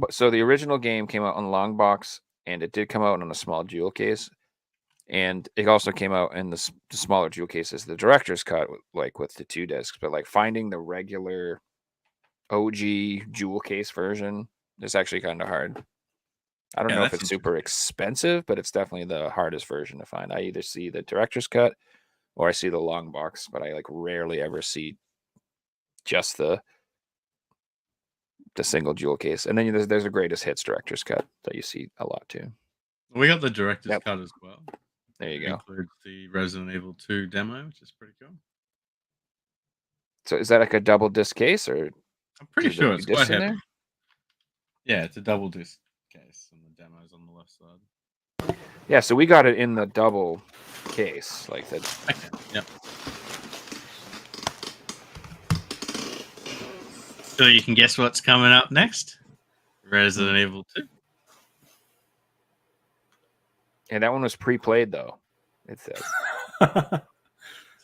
so the original game came out on long box, and it did come out on a small jewel case, and it also came out in the smaller jewel cases. The director's cut, like with the 2 discs, but like finding the regular OG jewel case version is actually kind of hard. I don't know if it's super expensive, but it's definitely the hardest version to find. I either see the director's cut or I see the long box, but I like rarely ever see just the single jewel case. And then there's a greatest hits director's cut that you see a lot too. We got the director's cut as well. There you It go. includes the Resident Evil 2 demo, which is pretty cool. So is that like a double disc case, or I'm pretty sure it's quite heavy. there? Yeah, it's a double disc case, and the demo's on the left side. Yeah, so we got it in the double case, like that. Okay. Yep. So you can guess what's coming up next? Resident Evil 2. And that one was pre-played though. It says.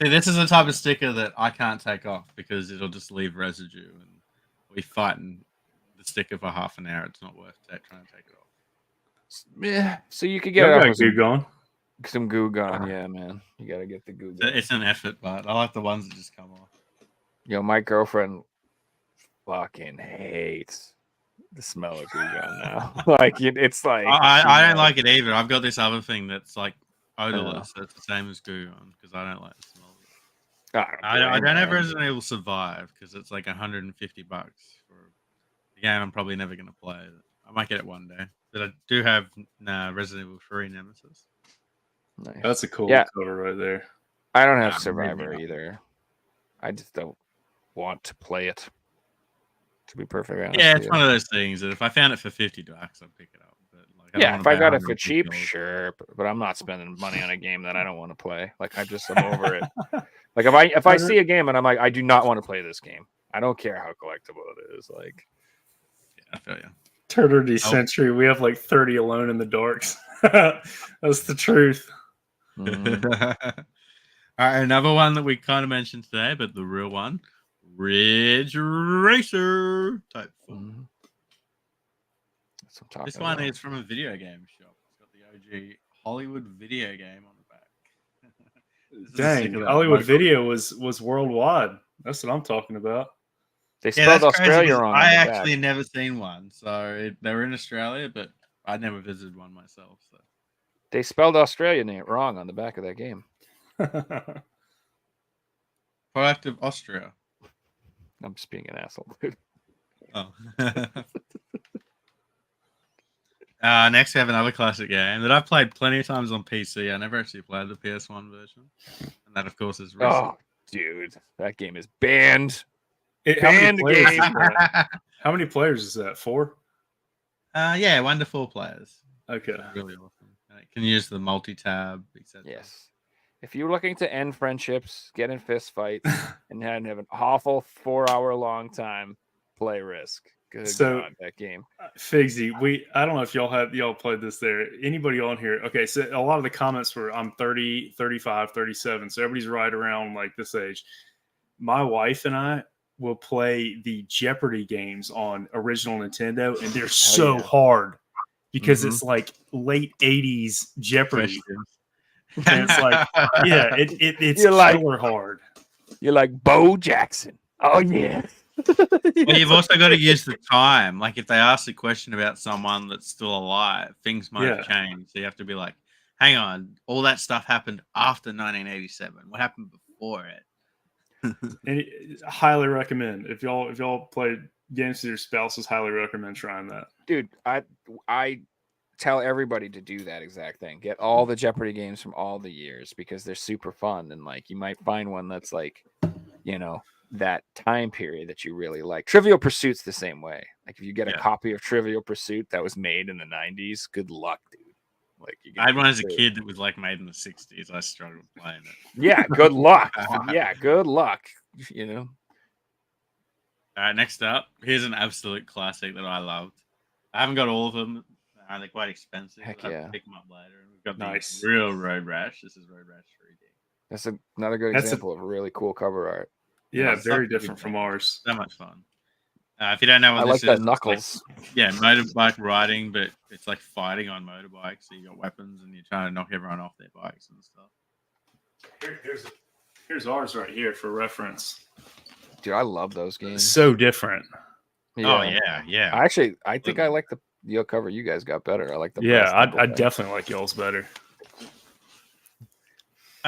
See, this is the type of sticker that I can't take off because it'll just leave residue, and we fighting the sticker for half an hour. It's not worth trying to take it off. Yeah, so you could get it off with goo gone. some goo gone. Yeah, man, you gotta get the goo gone. It's an effort, but I like the ones that just come off. Yo, my girlfriend fucking hates the smell of Goo Gone now. Like it's like I don't like it either. I've got this other thing that's like odorless. That's the same as Goo Gone because I don't like the smell of it. I don't have Resident Evil Survive because it's like $150 for a game I'm probably never going to play. I might get it one day. But I do have Resident Evil 3 Nemesis. Nice. That's a cool cover right there. I don't have Survivor either. I just don't want to play it. To be perfectly honest. Yeah, it's one of those things that if I found it for $50, I'd pick it up. But like, if I got it for cheap, sure. But I'm not spending money on a game that I don't want to play. Like I'm over it. Like if I see a game and I'm like, I do not want to play this game. I don't care how collectible it is. Like, yeah, I feel you. Eternity Century, we have like 30 Alone in the Darks. That's the truth. Mm-hmm. All right, another one that we kind of mentioned today, but the real one, Ridge Racer Type 4. Mm-hmm. This one is from a video game shop. It's got the OG Hollywood video game on the back. Dang, Hollywood Video was worldwide. That's what I'm talking about. They spelled Australia wrong. I actually never seen one, so they were in Australia, but I never visited one myself. So they spelled Australia wrong on the back of that game. Product of Austria. I'm just being an asshole, dude. Oh. Next, we have another classic game that I've played plenty of times on PC. I never actually played the PS1 version, and that, of course, is recent. Oh, dude, that game is banned. How many players is that? 4? Yeah, 1 to 4 players. Okay, really awesome. And it can use the multi-tab, etc. Yes. If you're looking to end friendships, get in fist fights, and have an awful 4-hour-long time, play Risk. Good God, that game. Figsy, I don't know if y'all played this there. Anybody on here? Okay, so a lot of the comments were I'm 30, 35, 37. So everybody's right around like this age. My wife and I will play the Jeopardy games on original Nintendo, and they're so hard because it's like late 80s Jeopardy. And it's like, yeah, it's killer hard. You're like Bo Jackson. Oh, yeah. Well, you've also got to use the time. Like if they ask a question about someone that's still alive, things might have changed. So you have to be like, hang on, all that stuff happened after 1987. What happened before it? And I highly recommend if y'all play games with your spouses, highly recommend trying that. Dude, I tell everybody to do that exact thing. Get all the Jeopardy games from all the years because they're super fun, and like you might find one that's like, that time period that you really like. Trivial Pursuit's the same way. Like if you get a copy of Trivial Pursuit that was made in the 90s, good luck, dude. Like I had one as a kid that was like made in the 60s. I struggled playing it. Yeah, good luck. Yeah, good luck. All right, next up, here's an absolute classic that I loved. I haven't got all of them. They're quite expensive. Heck I'll yeah. pick them up later. We've got the real Road Rash. This is Road Rash 3D. That's another good example of really cool cover art. Yeah, very different from ours. So much fun. If you don't know what this is, I like that Knuckles. Like, motorbike riding, but it's like fighting on motorbikes. So you got weapons and you're trying to knock everyone off their bikes and stuff. Here's ours right here for reference. Dude, I love those games. So different. Yeah. Oh yeah. I think I like the cover you guys got better. I like the I definitely like y'all's better.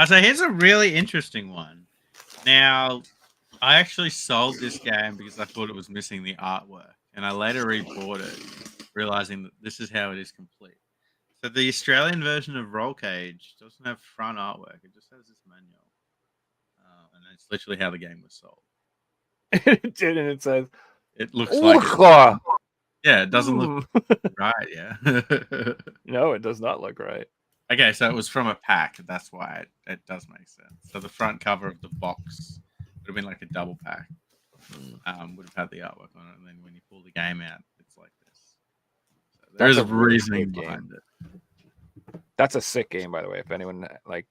So here's a really interesting one. Now, I actually sold this game because I thought it was missing the artwork, and I later rebought it, realizing that this is how it is complete. So the Australian version of Roll Cage doesn't have front artwork; it just has this manual, and it's literally how the game was sold. And it says, "It looks like." It doesn't look right. Yeah. No, it does not look right. Okay, so it was from a pack. That's why it does make sense. So the front cover of the box would have been like a double pack. Would have had the artwork on it, and then when you pull the game out, it's like this. So there's a reasoning behind it. That's a sick game, by the way. If anyone like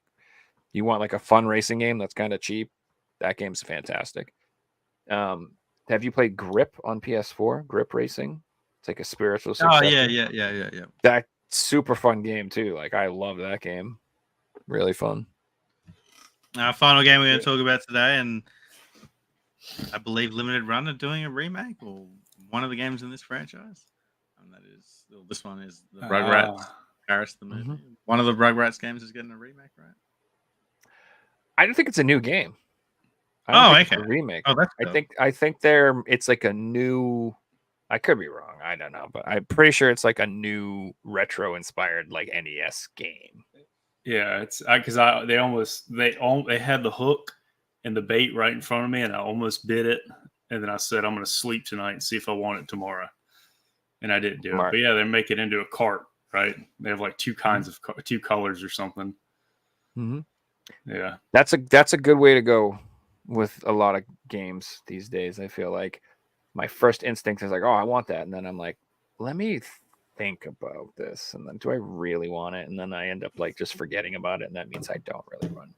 you want like a fun racing game that's kind of cheap, that game's fantastic. Have you played Grip on PS4? Grip Racing. It's like a spiritual successor. Oh yeah. That super fun game too. Like I love that game. Really fun. Our final game we're going to talk about today, and I believe Limited Run are doing a remake or one of the games in this franchise. And that is this one is the Rugrats Paris the movie. Mhm. One of the Rugrats games is getting a remake, right? I don't think it's a new game. I Oh, don't think it's okay. a remake. Oh, that's dope. I think it's like a new. I could be wrong. I don't know, but I'm pretty sure it's like a new retro inspired like NES game. Yeah, it's because they had the hook and the bait right in front of me, and I almost bit it, and then I said I'm going to sleep tonight and see if I want it tomorrow, and I didn't do it. But yeah, they make it into a cart, right? They have like two kinds of two colors or something. Mm-hmm. Yeah, that's a good way to go with a lot of games these days. I feel like my first instinct is like, oh, I want that, and then I'm like, let me think about this, and then do I really want it? And then I end up like just forgetting about it, and that means I don't really run.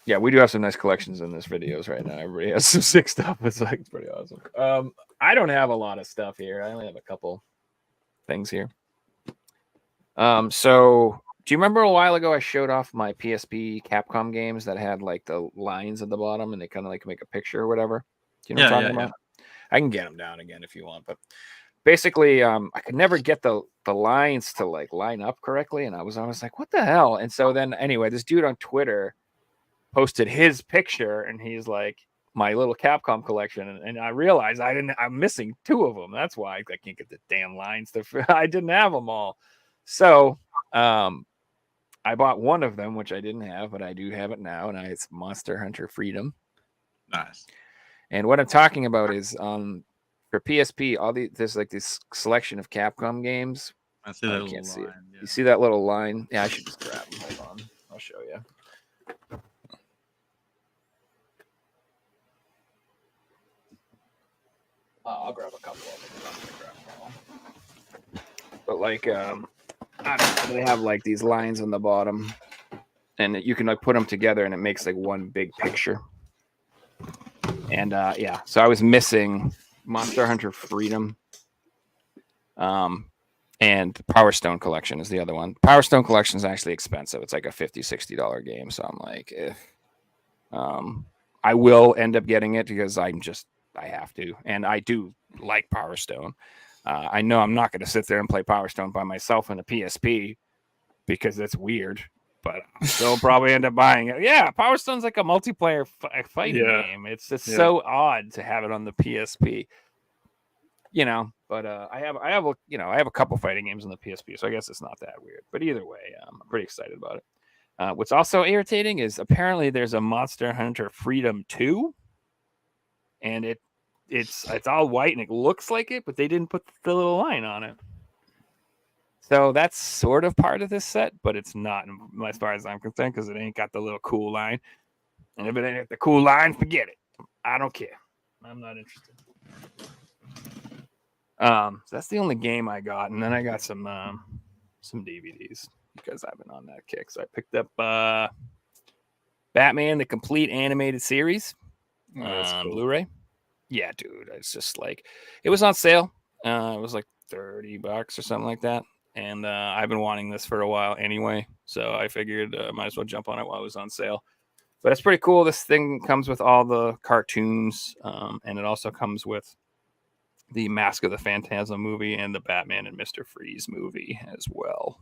Yeah, we do have some nice collections in this videos right now. Everybody has some sick stuff. It's pretty awesome. I don't have a lot of stuff here. I only have a couple things here. So do you remember a while ago I showed off my PSP Capcom games that had like the lines at the bottom and they kind of like make a picture or whatever? Do you know what I'm talking about? I can get them down again if you want, but basically, I could never get the lines to like line up correctly, and I was like, what the hell? And so then anyway, this dude on Twitter posted his picture, and he's like, my little Capcom collection, and I realized I'm missing two of them. That's why I can't get the damn lines I didn't have them all. So I bought one of them, which I didn't have, but I do have it now, and it's Monster Hunter Freedom. Nice. And what I'm talking about is for PSP, there's like this selection of Capcom games. I see that I little can't see it. line. Yeah. You see that little line? Yeah, I should just grab them. Hold on. I'll show you. I'll grab a couple of them. But like, I don't know, they have like these lines on the bottom, and you can like put them together, and it makes like one big picture. And yeah, so I was missing Monster Hunter Freedom, and Power Stone Collection is the other one. Power Stone Collection is actually expensive. It's like a $50-$60 game. So I'm like, I will end up getting it because I have to, and I do like Power Stone. I know I'm not going to sit there and play Power Stone by myself in a PSP because that's weird. But I'll still probably end up buying it. Yeah, Power Stone's like a multiplayer fighting game. It's so odd to have it on the PSP, But I have a couple fighting games on the PSP, so I guess it's not that weird. But either way, I'm pretty excited about it. What's also irritating is apparently there's a Monster Hunter Freedom 2, and it's all white and it looks like it, but they didn't put the little line on it. So that's sort of part of this set, but it's not as far as I'm concerned because it ain't got the little cool line. And if it ain't the cool line, forget it. I don't care. I'm not interested. So that's the only game I got, and then I got some DVDs because I've been on that kick. So I picked up Batman: The Complete Animated Series on Blu-ray. Yeah, dude, it's just like it was on sale. It was like $30 or something like that. And I've been wanting this for a while anyway, so I figured I might as well jump on it while it was on sale. But it's pretty cool. This thing comes with all the cartoons, and it also comes with the Mask of the Phantasm movie and the Batman and Mr. Freeze movie as well.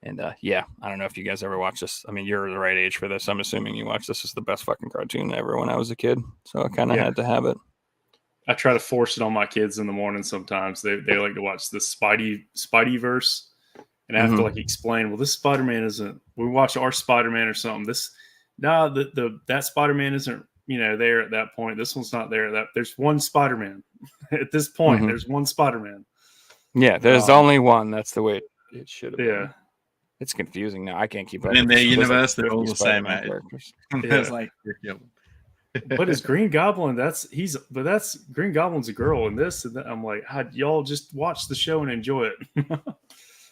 And yeah, I don't know if you guys ever watched this. I mean, you're the right age for this. I'm assuming you watched this. It's the best fucking cartoon ever when I was a kid, so I kind of had to have it. I try to force it on my kids in the morning sometimes. They like to watch the Spideyverse, and I have to like explain, well, this Spider-Man isn't, we watch our Spider-Man or something. That Spider-Man isn't, there at that point. This one's not there at that. There's one Spider-Man at this point. There's one Spider-Man. Yeah, there's only one. That's the way it should have been. Yeah. It's confusing now. I can't keep up. In their universe, like they're all the same age. It's like, but is Green Goblin? That's Green Goblin's a girl in this, and I'm like, y'all just watch the show and enjoy it.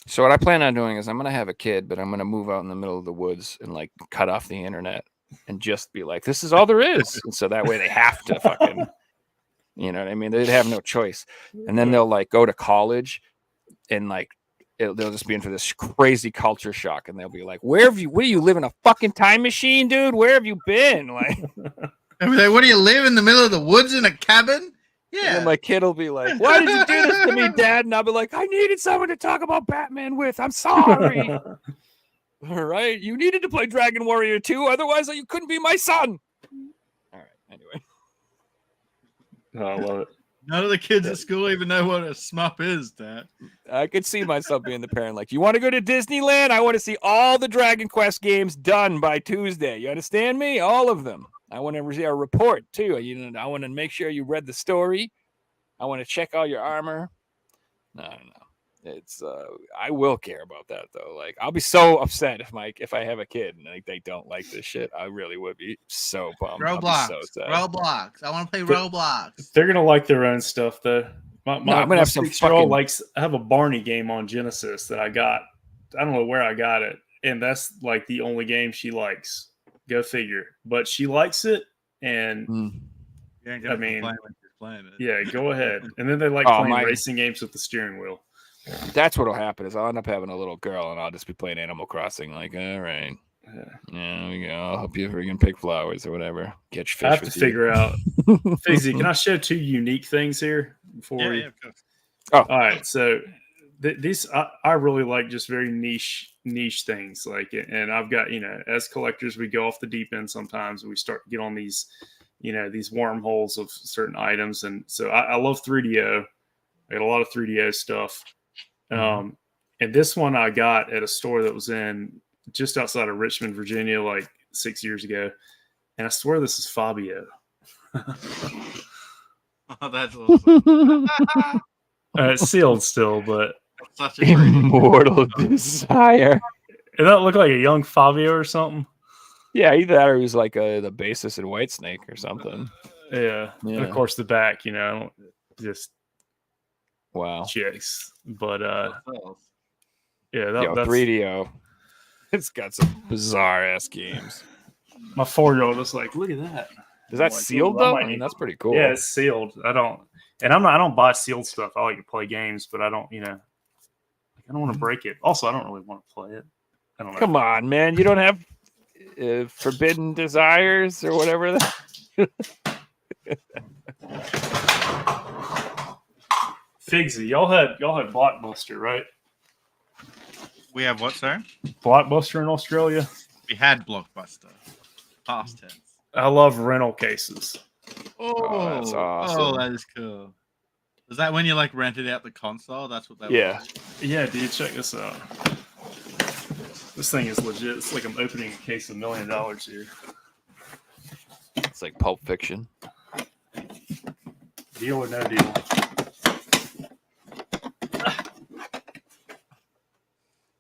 So what I plan on doing is I'm gonna have a kid, but I'm gonna move out in the middle of the woods and like cut off the internet and just be like, this is all there is. And so that way they have to fucking, you know what I mean? They'd have no choice. And then they'll like go to college and like they'll just be in for this crazy culture shock, and they'll be like, where do you live in a fucking time machine, dude? Where have you been? Like. I'll be like, what do you live in the middle of the woods in a cabin? And Yeah. then my kid will be like, "Why did you do this to me, Dad?" And I'll be like, "I needed someone to talk about Batman with. I'm sorry." All right, you needed to play Dragon Warrior 2, otherwise you couldn't be my son. All right, anyway. Oh, I love it. None of the kids at school even know what a SMUP is, Dad. I could see myself being the parent. Like, you want to go to Disneyland? I want to see all the Dragon Quest games done by Tuesday. You understand me? All of them. I want to see a report too. I want to make sure you read the story. I want to check all your armor. No. It's I will care about that though. Like, I'll be so upset if I have a kid and they don't like this shit. I really would be so bummed. Roblox. So sad. Roblox. I want to play Roblox. They're gonna like their own stuff though. I'm gonna have some 6-year-old fucking... likes. I have a Barney game on Genesis that I got. I don't know where I got it, and that's like the only game she likes. Go figure. But she likes it, and I mean, playing it. yeah, go ahead. And then they like playing racing games with the steering wheel. That's what'll happen is I'll end up having a little girl and I'll just be playing Animal Crossing. Like, all right, yeah, we go. I'll help you freaking pick flowers or whatever. Catch fish. I have to figure out. Fizzy, can I show 2 unique things here before Yeah, of course. Oh, all right. So these I really like just very niche things. Like, and I've got, as collectors, we go off the deep end sometimes. We start to get on these, these wormholes of certain items, and so I love 3DO. I got a lot of 3DO stuff. And this one I got at a store that was in just outside of Richmond, Virginia, like 6 years ago. And I swear this is Fabio. Oh, that's awesome. It's sealed still, but Such a Immortal Desire. Does that look like a young Fabio or something? Yeah, either that or he's like the bassist in Whitesnake or something. Yeah. And of course the back, just wow. chicks. But yeah, that's 3DO. It's got some bizarre ass games. My 4-year-old was like, look at that. Is that sealed though? I mean, that's pretty cool. Yeah, it's sealed. I don't buy sealed stuff. I like to play games, but I don't, I don't want to break it. Also, I don't really want to play it. I don't know. Come on, man. You don't have Forbidden Desires or whatever that. Figsy, y'all had Blockbuster, right? We have what, sir? Blockbuster in Australia. We had Blockbuster. Past tense. I love rental cases. Oh, that's awesome. Oh, that is cool. Is that when you like rented out the console? That's what that was. Yeah, dude, check this out. This thing is legit. It's like I'm opening a case of $1 million here. It's like Pulp Fiction. Deal or no deal?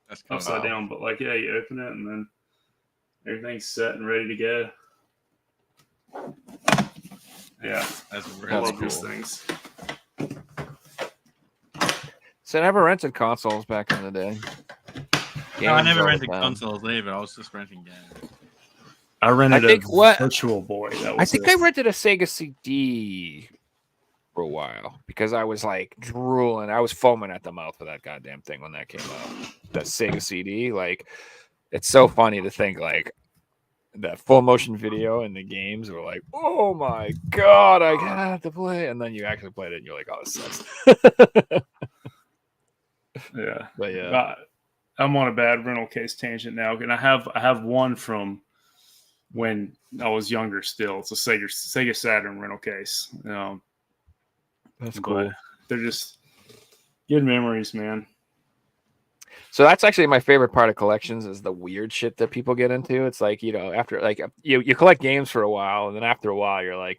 That's cool. Upside down, but like, yeah, you open it and then everything's set and ready to go. Yeah, I love these things. So I never rented consoles back in the day. No, I never rented consoles either. I was just renting games. I rented a Virtual Boy. I think I rented a Sega CD for a while because I was like drooling. I was foaming at the mouth for that goddamn thing when that came out. That Sega CD, like, it's so funny to think like that full motion video and the games were like, oh my god, I have to play, and then you actually played it and you're like, oh, this sucks. Yeah, but yeah, I'm on a bad rental case tangent now, and I have one from when I was younger. Still, it's a Sega Saturn rental case. That's cool. They're just good memories, man. So that's actually my favorite part of collections is the weird shit that people get into. It's like, after like you collect games for a while, and then after a while you're like,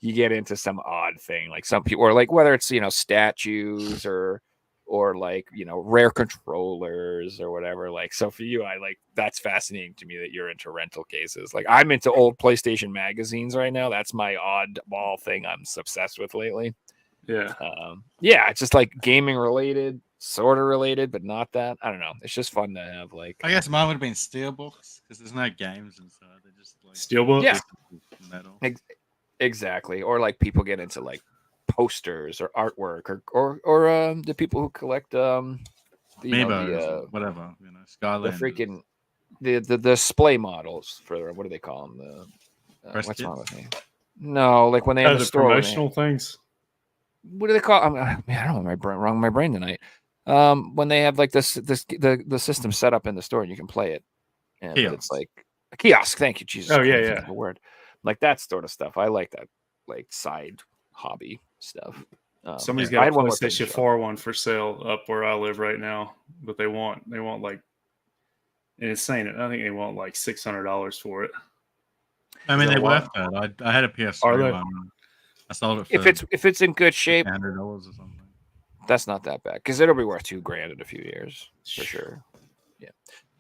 you get into some odd thing. Like some people, or like whether it's statues or like rare controllers or whatever. Like, so for you, that's fascinating to me that you're into rental cases. Like, I'm into old PlayStation magazines right now. That's my oddball thing I'm obsessed with lately. Yeah. It's just like gaming related, sort of related, but not that. I don't know. It's just fun to have like. I guess mine would have been steelbooks because there's no games inside. They're just like steelbooks. Yeah. Metal. Exactly. Or like people get into like posters or artwork or the people who collect whatever, Skylanders. The freaking the display models for what do they call them? What's wrong with me? No, like when they have The the store. promotional things. What do they call? Man, I don't know my brain tonight. When they have like the system set up in the store and you can play it, but it's Kiosk. like a kiosk. Thank you, Jesus. Oh, yeah, Christ, yeah. that's the word. Like that sort of stuff. I like that, like side hobby stuff. Somebody's I got a had one more thing to PlayStation show. 4 one for sale up where I live right now, but they want like, and it's saying it. I think they want like $600 for it. I Is mean, that they're a lot? worth it. I had a PS3 Are they? one. I sold it for If it's in good shape, $100 or something. that's not that bad because it'll be worth $2,000 in a few years for sure. Yeah,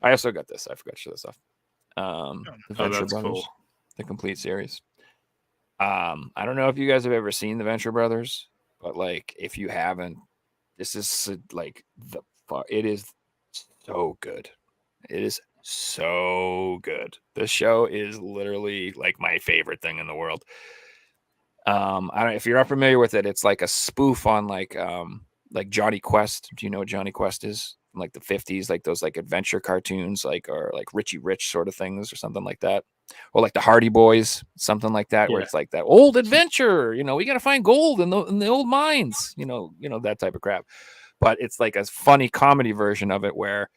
I also got this. I forgot to show this off. The Venture that's Brothers, cool. the complete series. I don't know if you guys have ever seen the Venture Brothers, but like if you haven't, this is like it is so good. It is so good. This show is literally like my favorite thing in the world. I don't if you're not familiar with it, it's like a spoof on like Johnny Quest. Do you know what Johnny Quest is? From like the 50s, like those like adventure cartoons, like or like Richie Rich sort of things or something like that. Or like the Hardy Boys, something like that, where Yeah. it's like that old adventure, we gotta find gold in the old mines, that type of crap. But it's like a funny comedy version of it where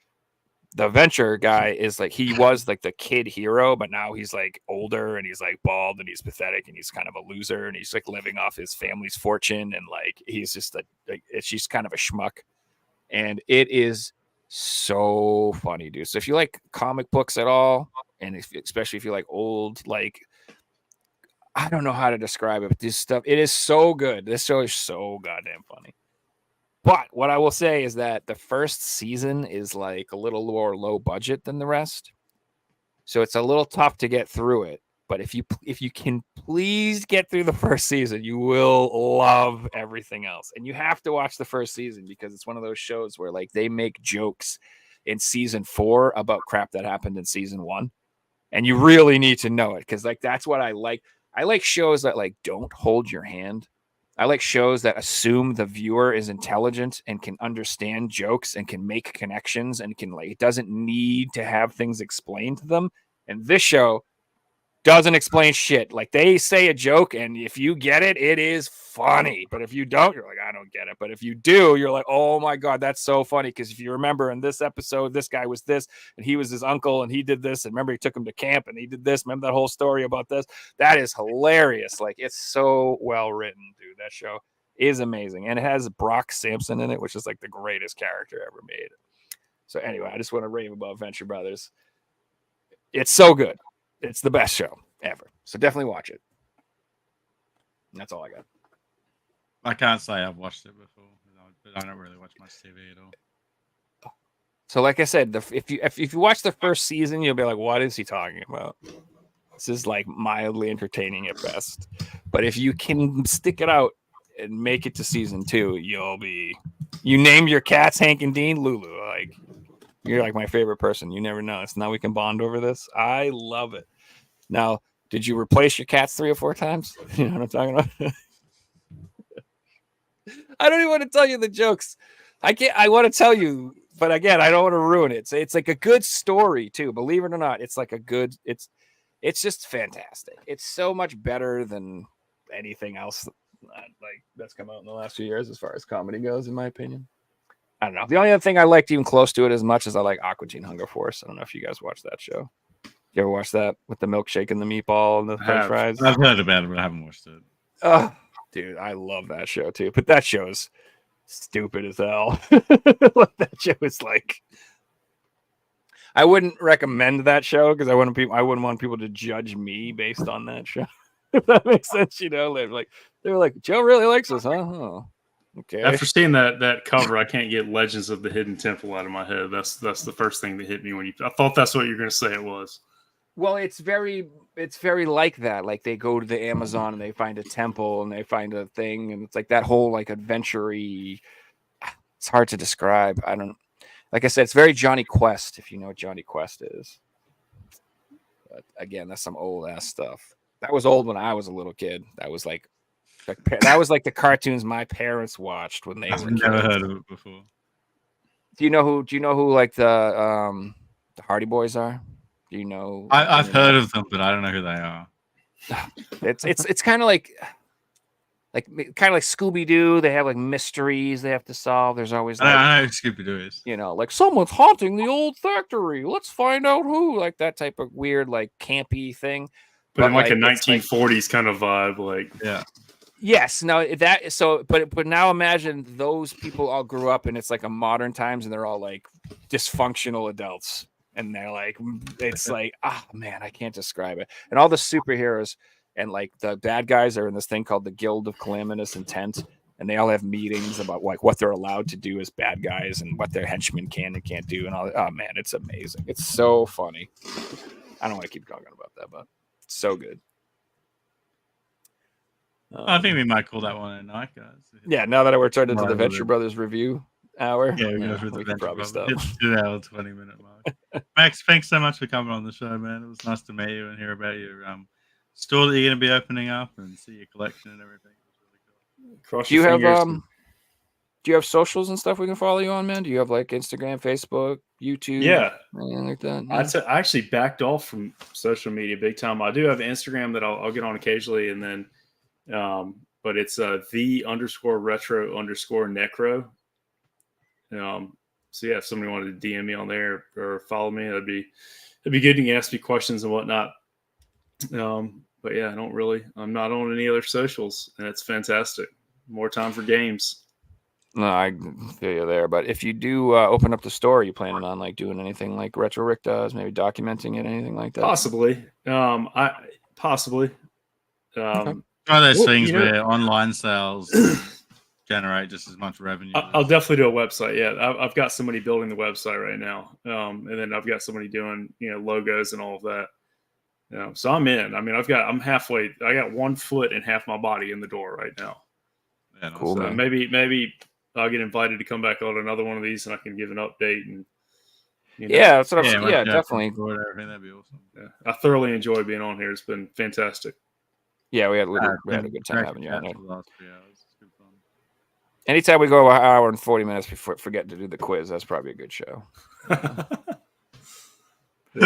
the Venture guy is like he was like the kid hero, but now he's like older and he's like bald and he's pathetic and he's kind of a loser and he's like living off his family's fortune and like he's just it's just kind of a schmuck, and it is so funny, dude. So if you like comic books at all, and especially if you like old, like I don't know how to describe it, but this stuff, it is so good. This show is so goddamn funny. But what I will say is that the first season is like a little more low budget than the rest. So it's a little tough to get through it. But if you can please get through the first season, you will love everything else. And you have to watch the first season because it's one of those shows where like they make jokes in season 4 about crap that happened in season 1. And you really need to know it because like that's what I like. I like shows that like don't hold your hand. I like shows that assume the viewer is intelligent and can understand jokes and can make connections and can like it doesn't need to have things explained to them. And this show doesn't explain shit. Like they say a joke, and if you get it, it is funny. But if you don't, you're like, I don't get it. But if you do, you're like, oh my God, that's so funny. Because if you remember in this episode, this guy was this, and he was his uncle, and he did this. And remember, he took him to camp, and he did this. Remember that whole story about this? That is hilarious. Like it's so well written, dude. That show is amazing, and it has Brock Sampson in it, which is like the greatest character ever made. So anyway, I just want to rave about Venture Brothers. It's so good. It's the best show ever. So definitely watch it. And that's all I got. I can't say I've watched it before, but I don't really watch much TV at all. So like I said, if you watch the first season, you'll be like, what is he talking about? This is like mildly entertaining at best. But if you can stick it out and make it to season 2, you name your cats Hank and Dean, Lulu. Like you're like my favorite person. You never know. So now we can bond over this. I love it. Now, did you replace your cats 3 or 4 times? You know what I'm talking about? I don't even want to tell you the jokes. I want to tell you, but again, I don't want to ruin it. So it's like a good story too. Believe it or not, it's like it's just fantastic. It's so much better than anything else like that's come out in the last few years as far as comedy goes, in my opinion. I don't know. The only other thing I liked even close to it as much as I like Aqua Teen Hunger Force. I don't know if you guys watched that show. You ever watch that with the milkshake and the meatball and the french fries? I've heard about it, but I haven't watched it. Oh, dude, I love that show too. But that show's stupid as hell. That show is like, I wouldn't recommend that show because I wouldn't want people to judge me based on that show. If that makes sense, they're like, Joe really likes this, huh? Oh, okay. After seeing that cover, I can't get Legends of the Hidden Temple out of my head. That's the first thing that hit me when I thought that's what you're going to say it was. Well, it's very like that. Like they go to the Amazon and they find a temple and they find a thing, and it's like that whole like adventure-y. It's hard to describe. Like I said, it's very Johnny Quest, if you know what Johnny Quest is. But again, that's some old ass stuff. That was old when I was a little kid. That was like the cartoons my parents watched when they were kids. Never heard of it before. Do you know who like the Hardy Boys are? Do you know? I've heard of them, but I don't know who they are. It's kind of like Scooby Doo. They have like mysteries they have to solve. There's always like, I know who Scooby Doo is. you know, like someone's haunting the old factory. Let's find out who. Like that type of weird, like campy thing. But in like a it's 1940s kind of vibe, like Yeah. yes, no, that so, but now imagine those people all grew up and it's like a modern times and they're all like dysfunctional adults and they're like, it's like, man, I can't describe it. And all the superheroes and like the bad guys are in this thing called the Guild of Calamitous Intent, and they all have meetings about like what they're allowed to do as bad guys and what their henchmen can and can't do and all. Oh man, it's amazing. It's so funny. I don't want to keep talking about that, but it's so good. I think we might call that one a night, guys. Yeah, now that we're turned into Right, the well, Venture then. Brothers review hour, Yeah, we go through the we can Venture probably Brothers. stop. It's 2 hour 20-minute mark. Max, thanks so much for coming on the show, man. It was nice to meet you and hear about your store that you're going to be opening up and see your collection and everything. It was really cool. cross Do you your have fingers. do you have socials and stuff we can follow you on, man? Do you have like Instagram, Facebook, YouTube? Yeah, anything like that? I actually backed off from social media big time. I do have Instagram that I'll get on occasionally, and then, but it's _retro_necro. So yeah, if somebody wanted to DM me on there or follow me, it'd be good. You can ask me questions and whatnot. But yeah, I'm not on any other socials, and it's fantastic. More time for games. No, I feel you there. But if you do open up the store, are you planning on like doing anything like Retro Rick does, maybe documenting it, anything like that? Possibly. Possibly. One of those Well, things you know- where online sales generate just as much revenue. I'll definitely do a website. Yeah, I've got somebody building the website right now, and then I've got somebody doing logos and all of that. So I'm in. I mean, I'm halfway. I got 1 foot and half my body in the door right now. Yeah, Cool, So man. maybe I'll get invited to come back on another one of these, and I can give an update. And Yeah, that's what Yeah, I'm. Yeah, much definitely. record everything. That'd be awesome. yeah, I thoroughly enjoy being on here. It's been fantastic. Yeah, we had a Been good time great having you chat on there. for the last 3 hours. It's good fun. Anytime we go an hour and 40 minutes before forget to do the quiz, that's probably a good show.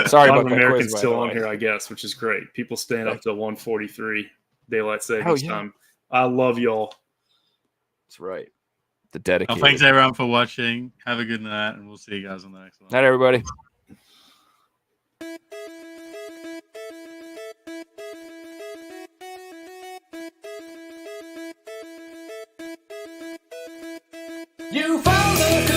Sorry a lot about of that Americans quiz, by still the on way. here, I guess, which is great. People staying up to 1:43 daylight Oh, savings yeah. time. I love y'all. That's right. The Well, dedicated. thanks everyone for watching. Have a good night, and we'll see you guys on the next one. Night, everybody. You found the